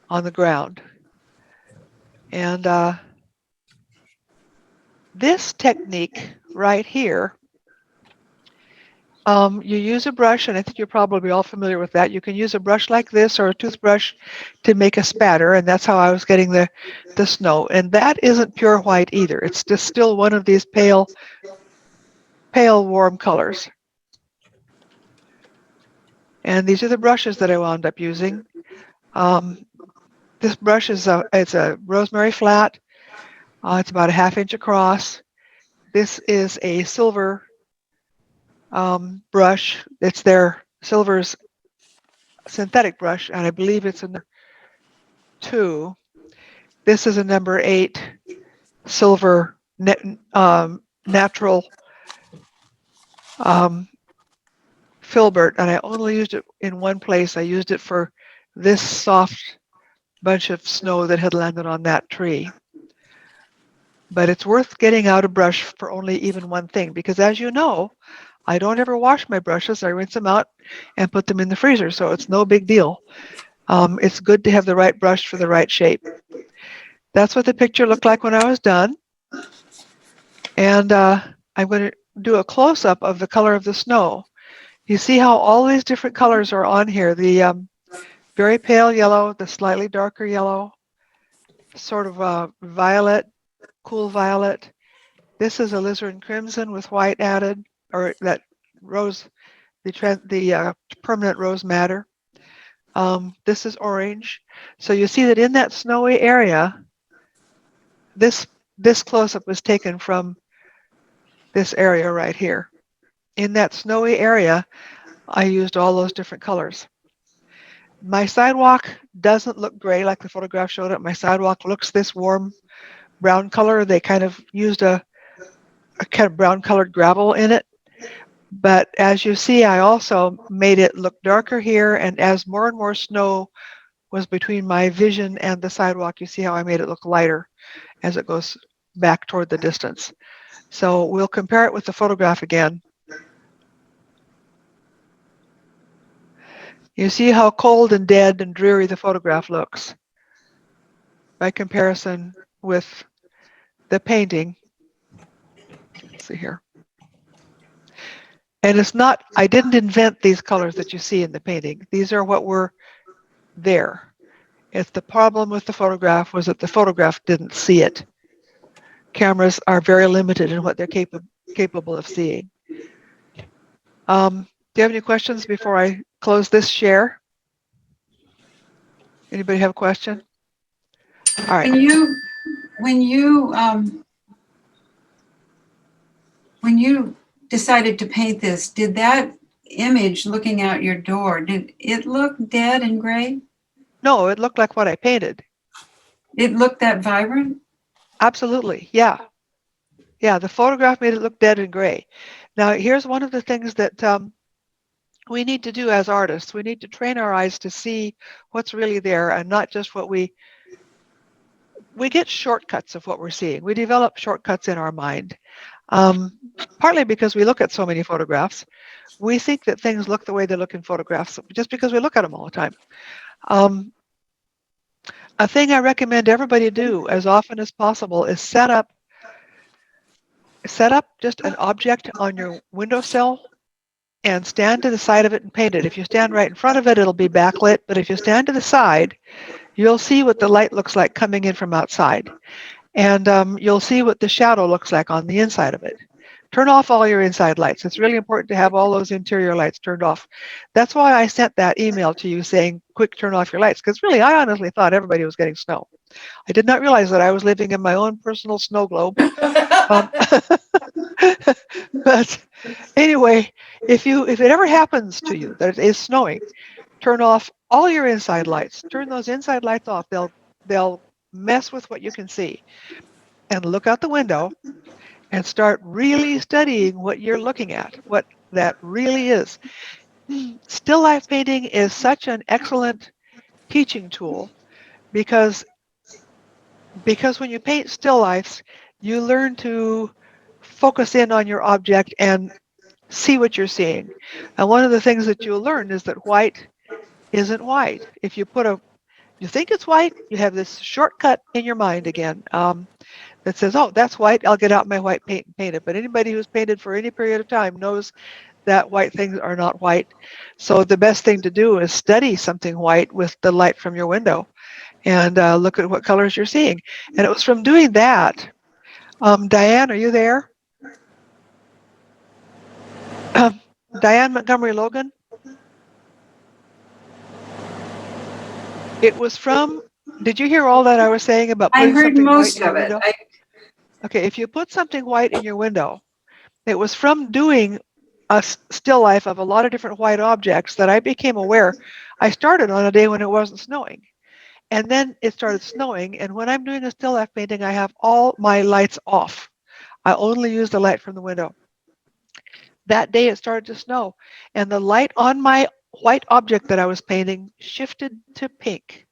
Speaker 1: on the ground. And this technique right here, you use a brush, and I think you're probably all familiar with that. You can use a brush like this or a toothbrush to make a spatter, and that's how I was getting the snow. And that isn't pure white either. It's just still one of these pale warm colors. And these are the brushes that I wound up using. This brush is it's a rosemary flat. It's about a 1/2 inch across. This is a silver brush. It's their Silver's synthetic brush, and I believe it's a number 2. This is a number 8 silver natural filbert, and I only used it in one place. I used it for this soft bunch of snow that had landed on that tree. But it's worth getting out a brush for only even one thing, because as you know, I don't ever wash my brushes. I rinse them out and put them in the freezer, so it's no big deal. It's good to have the right brush for the right shape. That's what the picture looked like when I was done. And I'm going to do a close-up of the color of the snow. You see how all these different colors are on here. The very pale yellow, the slightly darker yellow, sort of violet, cool violet. This is alizarin crimson with white added, or that rose, the permanent rose madder. This is orange. So you see that in that snowy area, this close-up was taken from this area right here. In that snowy area, I used all those different colors. My sidewalk doesn't look gray like the photograph showed it. My sidewalk looks this warm brown color. They kind of used a kind of brown colored gravel in it. But as you see, I also made it look darker here, and as more and more snow was between my vision and the sidewalk, you see how I made it look lighter as it goes back toward the distance. So we'll compare it with the photograph again. You see how cold and dead and dreary the photograph looks by comparison with the painting. Let's see here. And it's not, I didn't invent these colors that you see in the painting. These are what were there. It's the problem with the photograph was that the photograph didn't see it. Cameras are very limited in what they're capable of seeing. Do you have any questions before I close this share? Anybody have a question? All right.
Speaker 2: When you decided to paint this, did that image looking out your door, did it look dead and gray?
Speaker 1: No, it looked like what I painted.
Speaker 2: It looked that vibrant?
Speaker 1: Absolutely, yeah. Yeah, the photograph made it look dead and gray. Now, here's one of the things that we need to do as artists. We need to train our eyes to see what's really there and not just what we get shortcuts of what we're seeing. We develop shortcuts in our mind, partly because we look at so many photographs. We think that things look the way they look in photographs just because we look at them all the time. A thing I recommend everybody do as often as possible is set up just an object on your windowsill and stand to the side of it and paint it. If you stand right in front of it, it'll be backlit, but if you stand to the side, you'll see what the light looks like coming in from outside. And you'll see what the shadow looks like on the inside of it. Turn off all your inside lights. It's really important to have all those interior lights turned off. That's why I sent that email to you saying, quick, turn off your lights, because really, I honestly thought everybody was getting snow. I did not realize that I was living in my own personal snow globe. But anyway, if it ever happens to you that it is snowing, turn off all your inside lights. Turn those inside lights off. They'll mess with what you can see. And look out the window and start really studying what you're looking at, what that really is. Still life painting is such an excellent teaching tool because when you paint still lifes, you learn to focus in on your object and see what you're seeing. And one of the things that you'll learn is that white isn't white. If you think it's white, you have this shortcut in your mind again that says, oh, that's white, I'll get out my white paint and paint it. But anybody who's painted for any period of time knows that white things are not white. So the best thing to do is study something white with the light from your window and look at what colors you're seeing. And it was from doing that. Diane, are you there? Diane Montgomery Logan? It was from, did you hear all that I was saying about
Speaker 2: I
Speaker 1: putting
Speaker 2: heard
Speaker 1: something
Speaker 2: most
Speaker 1: white in
Speaker 2: of
Speaker 1: your
Speaker 2: it.
Speaker 1: window? Okay, if you put something white in your window, it was from doing a still life of a lot of different white objects that I became aware. I started on a day when it wasn't snowing. And then it started snowing. And when I'm doing a still life painting, I have all my lights off. I only use the light from the window. That day it started to snow. And the light on my white object that I was painting shifted to pink.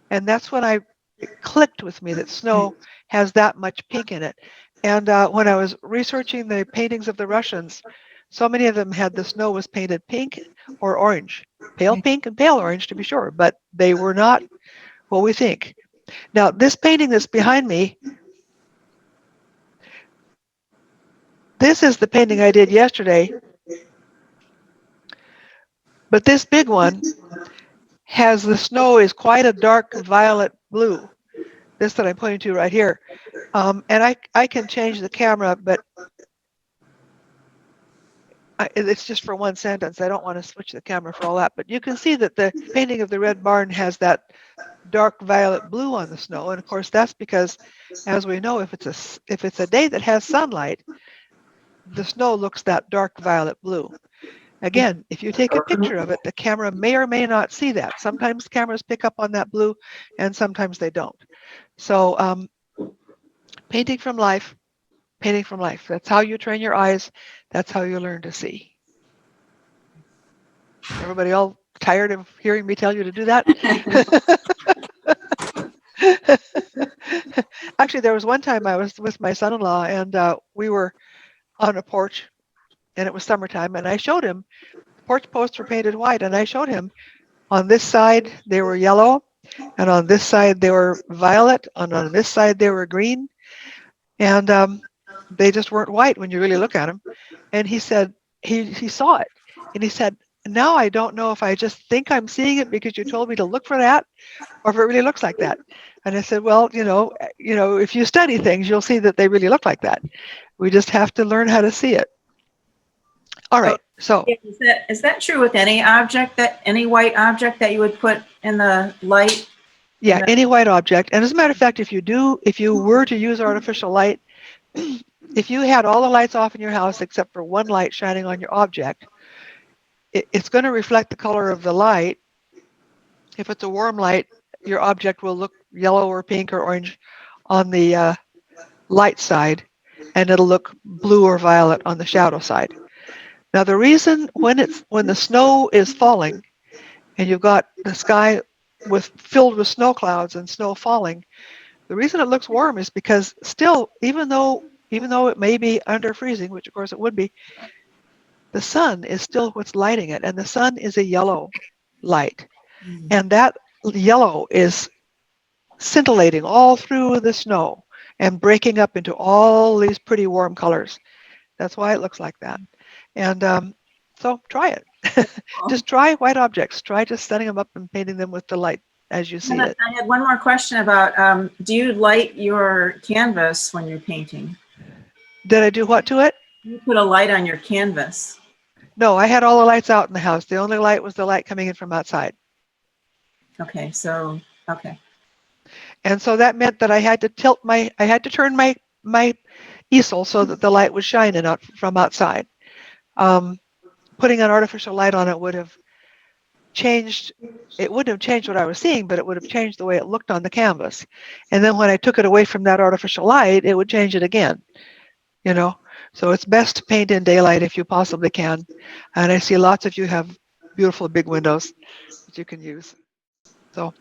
Speaker 1: And that's when it clicked with me that snow has that much pink in it. And when I was researching the paintings of the Russians, so many of them had the snow was painted pink or orange, pale pink and pale orange to be sure, but they were not what we think. Now, this painting that's behind me, this is the painting I did yesterday, but this big one has the snow is quite a dark violet blue. This that I'm pointing to right here. And I can change the camera, but it's just for one sentence. I don't want to switch the camera for all that. But you can see that the painting of the Red Barn has that dark violet blue on the snow. And of course, that's because, as we know, if it's a day that has sunlight, the snow looks that dark violet blue. Again, if you take a picture of it, the camera may or may not see that. Sometimes cameras pick up on that blue and sometimes they don't. So painting from life, painting from life. That's how you train your eyes. That's how you learn to see. Everybody all tired of hearing me tell you to do that? Actually, there was one time I was with my son-in-law and we were on a porch and it was summertime and I showed him, the porch posts were painted white and I showed him on this side they were yellow and on this side they were violet and on this side they were green and they just weren't white when you really look at them. And he said, he saw it and he said, now I don't know if I just think I'm seeing it because you told me to look for that or if it really looks like that. And I said, well, you know, if you study things, you'll see that they really look like that. We just have to learn how to see it. All right, so.
Speaker 10: Is that true with any white object that you would put in the light?
Speaker 1: Yeah, any white object. And as a matter of fact, if you were to use artificial light, if you had all the lights off in your house except for one light shining on your object, it's going to reflect the color of the light. If it's a warm light, your object will look yellow or pink or orange on the light side, and it'll look blue or violet on the shadow side. Now, the reason when the snow is falling, and you've got the sky filled with snow clouds and snow falling, the reason it looks warm is because still, even though it may be under freezing, which of course it would be, the sun is still what's lighting it, and the sun is a yellow light. And that yellow is scintillating all through the snow and breaking up into all these pretty warm colors. That's why it looks like that. And so try it. Just try white objects. Try just setting them up and painting them with the light as you see it.
Speaker 10: I had one more question about, do you light your canvas when you're painting?
Speaker 1: Did I do what to it?
Speaker 10: You put a light on your canvas.
Speaker 1: No, I had all the lights out in the house. The only light was the light coming in from outside.
Speaker 10: Okay, so, okay.
Speaker 1: And so that meant that I had to turn my easel so that the light would shine in out from outside. Putting an artificial light on it would have changed, it wouldn't have changed what I was seeing, but it would have changed the way it looked on the canvas. And then when I took it away from that artificial light, it would change it again, you know? So it's best to paint in daylight if you possibly can. And I see lots of you have beautiful big windows that you can use. So,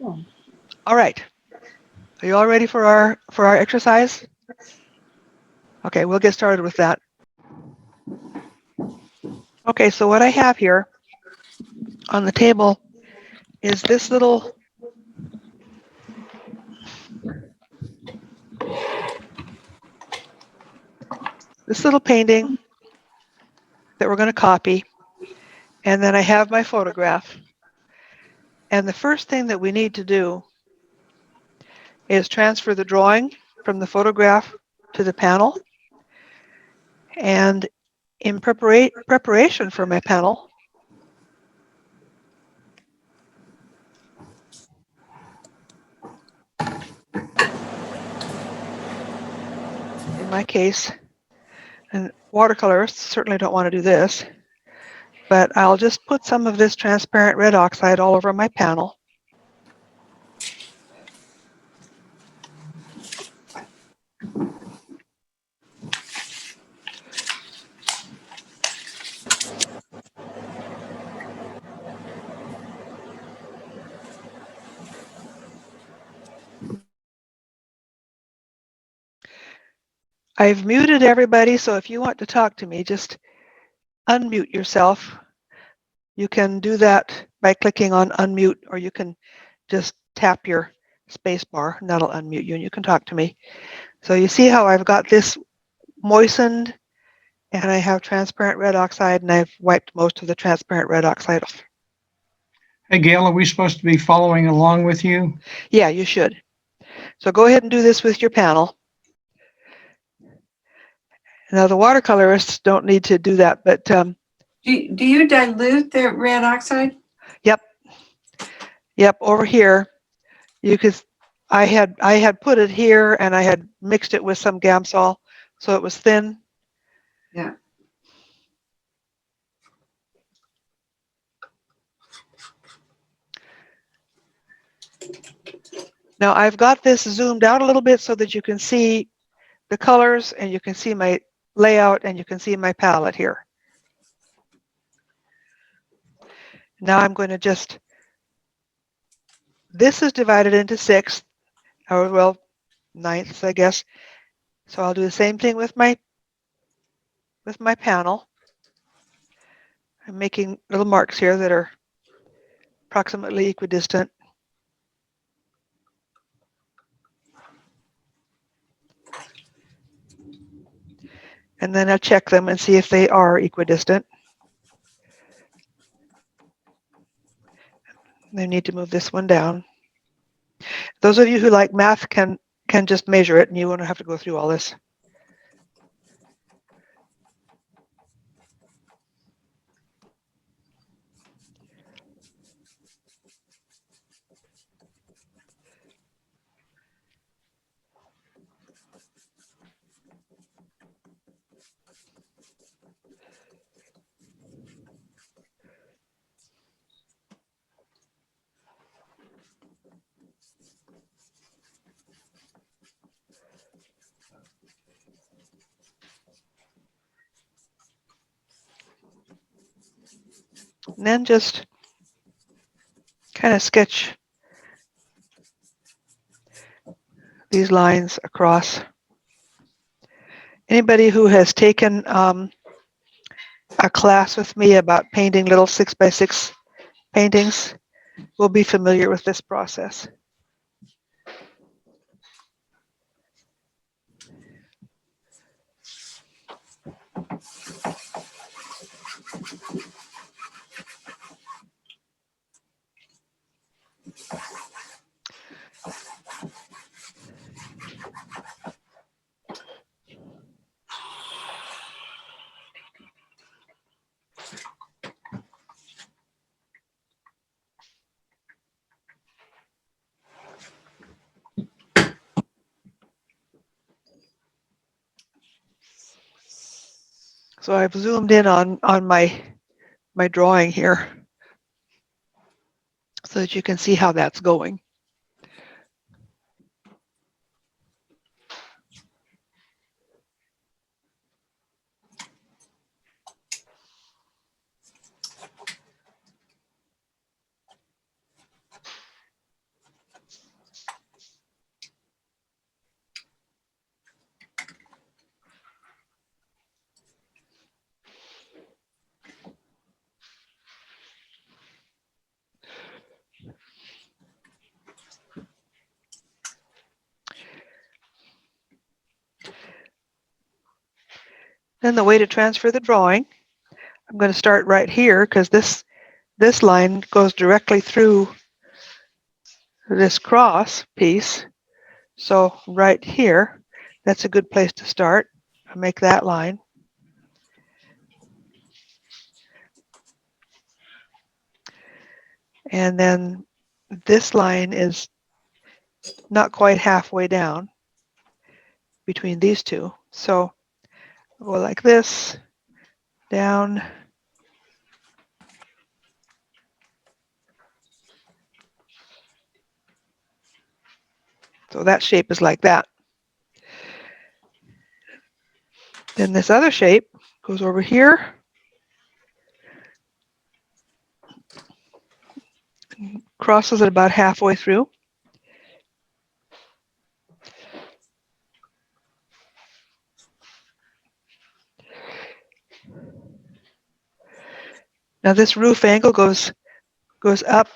Speaker 1: all right. Are you all ready for our exercise? Okay, we'll get started with that. Okay, so what I have here on the table is this little painting that we're going to copy, and then I have my photograph. And the first thing that we need to do is transfer the drawing from the photograph to the panel. And in preparation for my panel, in my case, and watercolorists certainly don't want to do this, but I'll just put some of this transparent red oxide all over my panel. I've muted everybody, so if you want to talk to me, just unmute yourself. You can do that by clicking on unmute, or you can just tap your space bar and that'll unmute you and you can talk to me. So you see how I've got this moistened and I have transparent red oxide and I've wiped most of the transparent red oxide off.
Speaker 3: Hey, Gail, are we supposed to be following along with you?
Speaker 1: Yeah, you should. So go ahead and do this with your panel. Now the watercolorists don't need to do that, but
Speaker 2: Do you dilute the red oxide?
Speaker 1: Yep. Yep, over here. You could, I had put it here and I had mixed it with some Gamsol so it was thin.
Speaker 2: Yeah.
Speaker 1: Now I've got this zoomed out a little bit so that you can see the colors and you can see my layout and you can see my palette here. Now I'm going to just, this is divided into sixths, or well, ninths, I guess. So I'll do the same thing with my panel. I'm making little marks here that are approximately equidistant. And then I'll check them and see if they are equidistant. They need to move this one down. Those of you who like math can just measure it and you won't have to go through all this. And then just kind of sketch these lines across. Anybody who has taken a class with me about painting little 6x6 paintings will be familiar with this process. So I've zoomed in on my drawing here so that you can see how that's going. Then the way to transfer the drawing, I'm going to start right here because this line goes directly through this cross piece. So right here, that's a good place to start. I'll make that line. And then this line is not quite halfway down between these two. So I'll go like this, down. So that shape is like that. Then this other shape goes over here. Crosses it about halfway through. Now this roof angle goes up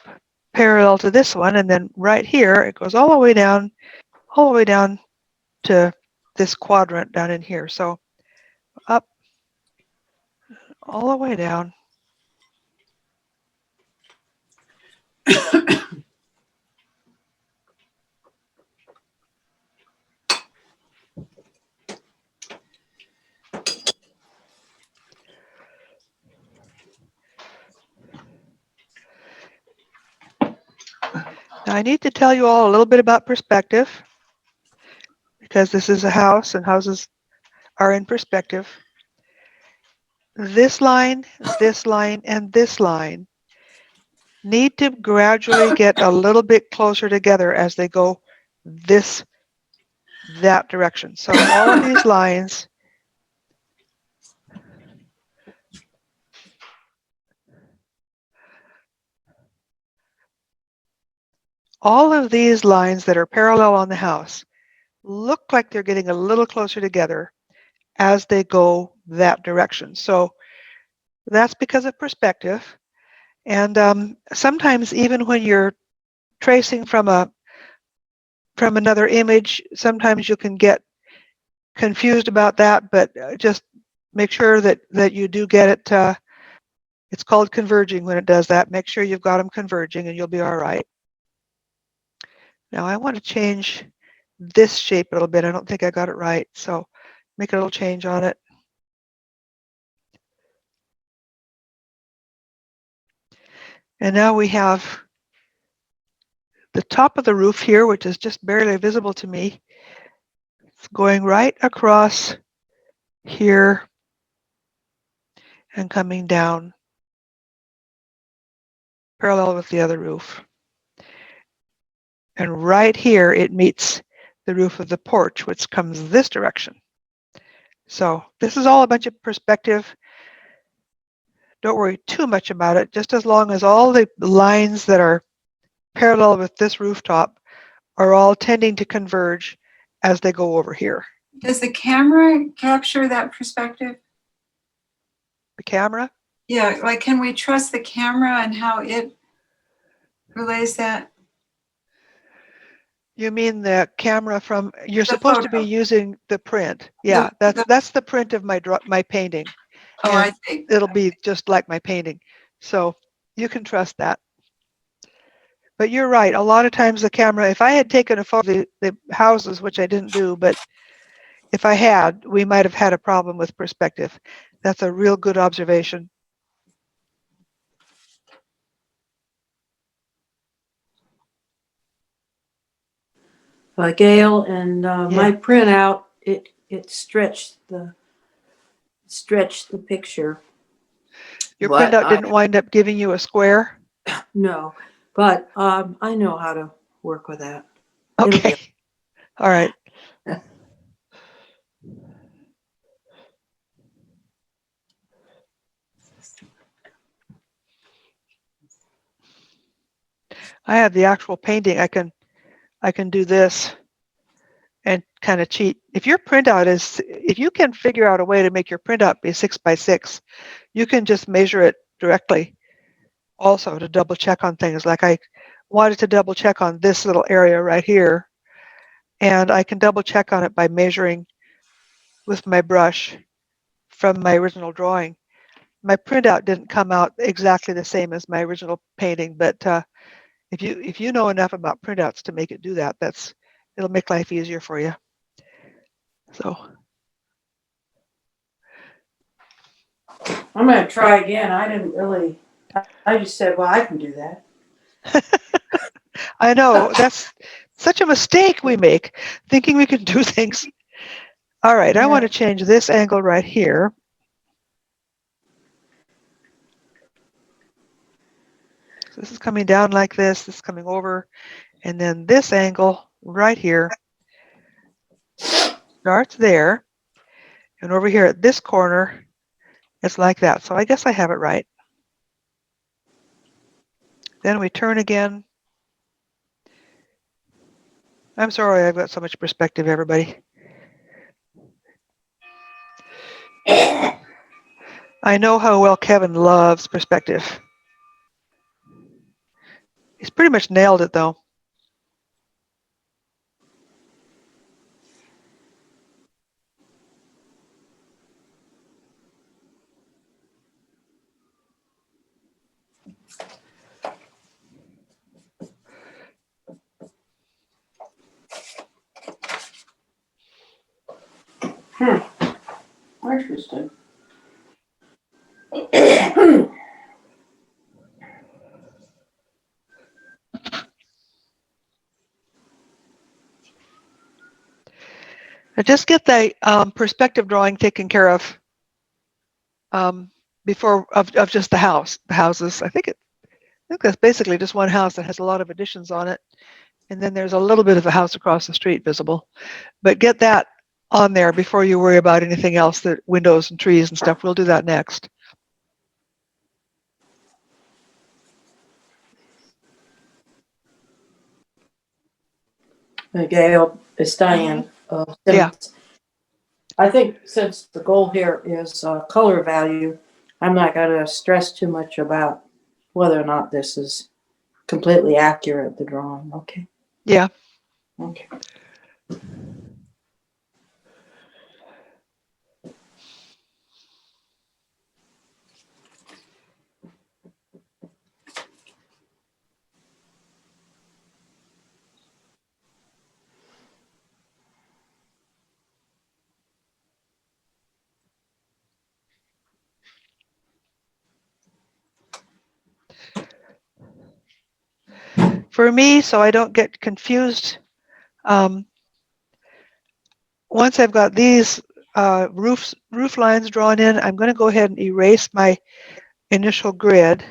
Speaker 1: parallel to this one, and then right here it goes all the way down to this quadrant down in here. So up all the way down. Now I need to tell you all a little bit about perspective because this is a house and houses are in perspective. This line, and this line need to gradually get a little bit closer together as they go that direction. So all of these lines that are parallel on the house look like they're getting a little closer together as they go that direction. So that's because of perspective. And sometimes even when you're tracing from another image, sometimes you can get confused about that, but just make sure that you do get it. It's called converging when it does that. Make sure you've got them converging and you'll be all right. Now I want to change this shape a little bit. I don't think I got it right, so make a little change on it. And now we have the top of the roof here, which is just barely visible to me. It's going right across here and coming down parallel with the other roof. And right here it meets the roof of the porch, which comes this direction. So this is all a bunch of perspective. Don't worry too much about it, just as long as all the lines that are parallel with this rooftop are all tending to converge as they go over here.
Speaker 2: Does the camera capture that perspective?
Speaker 1: The camera?
Speaker 2: Yeah, like can we trust the camera and how it relays that?
Speaker 1: You mean the camera from, you're
Speaker 2: The
Speaker 1: supposed to
Speaker 2: photo.
Speaker 1: be using the print. Yeah, that's the print of my painting.
Speaker 2: Oh,
Speaker 1: And
Speaker 2: I see.
Speaker 1: it'll be just like my painting. So you can trust that. But you're right, a lot of times the camera, if I had taken a photo of the houses, which I didn't do, but if I had, we might have had a problem with perspective. That's a real good observation.
Speaker 7: Gail, and my printout, it stretched the stretch the picture.
Speaker 1: Your
Speaker 7: But
Speaker 1: printout
Speaker 7: I-
Speaker 1: didn't wind up giving you a square?
Speaker 7: No, but I know how to work with that. It'll be-
Speaker 1: Okay. All right. I have the actual painting. I can do this and kind of cheat. If your printout is, if you can figure out a way to make your printout be 6 by 6, you can just measure it directly also to double check on things. Like I wanted to double check on this little area right here, and I can double check on it by measuring with my brush from my original drawing. My printout didn't come out exactly the same as my original painting, but if you know enough about printouts to make it do that, it'll make life easier for you. So
Speaker 7: I'm gonna try again. I didn't really, I just said, well, I can do that.
Speaker 1: I know that's such a mistake we make, thinking we can do things. All right, I want to change this angle right here. So this is coming down like this is coming over, and then this angle right here starts there, and over here at this corner, it's like that. So I guess I have it right. Then we turn again. I'm sorry, I've got so much perspective, everybody. I know how well Kevin loves perspective. He's pretty much nailed it, though.
Speaker 7: Interesting.
Speaker 1: Now just get the perspective drawing taken care of before of just the houses. I think that's basically just one house that has a lot of additions on it, and then there's a little bit of a house across the street visible. But get that on there before you worry about anything else, the windows and trees and stuff. We'll do that next.
Speaker 7: Gail, it's Diane.
Speaker 1: Yeah.
Speaker 7: I think since the goal here is color value, I'm not going to stress too much about whether or not this is completely accurate, the drawing. Okay.
Speaker 1: Yeah.
Speaker 7: Okay.
Speaker 1: For me, so I don't get confused, once I've got these roof lines drawn in, I'm going to go ahead and erase my initial grid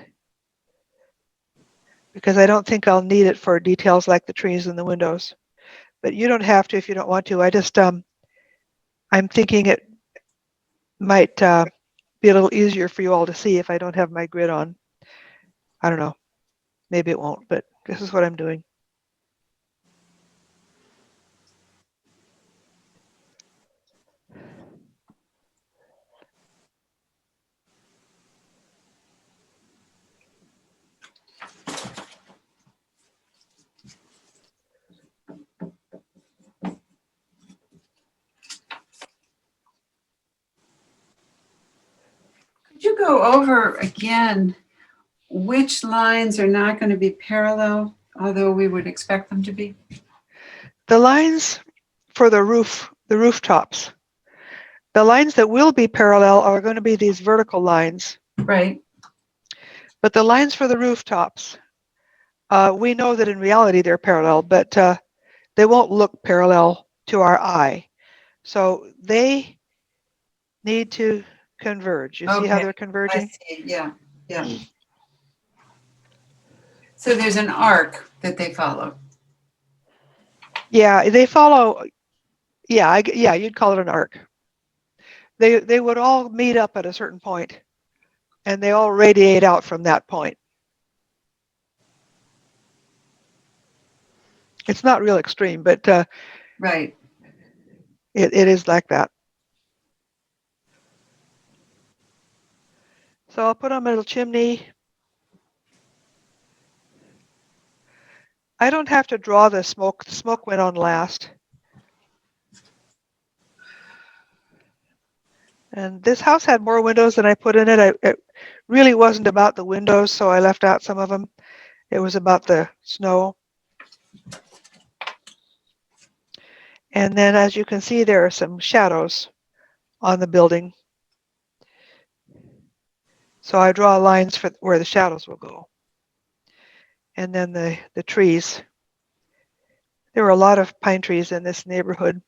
Speaker 1: because I don't think I'll need it for details like the trees and the windows. But you don't have to if you don't want to. I just, I'm thinking it might be a little easier for you all to see if I don't have my grid on. I don't know. Maybe it won't, but this is what I'm doing.
Speaker 2: Could you go over again which lines are not going to be parallel, although we would expect them to be?
Speaker 1: The lines for the rooftops. The lines that will be parallel are going to be these vertical lines.
Speaker 2: Right.
Speaker 1: But the lines for the rooftops, we know that in reality they're parallel, but they won't look parallel to our eye. So they need to converge. You see how
Speaker 2: Okay,
Speaker 1: they're
Speaker 2: I
Speaker 1: converging?
Speaker 2: see, yeah, yeah. So there's an arc that they follow.
Speaker 1: Yeah, they follow. Yeah, yeah, you'd call it an arc. They would all meet up at a certain point, and they all radiate out from that point. It's not real extreme, but
Speaker 2: Right.
Speaker 1: it is like that. So I'll put on my little chimney. I don't have to draw the smoke. The smoke went on last. And this house had more windows than I put in it. It really wasn't about the windows, so I left out some of them. It was about the snow. And then, as you can see, there are some shadows on the building. So I draw lines for where the shadows will go. And then the trees. There were a lot of pine trees in this neighborhood.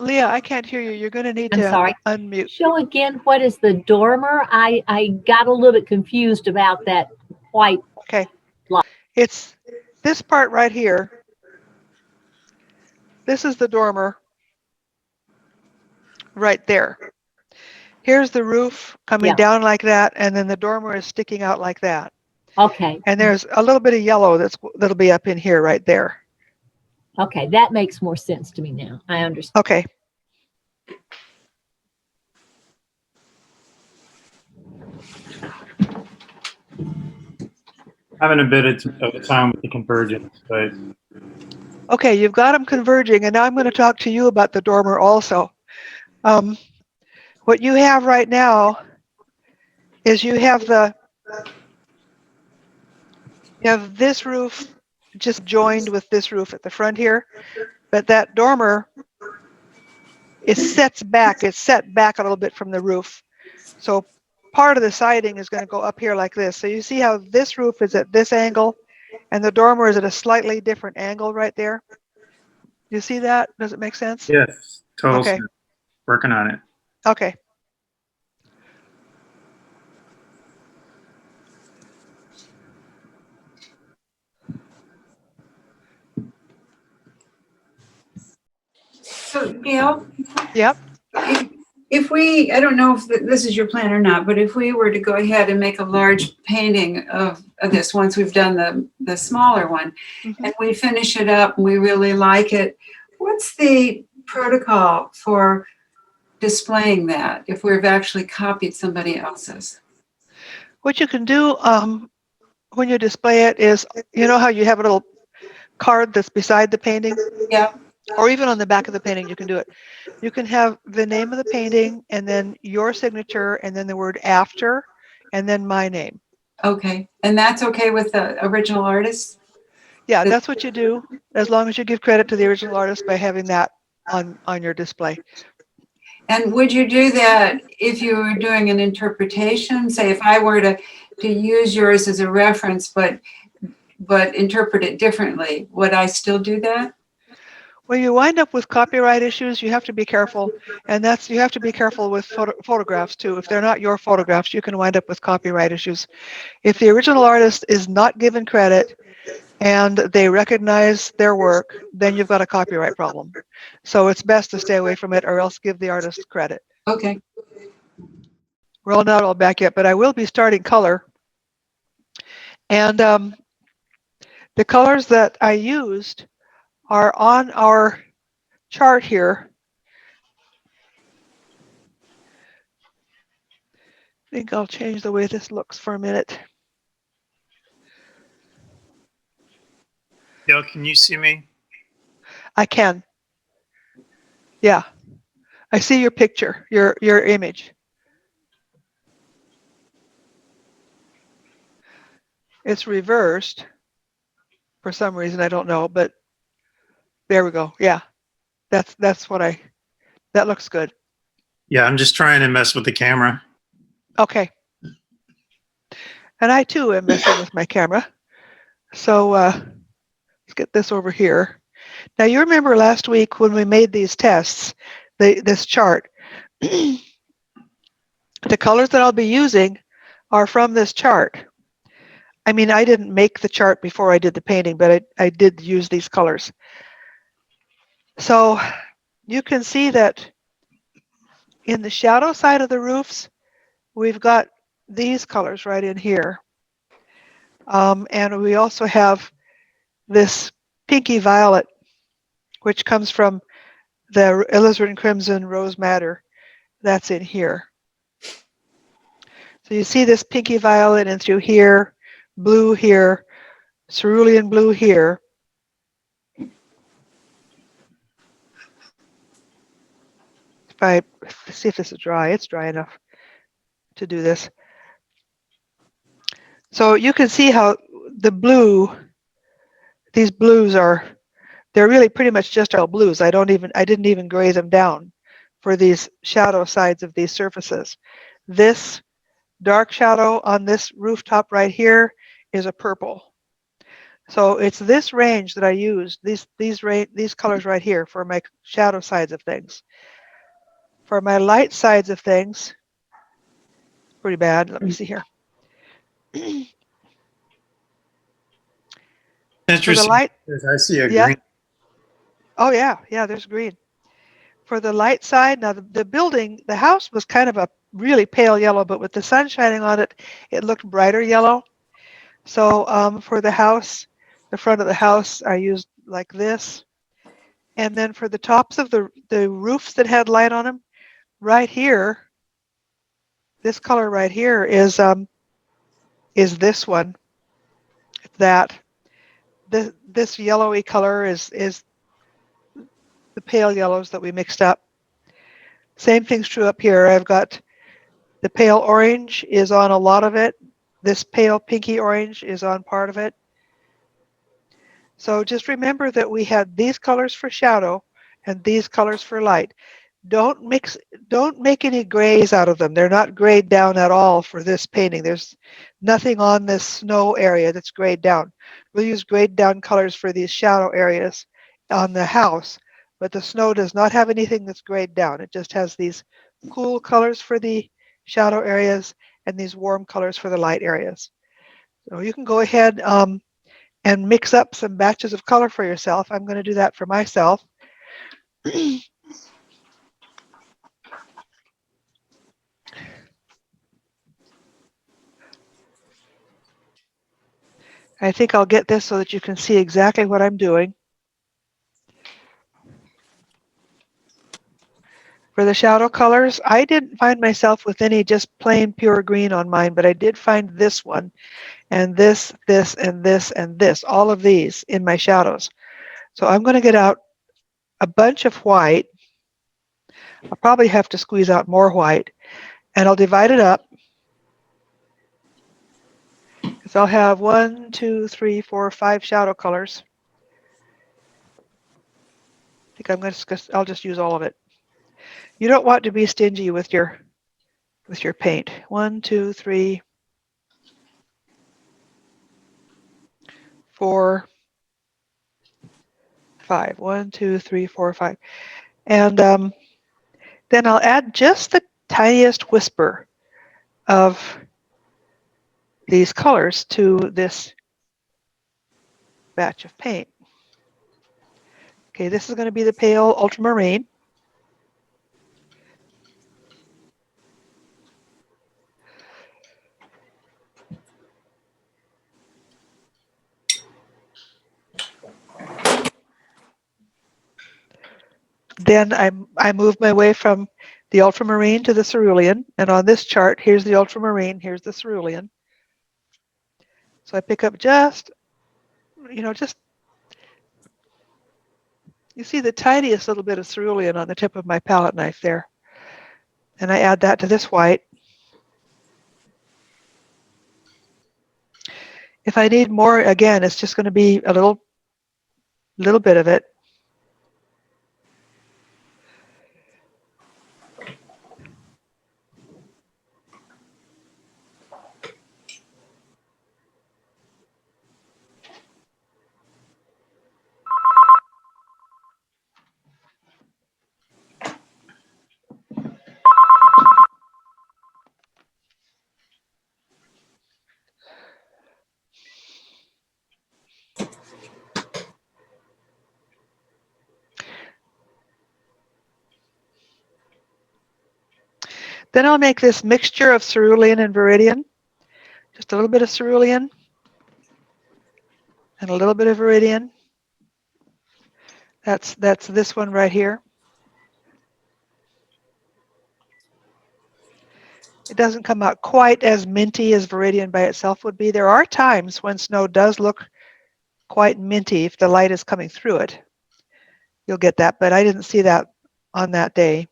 Speaker 1: Leah, I can't hear you. You're going to need
Speaker 6: I'm
Speaker 1: to
Speaker 6: sorry.
Speaker 1: unmute.
Speaker 6: Show again, what is the dormer? I got a little bit confused about that white.
Speaker 1: Okay. It's this part right here. This is the dormer right there. Here's the roof coming down like that, and then the dormer is sticking out like that.
Speaker 6: Okay.
Speaker 1: And there's a little bit of yellow that'll be up in here right there.
Speaker 6: Okay, that makes more sense to me now. I understand.
Speaker 1: Okay.
Speaker 4: Having a bit of a time with the convergence, but
Speaker 1: Okay, you've got them converging, and now I'm going to talk to you about the dormer also. What you have right now is you have this roof just joined with this roof at the front here, but that dormer is set back a little bit from the roof. So part of the siding is going to go up here like this. So you see how this roof is at this angle and the dormer is at a slightly different angle right there? You see that? Does it make sense?
Speaker 4: yes, total
Speaker 1: Okay.
Speaker 4: sense. Working on it.
Speaker 1: Okay.
Speaker 2: So Gail,
Speaker 1: Yep.
Speaker 2: if we, I don't know if this is your plan or not, but if we were to go ahead and make a large painting of this once we've done the smaller one, and we finish it up and we really like it, what's the protocol for displaying that if we've actually copied somebody else's?
Speaker 1: What you can do when you display it is, you know how you have a little card that's beside the painting?
Speaker 2: Yeah.
Speaker 1: Or even on the back of the painting, you can do it. You can have the name of the painting and then your signature and then the word after and then my name.
Speaker 2: Okay. And that's okay with the original artist?
Speaker 1: Yeah, that's what you do, as long as you give credit to the original artist by having that on your display.
Speaker 2: And would you do that if you were doing an interpretation? Say if I were to use yours as a reference, but interpret it differently, would I still do that?
Speaker 1: When you wind up with copyright issues, you have to be careful, and you have to be careful with photographs too. If they're not your photographs, you can wind up with copyright issues. If the original artist is not given credit and they recognize their work, then you've got a copyright problem. So it's best to stay away from it, or else give the artist credit.
Speaker 2: Okay.
Speaker 1: We're not all back yet, but I will be starting color. And the colors that I used are on our chart here. I think I'll change the way this looks for a minute.
Speaker 4: Dale, can you see me?
Speaker 1: I can. Yeah. I see your picture, your image. It's reversed for some reason, I don't know, but there we go. Yeah. That's what that looks good.
Speaker 4: Yeah, I'm just trying to mess with the camera.
Speaker 1: Okay. And I too am messing with my camera. So let's get this over here. Now you remember last week when we made these tests, this chart, the colors that I'll be using are from this chart. I mean, I didn't make the chart before I did the painting, but I did use these colors. So you can see that in the shadow side of the roofs, we've got these colors right in here. And we also have this pinky violet, which comes from the alizarin crimson rose madder. That's in here. So you see this pinky violet and through here, blue here, cerulean blue here. If I see if this is dry, it's dry enough to do this. So you can see how the blue, these blues they're really pretty much just all blues. I didn't even gray them down for these shadow sides of these surfaces. This dark shadow on this rooftop right here is a purple. So it's this range that I used, these colors right here for my shadow sides of things. For my light sides of things, pretty bad. Let me see here.
Speaker 4: Interesting.
Speaker 1: Light,
Speaker 4: I see a
Speaker 1: yeah.
Speaker 4: green.
Speaker 1: Oh yeah, there's green. For the light side, now the building, the house was kind of a really pale yellow, but with the sun shining on it, it looked brighter yellow. So for the house, the front of the house, I used like this. And then for the tops of the roofs that had light on them, right here, this color right here is this one. It's that. This yellowy color is the pale yellows that we mixed up. Same thing's true up here. I've got the pale orange is on a lot of it. This pale pinky orange is on part of it. So just remember that we had these colors for shadow and these colors for light. Don't make any grays out of them. They're not grayed down at all for this painting. There's nothing on this snow area that's grayed down. We'll use grayed down colors for these shadow areas on the house, but the snow does not have anything that's grayed down. It just has these cool colors for the shadow areas and these warm colors for the light areas. So you can go ahead and mix up some batches of color for yourself. I'm going to do that for myself. I think I'll get this so that you can see exactly what I'm doing. For the shadow colors, I didn't find myself with any just plain pure green on mine, but I did find this one and this, and this, and this, all of these in my shadows. So I'm going to get out a bunch of white. I'll probably have to squeeze out more white, and I'll divide it up. So I'll have 1, 2, 3, 4, 5 shadow colors. I think I'll just use all of it. You don't want to be stingy with your paint. 1, 2, 3, 4, 5. 1, 2, 3, 4, 5. And then I'll add just the tiniest whisper of these colors to this batch of paint. Okay, this is going to be the pale ultramarine. Then I move my way from the ultramarine to the cerulean, and on this chart, here's the ultramarine, here's the cerulean. So I pick up just, just, you see the tiniest little bit of cerulean on the tip of my palette knife there. And I add that to this white. If I need more, again, it's just going to be a little bit of it. Then I'll make this mixture of cerulean and viridian. Just a little bit of cerulean and a little bit of viridian. That's this one right here. It doesn't come out quite as minty as viridian by itself would be. There are times when snow does look quite minty if the light is coming through it. You'll get that, but I didn't see that on that day.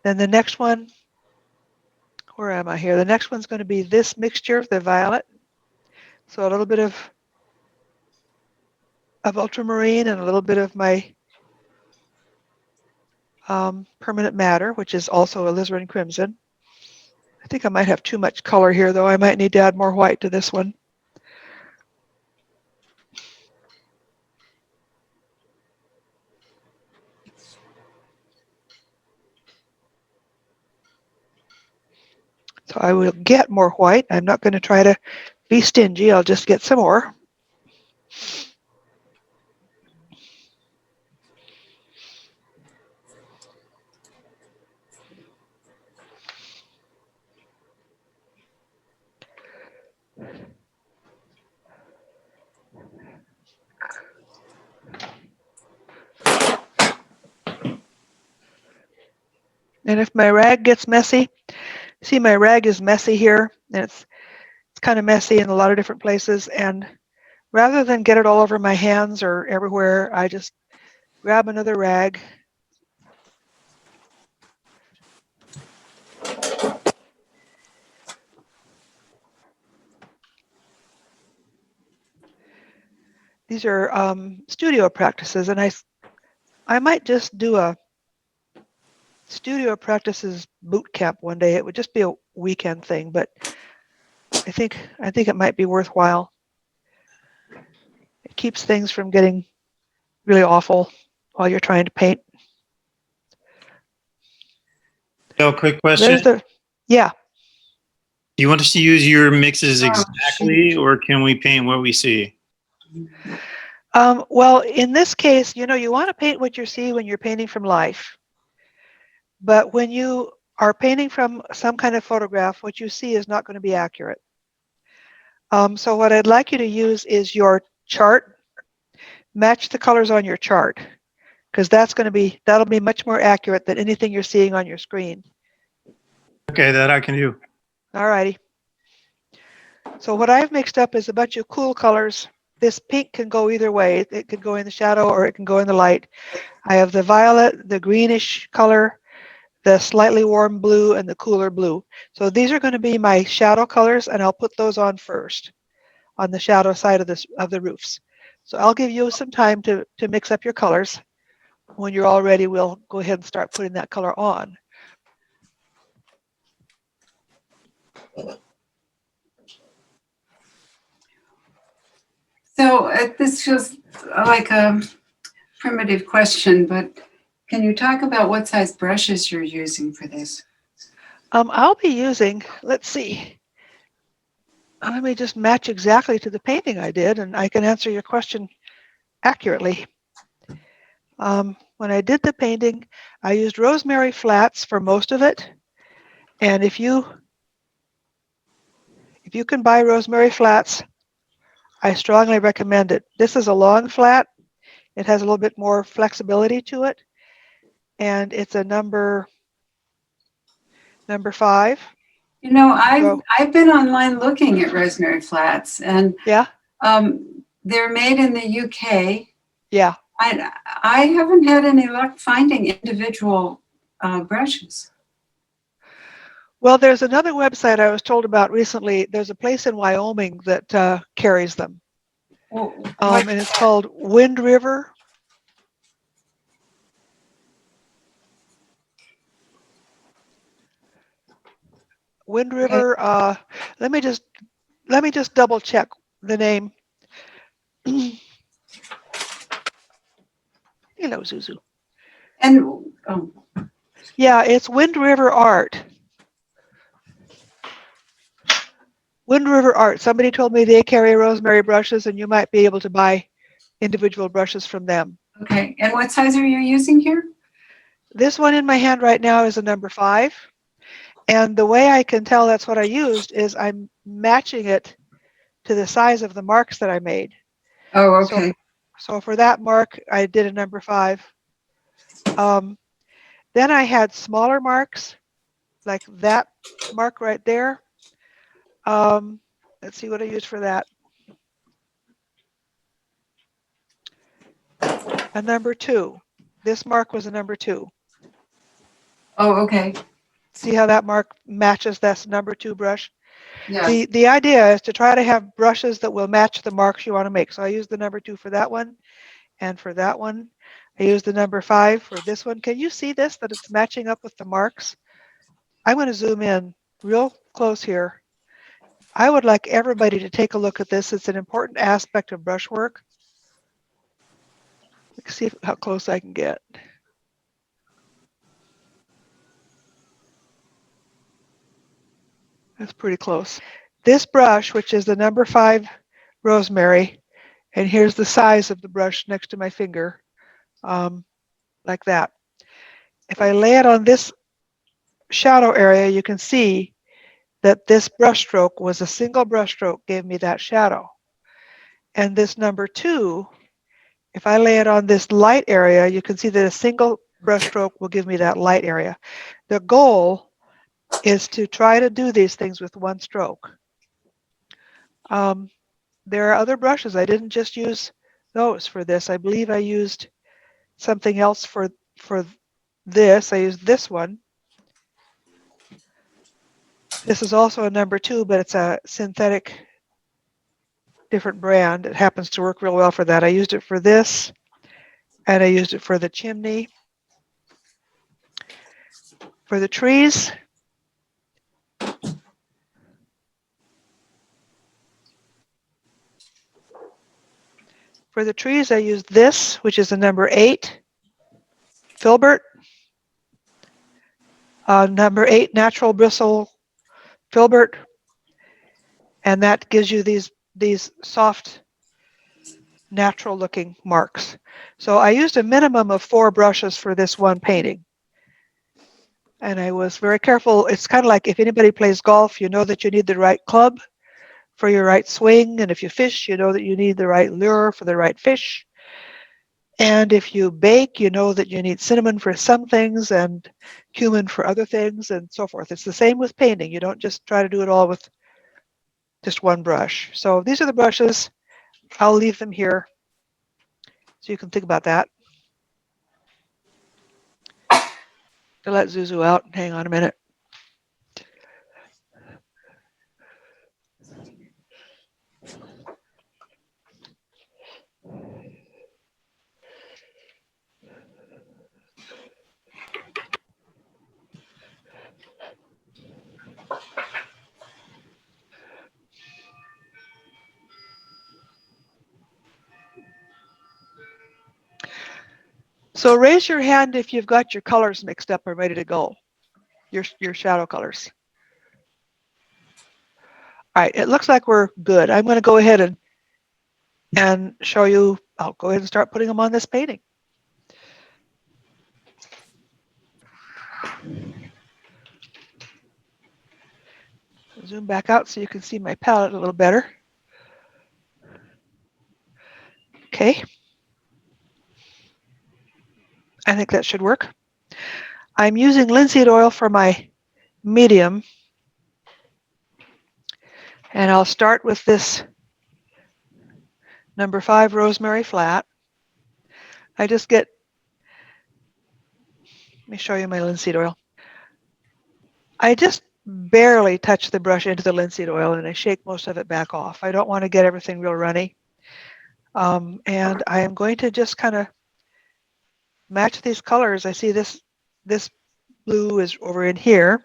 Speaker 1: Then the next one, where am I here? The next one's going to be this mixture, the violet. So a little bit of ultramarine and a little bit of my permanent matter, which is also alizarin crimson. I think I might have too much color here, though. I might need to add more white to this one. So I will get more white. I'm not going to try to be stingy. I'll just get some more. And if my rag gets messy, see my rag is messy here, and it's kind of messy in a lot of different places. And rather than get it all over my hands or everywhere, I just grab another rag. These are studio practices, and I might just do a studio practices boot camp one day. It would just be a weekend thing, but I think it might be worthwhile. It keeps things from getting really awful while you're trying to paint.
Speaker 4: So, quick question.
Speaker 1: Yeah.
Speaker 4: Do you want us to use your mixes exactly, or can we paint what we see?
Speaker 1: Well, in this case, you want to paint what you see when you're painting from life. But when you are painting from some kind of photograph, what you see is not going to be accurate. So what I'd like you to use is your chart. Match the colors on your chart, because that'll be much more accurate than anything you're seeing on your screen.
Speaker 4: Okay, that I can do.
Speaker 1: All righty. So what I've mixed up is a bunch of cool colors. This pink can go either way. It could go in the shadow or it can go in the light. I have the violet, the greenish color, the slightly warm blue, and the cooler blue. So these are going to be my shadow colors, and I'll put those on first on the shadow side of the roofs. So I'll give you some time to mix up your colors. When you're all ready, we'll go ahead and start putting that color on.
Speaker 2: So this feels like a primitive question, but can you talk about what size brushes you're using for this?
Speaker 1: I'll be using, let's see. Let me just match exactly to the painting I did, and I can answer your question accurately. When I did the painting, I used rosemary flats for most of it. And if you can buy rosemary flats, I strongly recommend it. This is a long flat. It has a little bit more flexibility to it. And it's a number 5.
Speaker 2: You know, I've
Speaker 1: So,
Speaker 2: I've been online looking at rosemary flats, and
Speaker 1: yeah,
Speaker 2: they're made in the UK.
Speaker 1: yeah.
Speaker 2: I haven't had any luck finding individual brushes.
Speaker 1: Well, there's another website I was told about recently. There's a place in Wyoming that carries them.
Speaker 2: Well,
Speaker 1: And it's called Wind River. Wind River. Let me just double check the name. Hello, Zuzu.
Speaker 2: And
Speaker 1: Yeah, it's Wind River Art. Wind River Art. Somebody told me they carry rosemary brushes, and you might be able to buy individual brushes from them.
Speaker 2: okay, and what size are you using here?
Speaker 1: This one in my hand right now is a number 5. And the way I can tell that's what I used is I'm matching it to the size of the marks that I made.
Speaker 2: Oh, okay.
Speaker 1: So for that mark, I did a number 5. Then I had smaller marks, like that mark right there. Let's see what I used for that. A number 2. This mark was a number 2.
Speaker 2: Oh, okay.
Speaker 1: See how that mark matches that number 2 brush?
Speaker 2: Yeah.
Speaker 1: The idea is to try to have brushes that will match the marks you want to make. So I used the number 2 for that one, and for that one, I used the number 5 for this one. Can you see this, that it's matching up with the marks? I'm going to zoom in real close here. I would like everybody to take a look at this. It's an important aspect of brushwork. Let's see how close I can get. That's pretty close. This brush, which is the number 5 rosemary, and here's the size of the brush next to my finger, like that. If I lay it on this shadow area, you can see that this brush stroke was a single brush stroke, gave me that shadow. And this number 2, if I lay it on this light area, you can see that a single brush stroke will give me that light area. The goal is to try to do these things with one stroke. There are other brushes. I didn't just use those for this. I believe I used something else for this. I used this one. This is also a number 2, but it's a synthetic, different brand. It happens to work real well for that. I used it for this, and I used it for the chimney. For the trees, I used this, which is a number 8 filbert, number 8 natural bristle filbert, and that gives you these soft, natural looking marks. So I used a minimum of 4 brushes for this one painting. And I was very careful. It's kind of like if anybody plays golf, you know that you need the right club for your right swing. And if you fish, you know that you need the right lure for the right fish. And if you bake, you know that you need cinnamon for some things and cumin for other things and so forth. It's the same with painting. You don't just try to do it all with just one brush. So these are the brushes. I'll leave them here so you can think about that. To let Zuzu out. Hang on a minute. So raise your hand if you've got your colors mixed up and ready to go, your shadow colors. All right, it looks like we're good. I'm going to go ahead and show you. I'll go ahead and start putting them on this painting. Zoom back out so you can see my palette a little better. Okay. I think that should work. I'm using linseed oil for my medium. And I'll start with this number 5 rosemary flat. I just get, let me show you my linseed oil. I just barely touch the brush into the linseed oil and I shake most of it back off. I don't want to get everything real runny. And I am going to just kind of match these colors. I see this blue is over in here.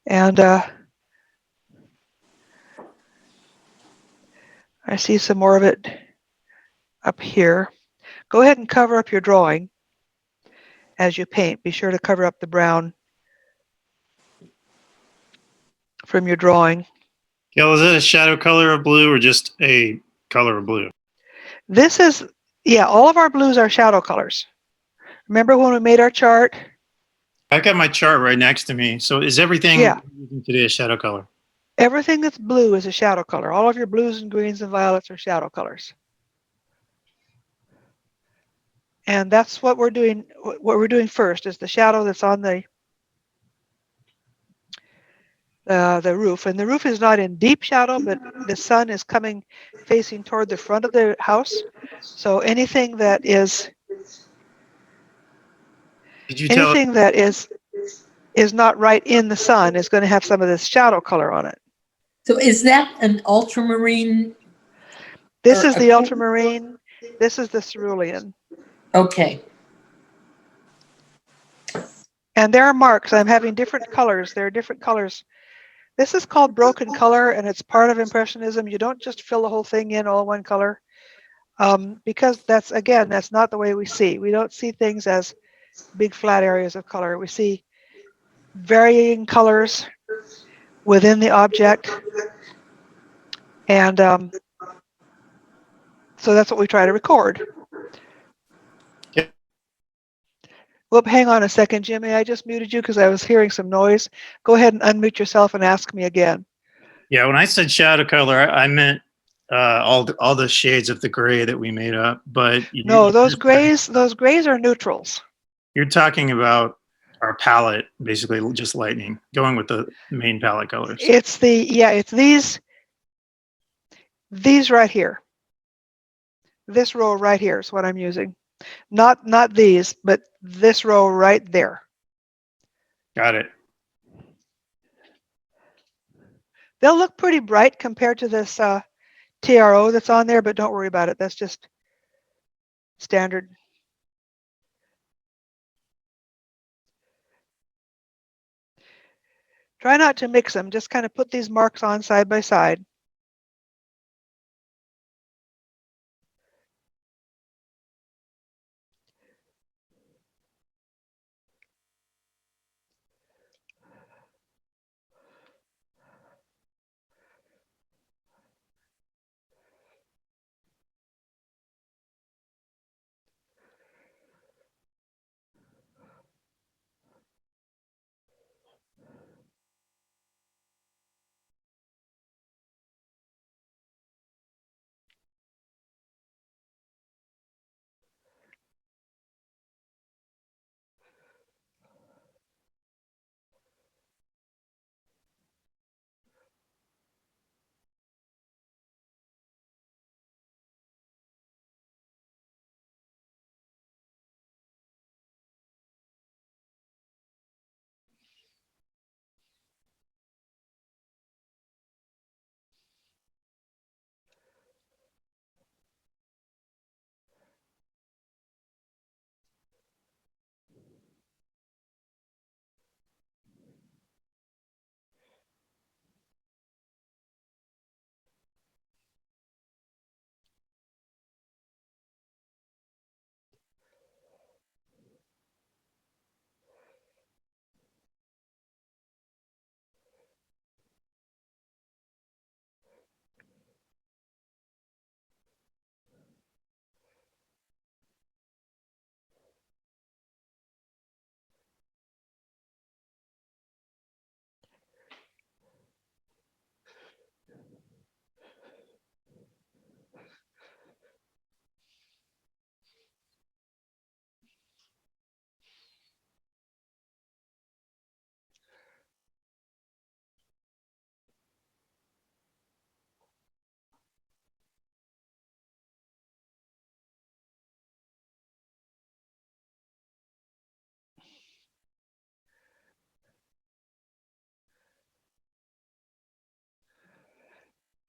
Speaker 1: And I see some more of it up here. Go ahead and cover up your drawing as you paint. Be sure to cover up the brown from your drawing.
Speaker 4: Gail, is it a shadow color of blue or just a color of blue?
Speaker 1: This is, yeah, all of our blues are shadow colors. Remember when we made our chart?
Speaker 4: I got my chart right next to me. So is everything
Speaker 1: Yeah.
Speaker 4: we're using today a shadow color?
Speaker 1: Everything that's blue is a shadow color. All of your blues and greens and violets are shadow colors. And that's what we're doing. What we're doing first is the shadow that's on the roof. And the roof is not in deep shadow, but the sun is coming facing toward the front of the house. So anything that is anything that is not right in the sun is going to have some of this shadow color on it.
Speaker 5: So is that an ultramarine?
Speaker 1: This is the ultramarine. This is the cerulean.
Speaker 5: Okay.
Speaker 1: And there are marks. I'm having different colors. There are different colors. This is called broken color, and it's part of Impressionism. You don't just fill the whole thing in all one color, because that's not the way we see. We don't see things as big flat areas of color. We see varying colors within the object, and so that's what we try to record.
Speaker 4: Yep.
Speaker 1: Whoop, hang on a second, Jimmy. I just muted you because I was hearing some noise. Go ahead and unmute yourself and ask me again.
Speaker 4: Yeah, when I said shadow color, I meant all the shades of the gray that we made up. But
Speaker 1: No, those grays are neutrals.
Speaker 4: You're talking about our palette, basically just lightning, going with the main palette colors.
Speaker 1: It's these right here. This row right here is what I'm using. Not these, but this row right there.
Speaker 4: Got it.
Speaker 1: They'll look pretty bright compared to this TRO that's on there, but don't worry about it. That's just standard. Try not to mix them. Just kind of put these marks on side by side.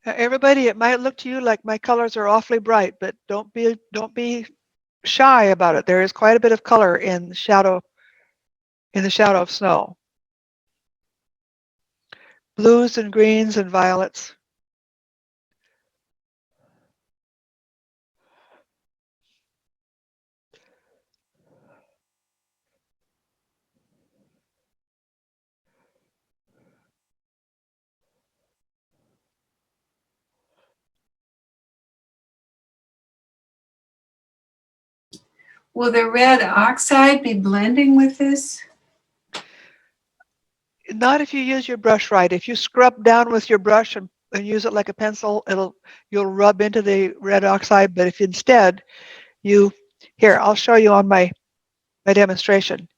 Speaker 1: Everybody, it might look to you like my colors are awfully bright, but don't be shy about it. There is quite a bit of color in the shadow of snow. Blues and greens and violets.
Speaker 2: Will the red oxide be blending with this?
Speaker 1: Not if you use your brush right. If you scrub down with your brush and use it like a pencil, you'll rub into the red oxide. But if instead here, I'll show you on my demonstration.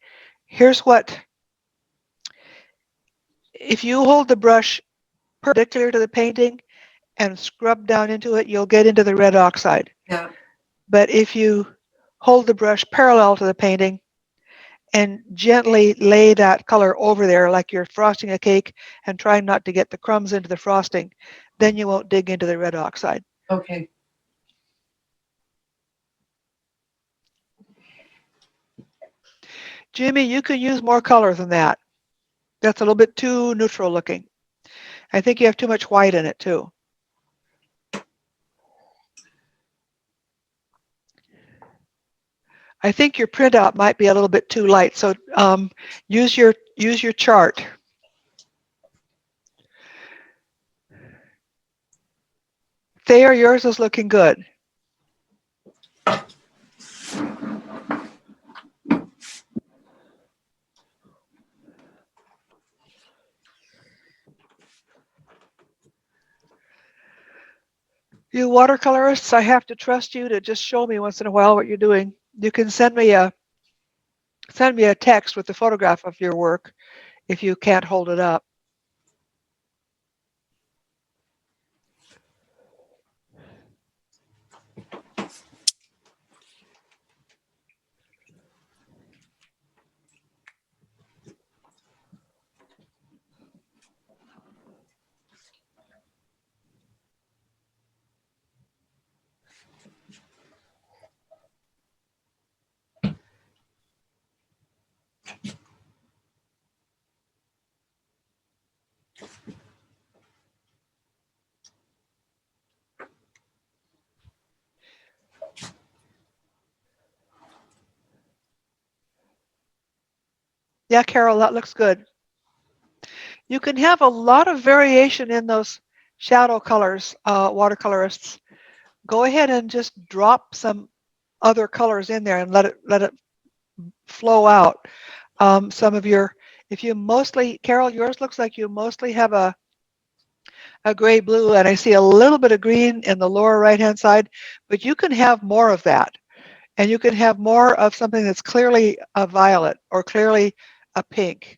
Speaker 1: Here's what, if you hold the brush perpendicular to the painting and scrub down into it, you'll get into the red oxide.
Speaker 2: Yeah.
Speaker 1: But if you hold the brush parallel to the painting and gently lay that color over there like you're frosting a cake and trying not to get the crumbs into the frosting, then you won't dig into the red oxide.
Speaker 2: Okay.
Speaker 1: Jimmy, you can use more color than that. That's a little bit too neutral looking. I think you have too much white in it too. I think your printout might be a little bit too light, so use your chart. Thayer, yours is looking good. You watercolorists, I have to trust you to just show me once in a while what you're doing. You can send me a text with the photograph of your work if you can't hold it up. Yeah, Carol, that looks good. You can have a lot of variation in those shadow colors, watercolorists. Go ahead and just drop some other colors in there and let it flow out. Some of your, if you mostly, Carol, yours looks like you mostly have a gray blue, and I see a little bit of green in the lower right hand side, but you can have more of that. And you can have more of something that's clearly a violet or clearly a pink.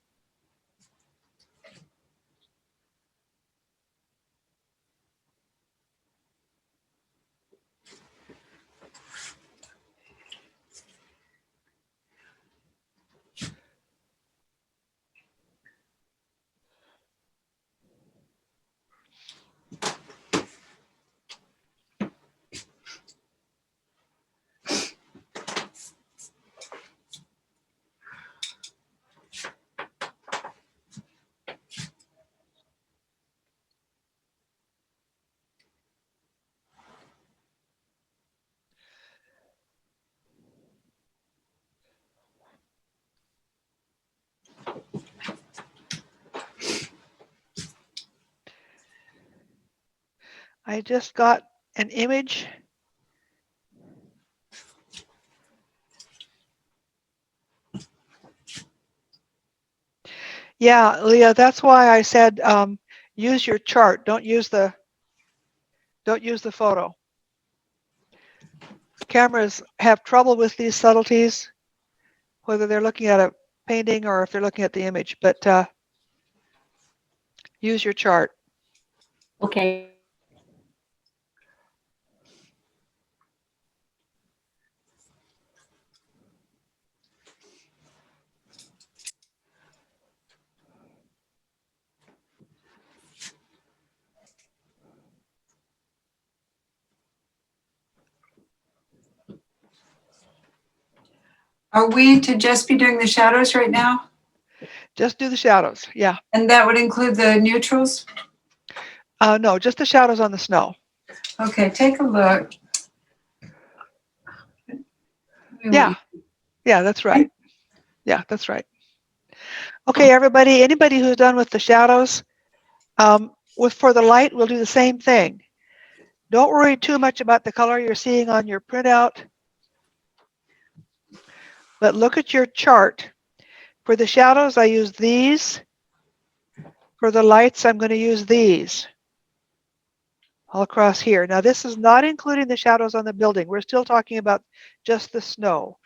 Speaker 1: I just got an image. Yeah, Leah, that's why I said use your chart. Don't use the photo. Cameras have trouble with these subtleties, whether they're looking at a painting or if they're looking at the image, but use your chart.
Speaker 6: Okay.
Speaker 2: Are we to just be doing the shadows right now?
Speaker 1: Just do the shadows, yeah.
Speaker 2: And that would include the neutrals?
Speaker 1: No, just the shadows on the snow.
Speaker 2: Okay, take a look.
Speaker 1: Yeah, yeah, that's right. Yeah, that's right. Okay, everybody, anybody who's done with the shadows, for the light, we'll do the same thing. Don't worry too much about the color you're seeing on your printout, but look at your chart. For the shadows, I use these. For the lights, I'm going to use these all across here. Now, this is not including the shadows on the building. We're still talking about just the snow.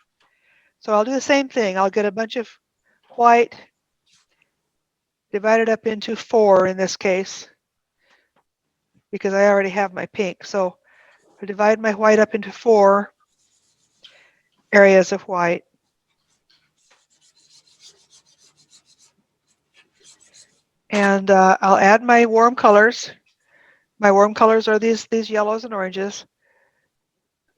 Speaker 1: So I'll do the same thing. I'll get a bunch of white, divided up into 4 in this case, because I already have my pink. So I divide my white up into 4 areas of white. And I'll add my warm colors. My warm colors are these yellows and oranges.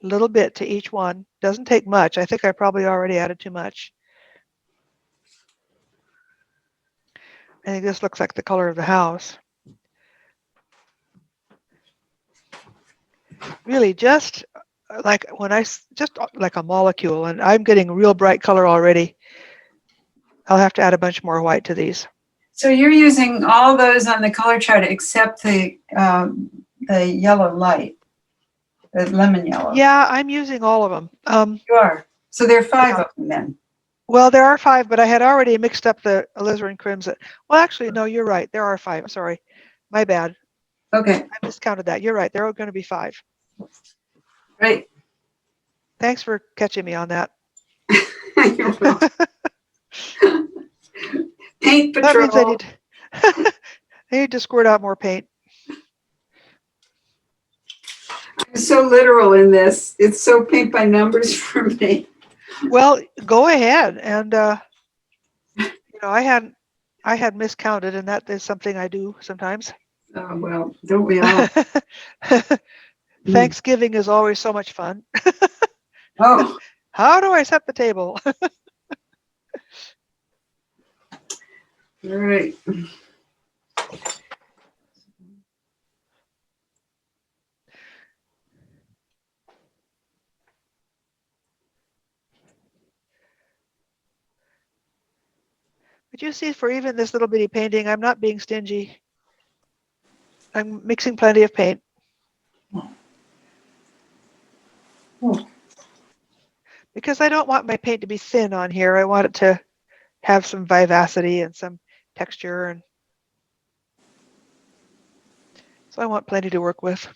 Speaker 1: A little bit to each one. Doesn't take much. I think I probably already added too much. I think this looks like the color of the house. Really just like just like a molecule, and I'm getting real bright color already. I'll have to add a bunch more white to these.
Speaker 2: So you're using all those on the color chart except the yellow light, the lemon yellow.
Speaker 1: Yeah, I'm using all of them.
Speaker 2: You are. So there are 5 of them then.
Speaker 1: Well, there are 5, but I had already mixed up the alizarin crimson. Well, actually, no, you're right. There are 5. Sorry, my bad.
Speaker 2: Okay.
Speaker 1: I miscounted that. You're right. There are going to be 5.
Speaker 2: Right.
Speaker 1: Thanks for catching me on that.
Speaker 2: You're welcome. Paint
Speaker 1: That means
Speaker 2: patrol.
Speaker 1: I need to squirt out more paint.
Speaker 2: I'm so literal in this. It's so paint by numbers for me.
Speaker 1: Well, go ahead, and I had miscounted, and that is something I do sometimes.
Speaker 2: Oh, well, don't we all?
Speaker 1: Thanksgiving is always so much fun.
Speaker 2: Oh.
Speaker 1: How do I set the table?
Speaker 2: All right.
Speaker 1: But you see, for even this little bitty painting, I'm not being stingy. I'm mixing plenty of paint. Because I don't want my paint to be thin on here. I want it to have some vivacity and some texture, and so I want plenty to work with.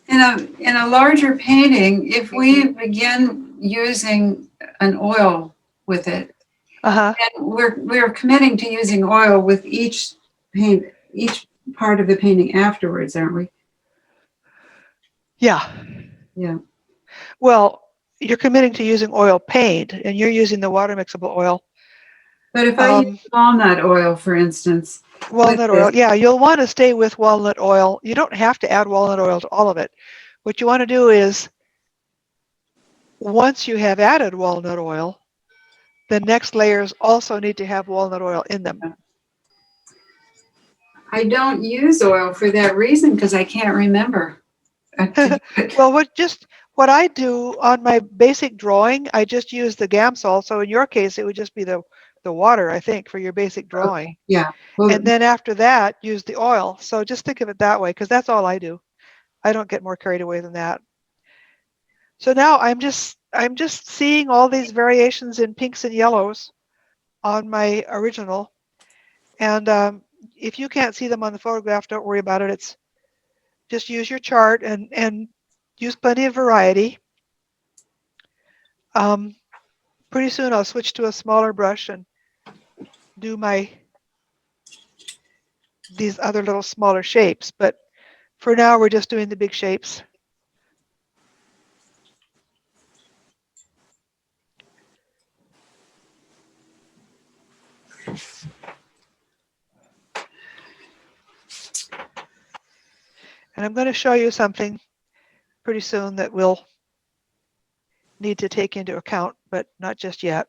Speaker 2: In a larger painting, if we begin using an oil with it, and we're committing to using oil with each part of the painting afterwards, aren't we?
Speaker 1: Yeah.
Speaker 2: Yeah.
Speaker 1: Well, you're committing to using oil paint, and you're using the water mixable oil.
Speaker 2: But if I use walnut oil, for instance.
Speaker 1: Walnut oil, yeah, you'll want to stay with walnut oil. You don't have to add walnut oil to all of it. What you want to do is, once you have added walnut oil, the next layers also need to have walnut oil in them.
Speaker 2: I don't use oil for that reason because I can't remember.
Speaker 1: Well, what I do on my basic drawing, I just use the Gamsol. So in your case, it would just be the water, I think, for your basic drawing.
Speaker 2: Yeah.
Speaker 1: Well, and then after that, use the oil. So just think of it that way, because that's all I do. I don't get more carried away than that. So now I'm just seeing all these variations in pinks and yellows on my original. And if you can't see them on the photograph, don't worry about it. Just use your chart and use plenty of variety. Pretty soon I'll switch to a smaller brush and do these other little smaller shapes. But for now, we're just doing the big shapes. And I'm going to show you something pretty soon that will need to take into account, but not just yet.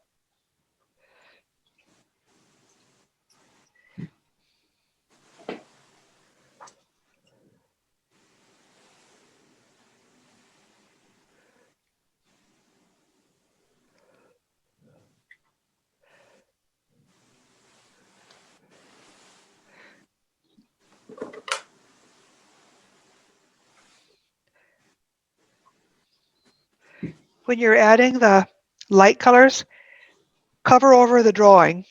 Speaker 1: When you're adding the light colors, cover over the drawing.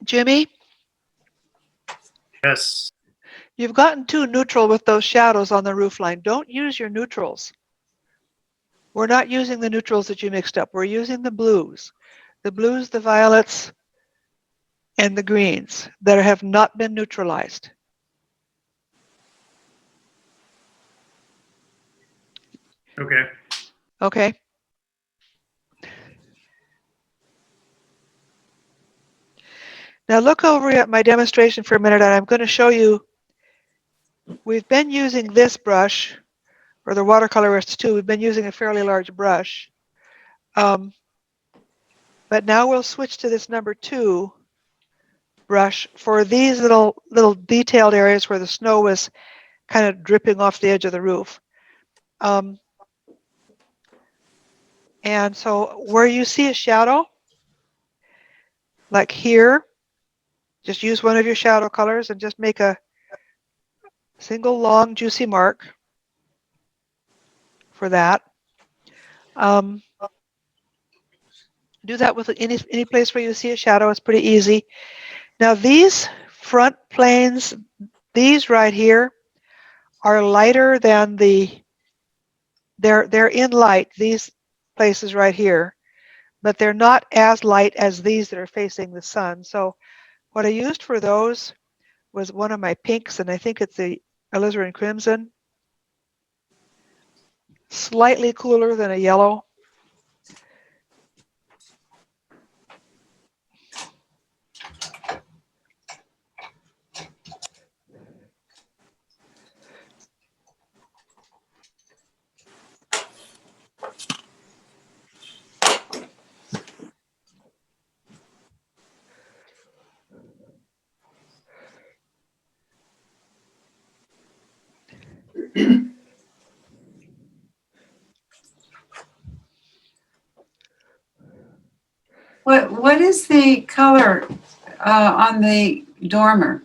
Speaker 1: Jimmy,
Speaker 4: Yes.
Speaker 1: you've gotten too neutral with those shadows on the roof line. Don't use your neutrals. We're not using the neutrals that you mixed up. We're using the blues, the violets, and the greens that have not been neutralized.
Speaker 4: Okay.
Speaker 1: Okay. Now look over at my demonstration for a minute, and I'm going to show you, we've been using this brush, or the watercolorist too, we've been using a fairly large brush. But now we'll switch to this number 2 brush for these little detailed areas where the snow was kind of dripping off the edge of the roof. And so where you see a shadow, like here, just use one of your shadow colors and just make a single long juicy mark for that. Do that with any place where you see a shadow. It's pretty easy. Now these front planes, these right here, are lighter than they're in light, these places right here, but they're not as light as these that are facing the sun. So what I used for those was one of my pinks, and I think it's the alizarin crimson, slightly cooler than a yellow.
Speaker 2: What is the color on the dormer?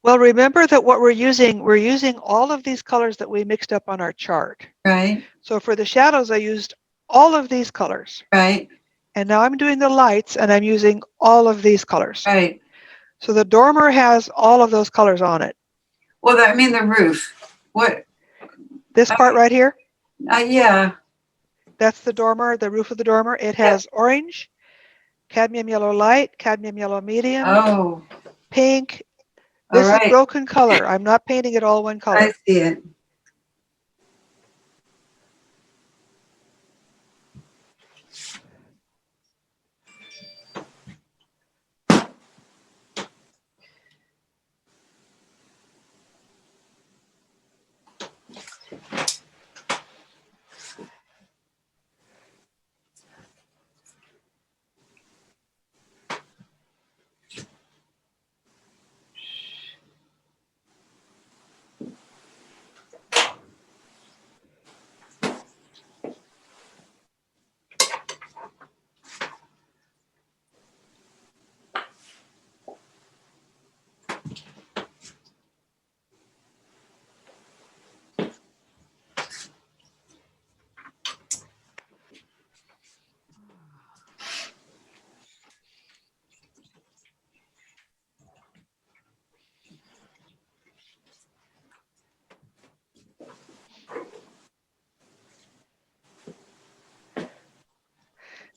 Speaker 1: Well, remember that what we're using all of these colors that we mixed up on our chart.
Speaker 2: Right.
Speaker 1: So for the shadows, I used all of these colors.
Speaker 2: Right.
Speaker 1: And now I'm doing the lights, and I'm using all of these colors.
Speaker 2: Right.
Speaker 1: So the dormer has all of those colors on it.
Speaker 2: Well, I mean the roof. What?
Speaker 1: This part right here?
Speaker 2: Yeah.
Speaker 1: That's the dormer, the roof of the dormer. It has orange, cadmium yellow light, cadmium yellow medium, pink. This is broken color. I'm not painting it all one color.
Speaker 2: I see it.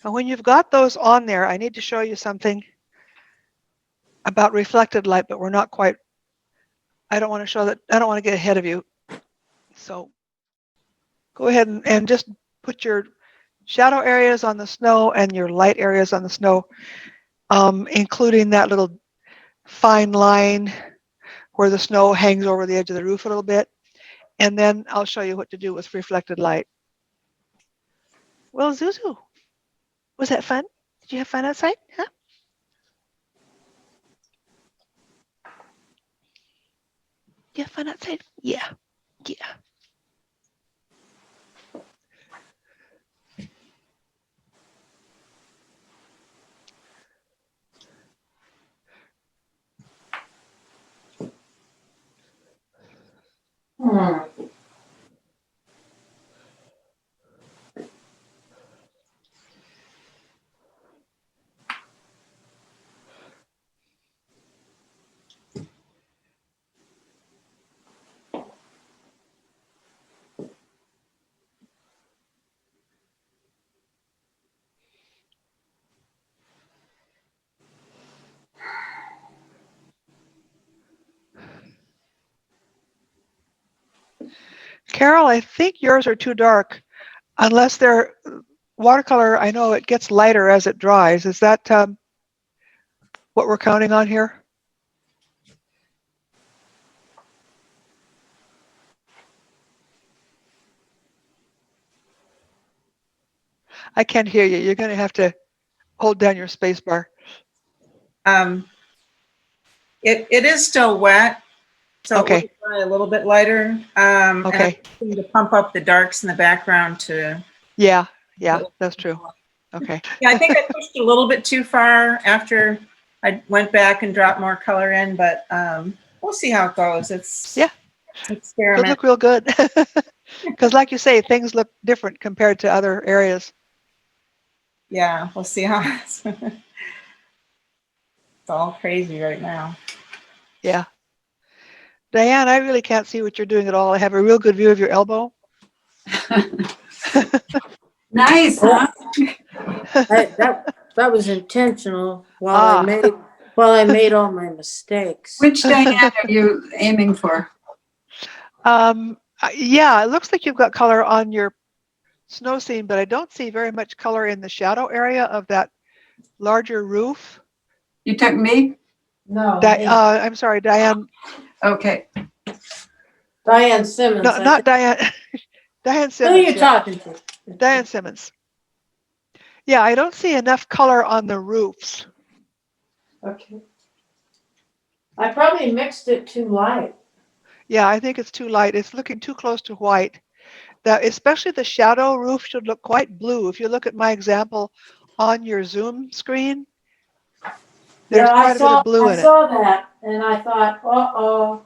Speaker 1: And when you've got those on there, I need to show you something about reflected light, but we're not quite, I don't want to show that, I don't want to get ahead of you. So go ahead and just put your shadow areas on the snow and your light areas on the snow, including that little fine line where the snow hangs over the edge of the roof a little bit. And then I'll show you what to do with reflected light. Well, Zuzu, was that fun? Did you have fun outside? Huh? Did you have fun outside? Yeah. Yeah. Carol, I think yours are too dark. Unless they're watercolor, I know it gets lighter as it dries. Is that what we're counting on here? I can't hear you. You're going to have to hold down your space bar.
Speaker 10: It is still wet, so
Speaker 1: Okay.
Speaker 10: it will dry a little bit lighter.
Speaker 1: Okay.
Speaker 10: And I to pump up the darks in the background to.
Speaker 1: Yeah, that's true. Okay.
Speaker 10: Yeah, I think I pushed a little bit too far after I went back and dropped more color in, but we'll see how it goes. It's
Speaker 1: Could
Speaker 10: experiment.
Speaker 1: look real good. Because like you say, things look different compared to other areas.
Speaker 10: Yeah, we'll see how it's all crazy right now.
Speaker 1: Yeah. Diane, I really can't see what you're doing at all. I have a real good view of your elbow.
Speaker 2: Nice, huh?
Speaker 15: That was intentional while I made all my mistakes.
Speaker 2: Which Diane are you aiming for?
Speaker 1: Yeah, it looks like you've got color on your snow scene, but I don't see very much color in the shadow area of that larger roof.
Speaker 2: You took me?
Speaker 15: No.
Speaker 1: I'm sorry, Diane.
Speaker 2: Okay.
Speaker 15: Diane Simmons.
Speaker 1: No, not Diane. Diane
Speaker 15: Who
Speaker 1: Simmons.
Speaker 15: are you talking to?
Speaker 1: Diane Simmons. Yeah, I don't see enough color on the roofs.
Speaker 15: Okay. I probably mixed it too light.
Speaker 1: Yeah, I think it's too light. It's looking too close to white. Especially the shadow roof should look quite blue. If you look at my example on your Zoom screen, there's quite a bit of blue in it.
Speaker 15: I saw that, and I thought, uh-oh.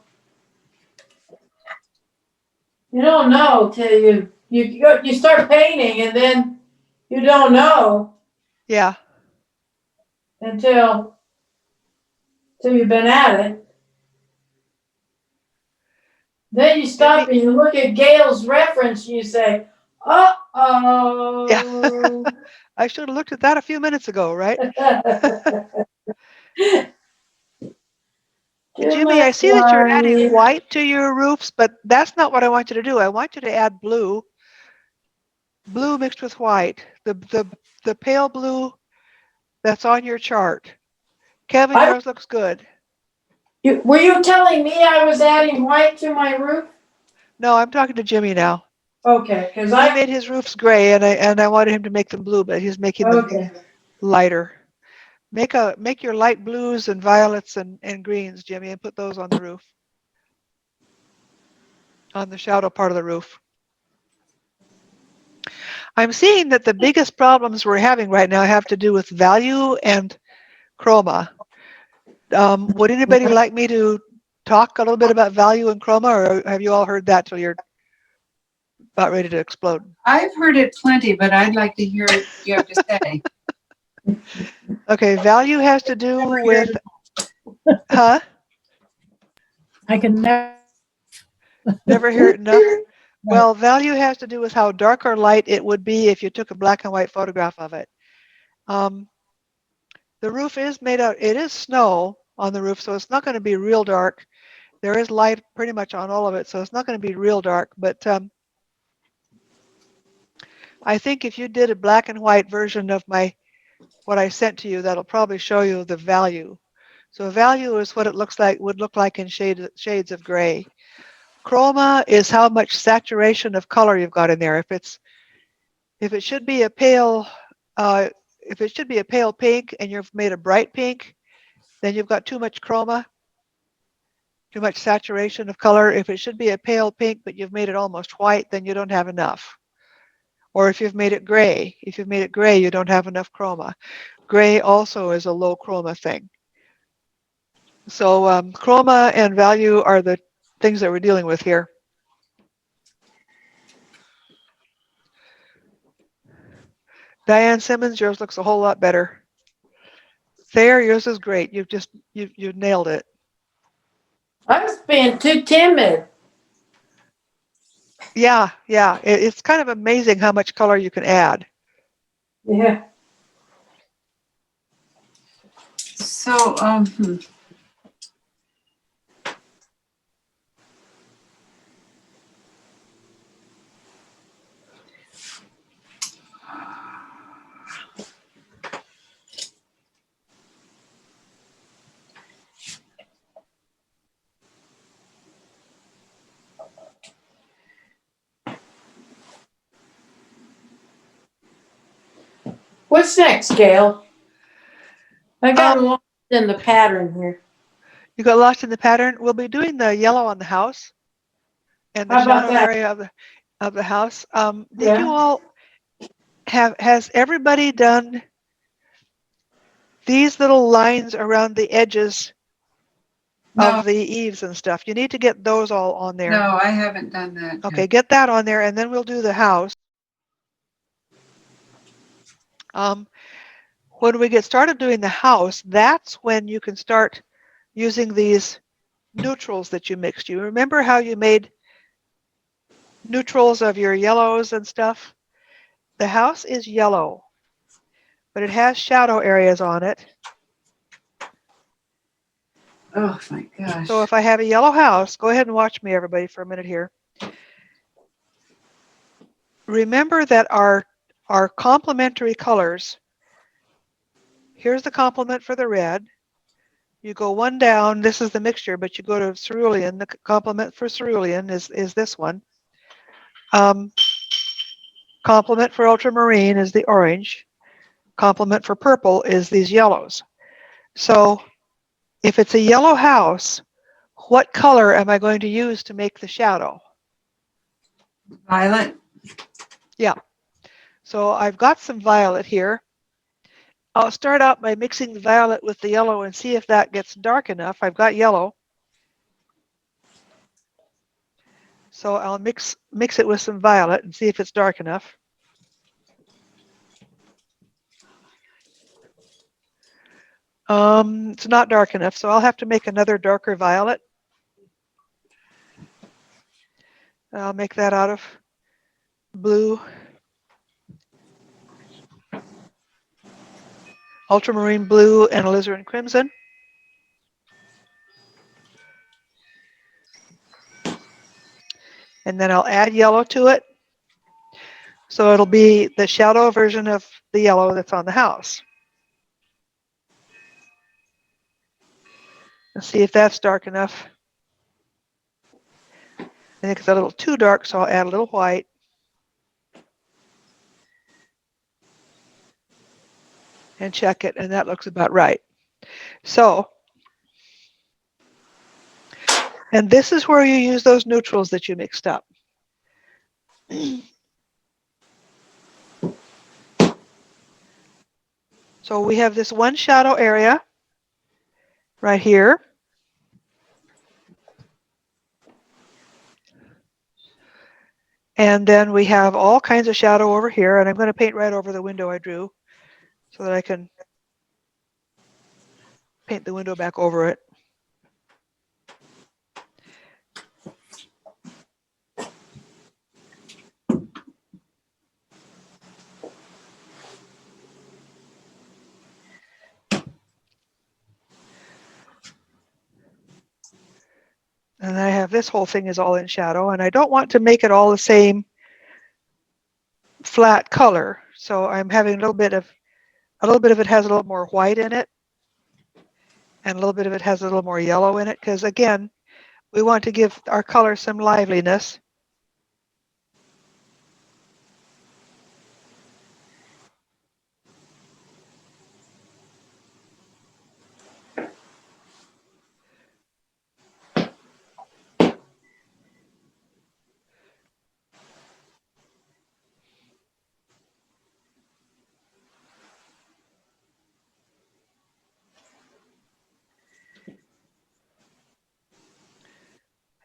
Speaker 15: You don't know till you start painting, and then you don't know.
Speaker 1: Yeah.
Speaker 15: Until you've been at it. Then you stop and you look at Gail's reference and you say, uh-oh.
Speaker 1: Yeah. I should have looked at that a few minutes ago, right? Jimmy, I see that you're adding white to your roofs, but that's not what I want you to do. I want you to add blue. Blue mixed with white. The pale blue that's on your chart. Kevin, yours looks good.
Speaker 15: Were you telling me I was adding white to my roof?
Speaker 1: No, I'm talking to Jimmy now.
Speaker 15: Okay, because
Speaker 1: I made his roofs gray, and I wanted him to make them blue, but he's making them lighter. Make your light blues and violets and greens, Jimmy, and put those on the roof, on the shadow part of the roof. I'm seeing that the biggest problems we're having right now have to do with value and chroma. Would anybody like me to talk a little bit about value and chroma, or have you all heard that till you're about ready to explode?
Speaker 2: I've heard it plenty, but I'd like to hear what you have to say.
Speaker 1: Okay, value has to do with, huh?
Speaker 9: I can
Speaker 1: never hear it enough. Well, value has to do with how dark or light it would be if you took a black and white photograph of it. The roof is made out, it is snow on the roof, so it's not going to be real dark. There is light pretty much on all of it, so it's not going to be real dark. But I think if you did a black and white version of what I sent to you, that'll probably show you the value. So value is what it would look like in shades of gray. Chroma is how much saturation of color you've got in there. If it should be a pale pink and you've made a bright pink, then you've got too much chroma, too much saturation of color. If it should be a pale pink but you've made it almost white, then you don't have enough. Or if you've made it gray, you don't have enough chroma. Gray also is a low chroma thing. So chroma and value are the things that we're dealing with here. Diane Simmons, yours looks a whole lot better. Thayer, yours is great. You've nailed it.
Speaker 15: I was being too timid.
Speaker 1: Yeah. It's kind of amazing how much color you can add.
Speaker 15: Yeah.
Speaker 2: So,
Speaker 15: What's next, Gail? I got lost in the pattern here.
Speaker 1: You got lost in the pattern. We'll be doing the yellow on the house and the
Speaker 15: How about
Speaker 1: shadow
Speaker 15: that?
Speaker 1: area of the house. Did you all has everybody done these little lines around the edges of the eaves and stuff? You need to get those all on there.
Speaker 2: no, I haven't done that.
Speaker 1: Okay, get that on there, and then we'll do the house. When we get started doing the house, that's when you can start using these neutrals that you mixed. You remember how you made neutrals of your yellows and stuff? The house is yellow, but it has shadow areas on it.
Speaker 2: Oh my gosh.
Speaker 1: So if I have a yellow house, go ahead and watch me, everybody, for a minute here. Remember that our complementary colors, here's the complement for the red. You go one down, this is the mixture, but you go to cerulean. The complement for cerulean is this one. Complement for ultramarine is the orange. Complement for purple is these yellows. So if it's a yellow house, what color am I going to use to make the shadow?
Speaker 2: Violet?
Speaker 1: Yeah. So I've got some violet here. I'll start out by mixing the violet with the yellow and see if that gets dark enough. I've got yellow. So I'll mix it with some violet and see if it's dark enough. It's not dark enough, so I'll have to make another darker violet. I'll make that out of blue, ultramarine blue, and alizarin crimson. And then I'll add yellow to it. So it'll be the shadow version of the yellow that's on the house. Let's see if that's dark enough. I think it's a little too dark, so I'll add a little white. And check it, and that looks about right. So, and this is where you use those neutrals that you mixed up. So we have this one shadow area right here. And then we have all kinds of shadow over here, and I'm going to paint right over the window I drew so that I can paint the window back over it. And I have this whole thing is all in shadow, and I don't want to make it all the same flat color. So I'm having a little bit of it has a little more white in it, and a little bit of it has a little more yellow in it, because again, we want to give our color some liveliness.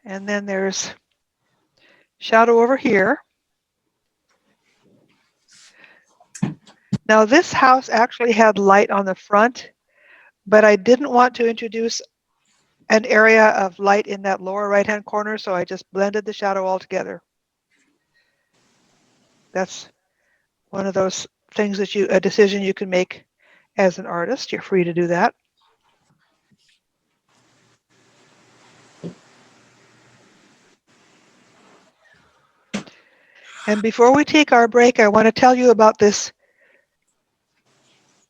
Speaker 1: And then there's shadow over here. Now this house actually had light on the front, but I didn't want to introduce an area of light in that lower right-hand corner, so I just blended the shadow all together. That's one of those things that a decision you can make as an artist. You're free to do that. And before we take our break, I want to tell you about this.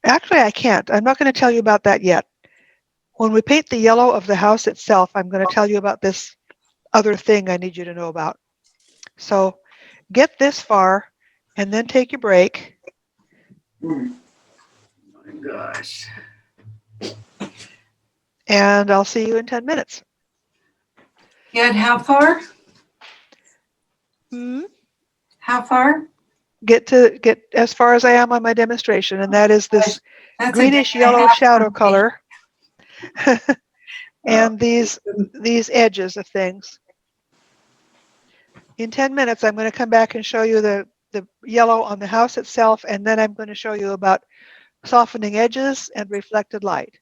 Speaker 1: Actually, I can't. I'm not going to tell you about that yet. When we paint the yellow of the house itself, I'm going to tell you about this other thing I need you to know about. So get this far and then take your break.
Speaker 11: Oh my gosh.
Speaker 1: And I'll see you in 10 minutes.
Speaker 2: Get how far? How far?
Speaker 1: Get as far as I am on my demonstration, and that is this
Speaker 2: That's
Speaker 1: greenish yellow shadow color and these edges of things. In 10 minutes, I'm going to come back and show you the yellow on the house itself, and then I'm going to show you about softening edges and reflected light.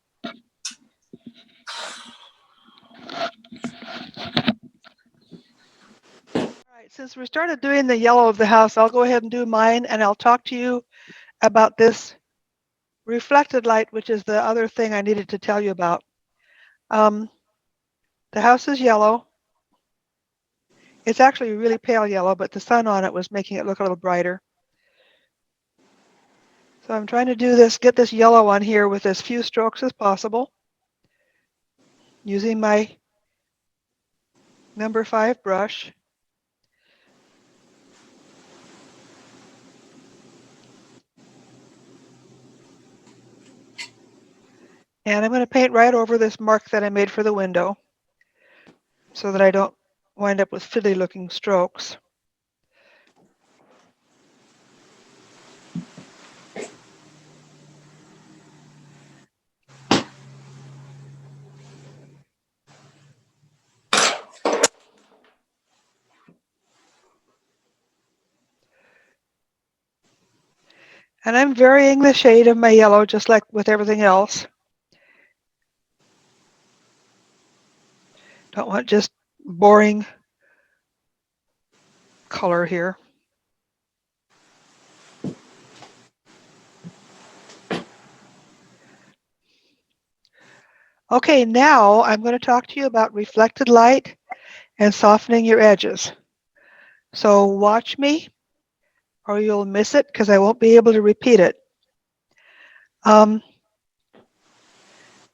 Speaker 1: All right, since we started doing the yellow of the house, I'll go ahead and do mine, and I'll talk to you about this reflected light, which is the other thing I needed to tell you about. The house is yellow. It's actually really pale yellow, but the sun on it was making it look a little brighter. So I'm trying to do this, get this yellow on here with as few strokes as possible, using my number 5 brush. And I'm going to paint right over this mark that I made for the window so that I don't wind up with fiddly looking strokes. And I'm varying the shade of my yellow just like with everything else. Don't want just boring color here. Okay, now I'm going to talk to you about reflected light and softening your edges. So watch me or you'll miss it because I won't be able to repeat it.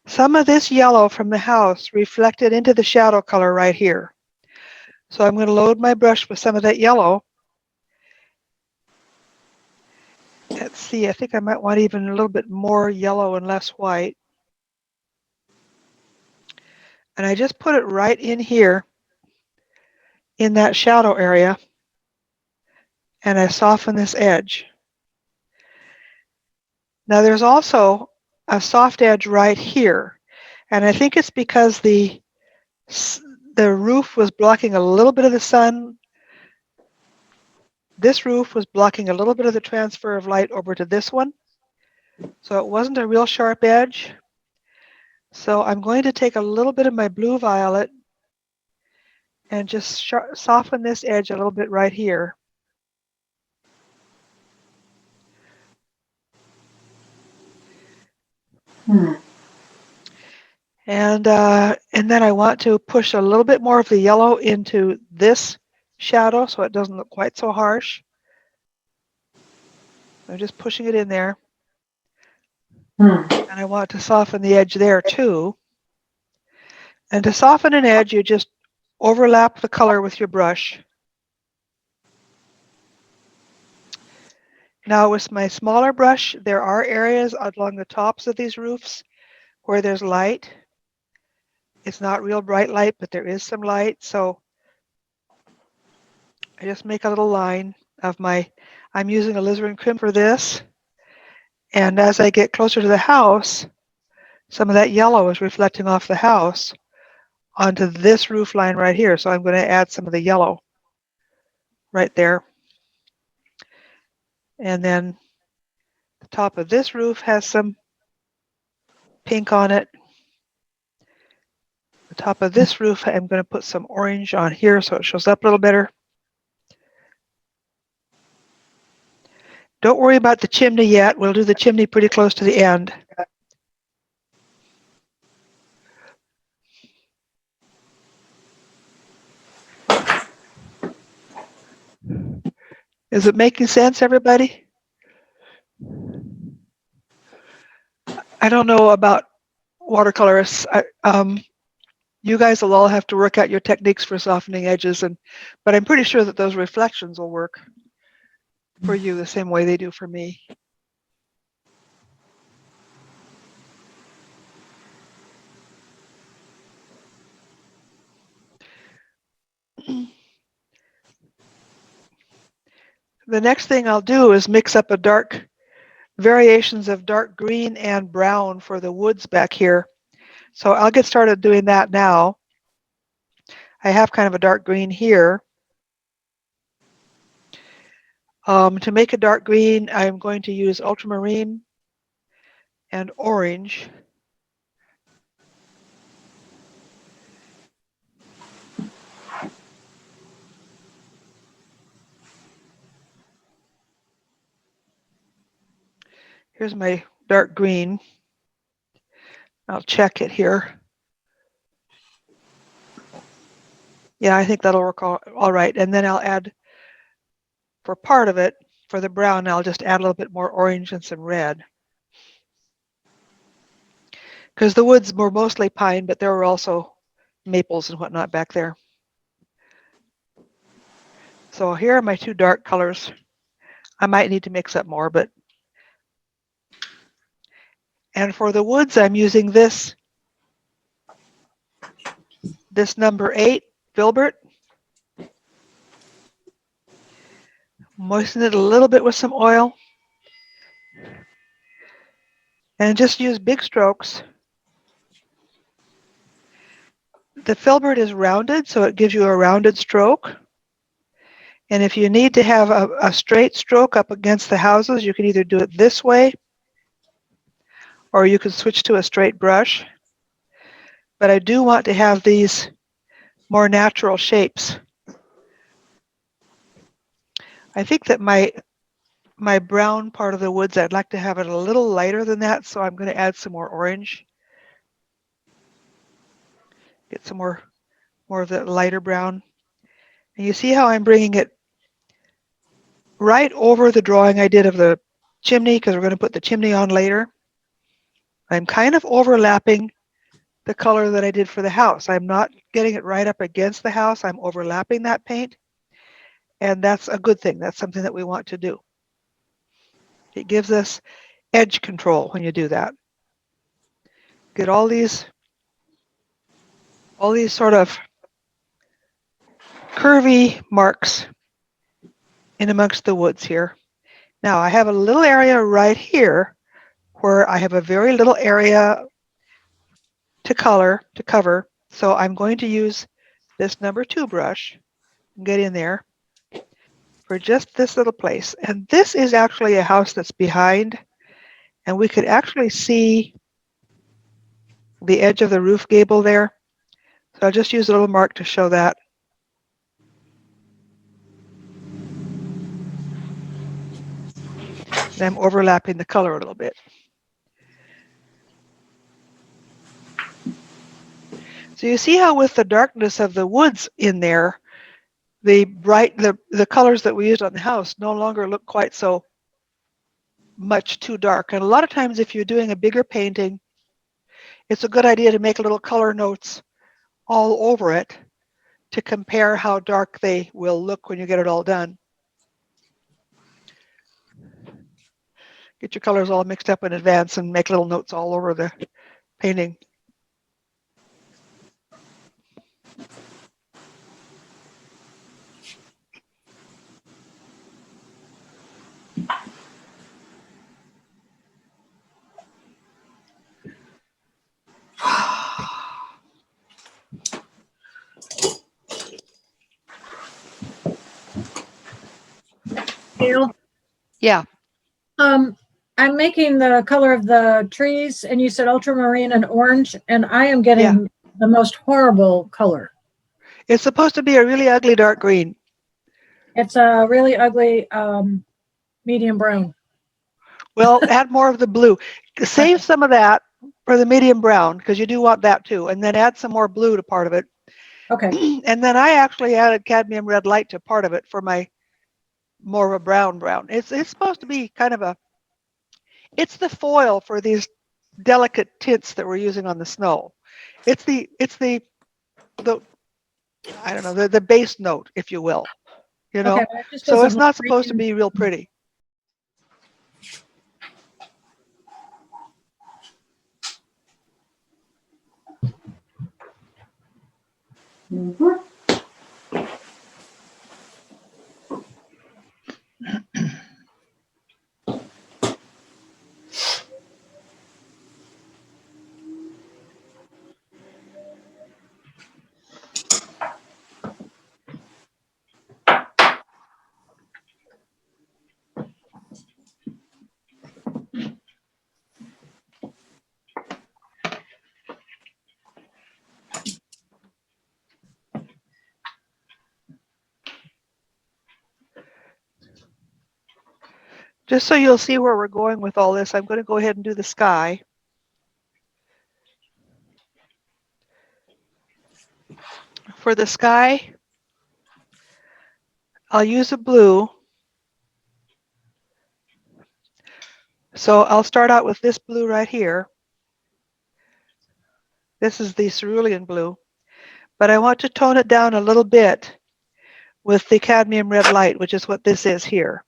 Speaker 1: Some of this yellow from the house reflected into the shadow color right here. So I'm going to load my brush with some of that yellow. Let's see, I think I might want even a little bit more yellow and less white. And I just put it right in here in that shadow area. And I soften this edge. Now there's also a soft edge right here. And I think it's because the roof was blocking a little bit of the sun. This roof was blocking a little bit of the transfer of light over to this one. So it wasn't a real sharp edge. So I'm going to take a little bit of my blue violet and just soften this edge a little bit right here. And then I want to push a little bit more of the yellow into this shadow so it doesn't look quite so harsh. I'm just pushing it in there. And I want to soften the edge there too. And to soften an edge, you just overlap the color with your brush. Now with my smaller brush, there are areas along the tops of these roofs where there's light. It's not real bright light, but there is some light. So I just make a little line of I'm using alizarin crimp for this. And as I get closer to the house, some of that yellow is reflecting off the house onto this roof line right here. So I'm going to add some of the yellow right there. And then the top of this roof has some pink on it. The top of this roof, I'm going to put some orange on here so it shows up a little better. Don't worry about the chimney yet. We'll do the chimney pretty close to the end. Is it making sense, everybody? I don't know about watercolorists. You guys will all have to work out your techniques for softening edges, but I'm pretty sure that those reflections will work for you the same way they do for me. The next thing I'll do is mix up variations of dark green and brown for the woods back here. So I'll get started doing that now. I have kind of a dark green here. To make a dark green, I'm going to use ultramarine and orange. Here's my dark green. I'll check it here. Yeah, I think that'll work all right. And then I'll add, for part of it, for the brown, I'll just add a little bit more orange and some red. Because the woods were mostly pine, but there were also maples and whatnot back there. So here are my two dark colors. I might need to mix up more, but. And for the woods, I'm using this number 8 filbert. Moisten it a little bit with some oil. And just use big strokes. The filbert is rounded, so it gives you a rounded stroke. And if you need to have a straight stroke up against the houses, you can either do it this way, or you can switch to a straight brush. But I do want to have these more natural shapes. I think that my brown part of the woods, I'd like to have it a little lighter than that, so I'm going to add some more orange. Get some more of that lighter brown. And you see how I'm bringing it right over the drawing I did of the chimney, because we're going to put the chimney on later. I'm kind of overlapping the color that I did for the house. I'm not getting it right up against the house. I'm overlapping that paint. And that's a good thing. That's something that we want to do. It gives us edge control when you do that. Get all these sort of curvy marks in amongst the woods here. Now I have a little area right here where I have a very little area to cover. So I'm going to use this number 2 brush and get in there for just this little place. And this is actually a house that's behind, and we could actually see the edge of the roof gable there. So I'll just use a little mark to show that. And I'm overlapping the color a little bit. So you see how with the darkness of the woods in there, the colors that we used on the house no longer look quite so much too dark. And a lot of times if you're doing a bigger painting, it's a good idea to make little color notes all over it to compare how dark they will look when you get it all done. Get your colors all mixed up in advance and make little notes all over the painting.
Speaker 9: Gail,
Speaker 1: Yeah.
Speaker 9: I'm making the color of the trees, and you said ultramarine and orange, and I am getting the most horrible color.
Speaker 1: It's supposed to be a really ugly dark green.
Speaker 9: It's a really ugly medium brown.
Speaker 1: Well, add more of the blue. Save some of that for the medium brown, because you do want that too, and then add some more blue to part of it.
Speaker 9: Okay.
Speaker 1: And then I actually added cadmium red light to part of it for my more of a brown. It's supposed to be kind of it's the foil for these delicate tints that we're using on the snow. It's the I don't know, the base note, if you will. You know,
Speaker 9: Okay,
Speaker 1: so it's not supposed to be real pretty. Just so you'll see where we're going with all this, I'm going to go ahead and do the sky. For the sky, I'll use a blue. So I'll start out with this blue right here. This is the cerulean blue, but I want to tone it down a little bit with the cadmium red light, which is what this is here.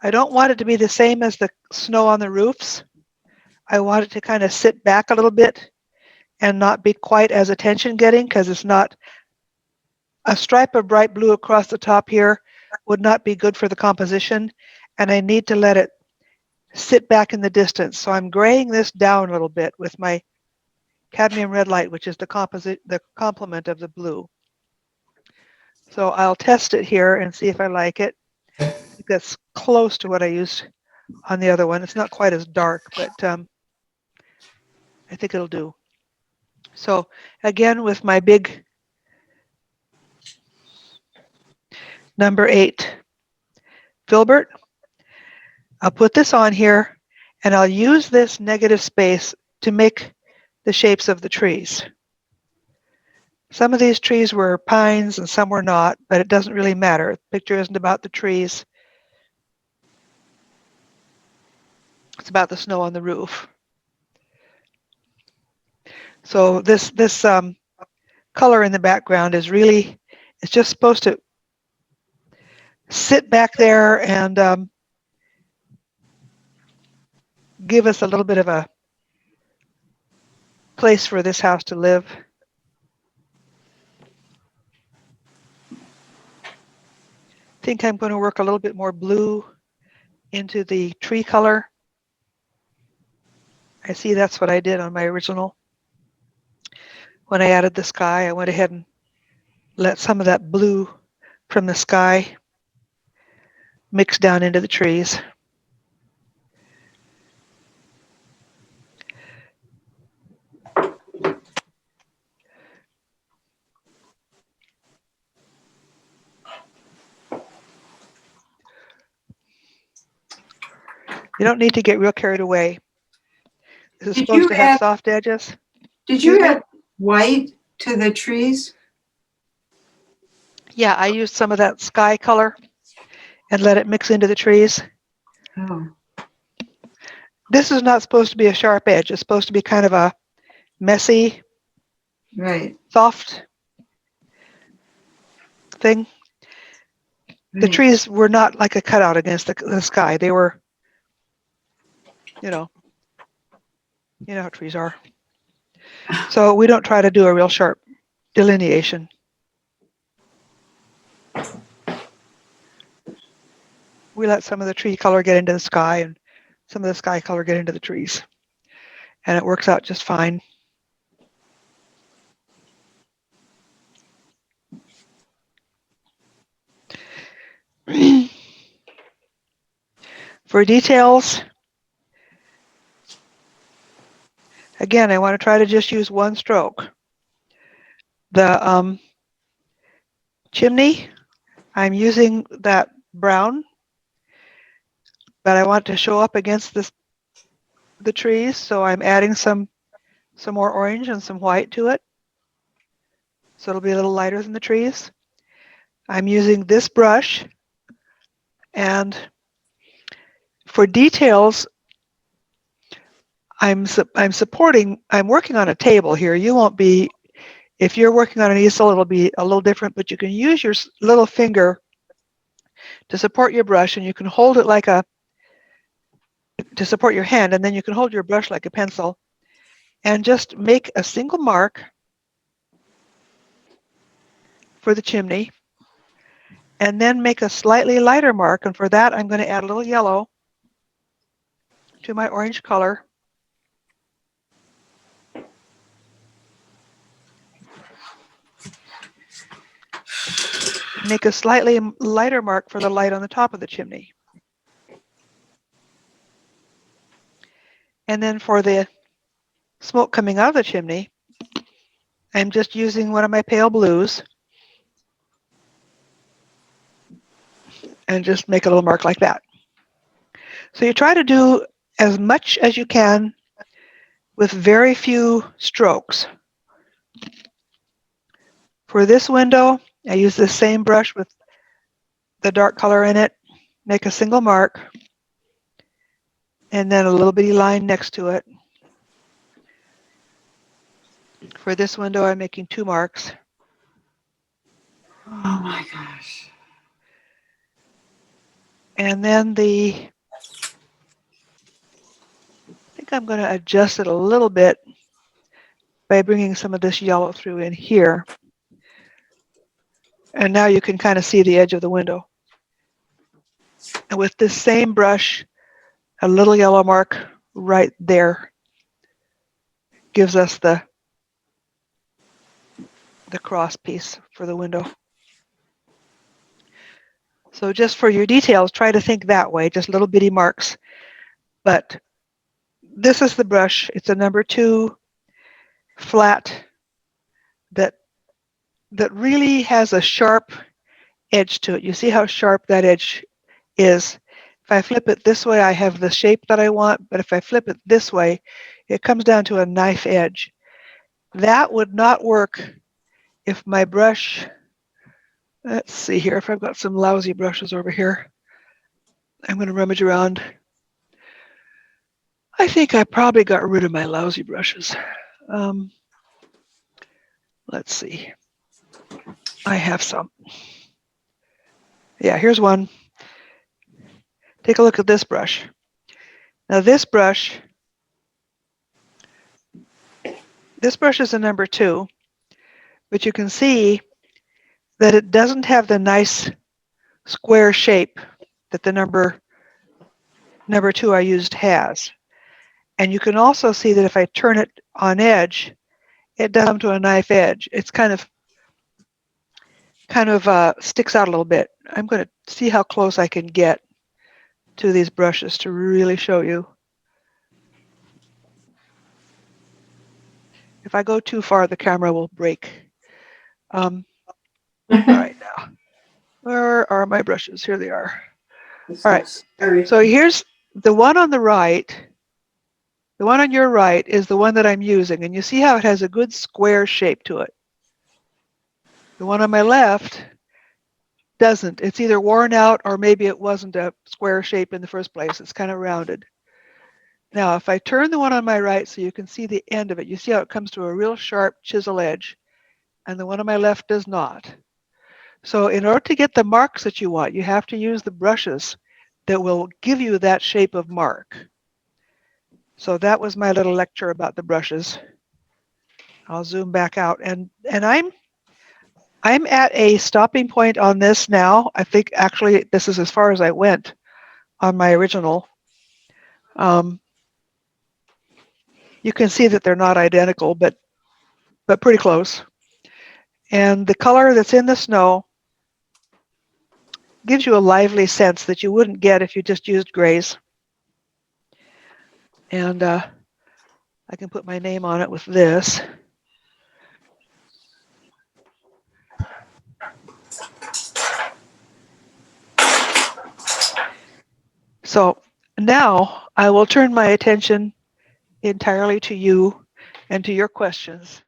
Speaker 1: I don't want it to be the same as the snow on the roofs. I want it to kind of sit back a little bit and not be quite as attention getting, because it's not a stripe of bright blue across the top here would not be good for the composition, and I need to let it sit back in the distance. So I'm graying this down a little bit with my cadmium red light, which is the complement of the blue. So I'll test it here and see if I like it. I think that's close to what I used on the other one. It's not quite as dark, but I think it'll do. So again, with my big number 8 filbert, I'll put this on here and I'll use this negative space to make the shapes of the trees. Some of these trees were pines and some were not, but it doesn't really matter. The picture isn't about the trees. It's about the snow on the roof. So this color in the background is really, it's just supposed to sit back there and give us a little bit of a place for this house to live. I think I'm going to work a little bit more blue into the tree color. I see that's what I did on my original. When I added the sky, I went ahead and let some of that blue from the sky mix down into the trees. You don't need to get real carried away. Is it
Speaker 2: Did
Speaker 1: supposed
Speaker 2: you
Speaker 1: to have
Speaker 2: add-
Speaker 1: soft edges?
Speaker 2: Did you
Speaker 1: Excuse me?
Speaker 2: add white to the trees?
Speaker 1: Yeah, I used some of that sky color and let it mix into the trees.
Speaker 2: Oh,
Speaker 1: This is not supposed to be a sharp edge. It's supposed to be kind of a messy,
Speaker 2: right.
Speaker 1: soft thing. The
Speaker 2: right.
Speaker 1: trees were not like a cutout against the sky. They were, you know how trees are. So we don't try to do a real sharp delineation. We let some of the tree color get into the sky and some of the sky color get into the trees. And it works out just fine. For details, again, I want to try to just use one stroke. The chimney, I'm using that brown, but I want to show up against the trees, so I'm adding some more orange and some white to it. So it'll be a little lighter than the trees. I'm using this brush, and for details, I'm working on a table here. You won't be, if you're working on an easel, it'll be a little different, but you can use your little finger to support your brush, and you can hold it like to support your hand, and then you can hold your brush like a pencil and just make a single mark for the chimney, and then make a slightly lighter mark, and for that I'm going to add a little yellow to my orange color. Make a slightly lighter mark for the light on the top of the chimney. And then for the smoke coming out of the chimney, I'm just using one of my pale blues and just make a little mark like that. So you try to do as much as you can with very few strokes. For this window, I use the same brush with the dark color in it, make a single mark, and then a little bitty line next to it. For this window, I'm making 2 marks.
Speaker 2: Oh my gosh.
Speaker 1: And then I think I'm going to adjust it a little bit by bringing some of this yellow through in here. And now you can kind of see the edge of the window. And with this same brush, a little yellow mark right there gives us the cross piece for the window. So just for your details, try to think that way, just little bitty marks. But this is the brush. It's a number 2 flat that really has a sharp edge to it. You see how sharp that edge is. If I flip it this way, I have the shape that I want, but if I flip it this way, it comes down to a knife edge. That would not work if my brush, let's see here, if I've got some lousy brushes over here. I'm going to rummage around. I think I probably got rid of my lousy brushes. Let's see. I have some. Yeah, here's one. Take a look at this brush. Now this brush is a number 2, but you can see that it doesn't have the nice square shape that the number 2 I used has. And you can also see that if I turn it on edge, it does come to a knife edge. It's kind of sticks out a little bit. I'm going to see how close I can get to these brushes to really show you. If I go too far, the camera will break. All right, now, where are my brushes? Here they are. All right, so here's the one on the right The one on your right is the one that I'm using, and you see how it has a good square shape to it. The one on my left doesn't. It's either worn out or maybe it wasn't a square shape in the first place. It's kind of rounded. Now, if I turn the one on my right so you can see the end of it, you see how it comes to a real sharp chisel edge, and the one on my left does not. So in order to get the marks that you want, you have to use the brushes that will give you that shape of mark. So that was my little lecture about the brushes. I'll zoom back out, and I'm at a stopping point on this now. I think actually this is as far as I went on my original. You can see that they're not identical, but pretty close. And the color that's in the snow gives you a lively sense that you wouldn't get if you just used grays. And I can put my name on it with this. So now I will turn my attention entirely to you and to your questions.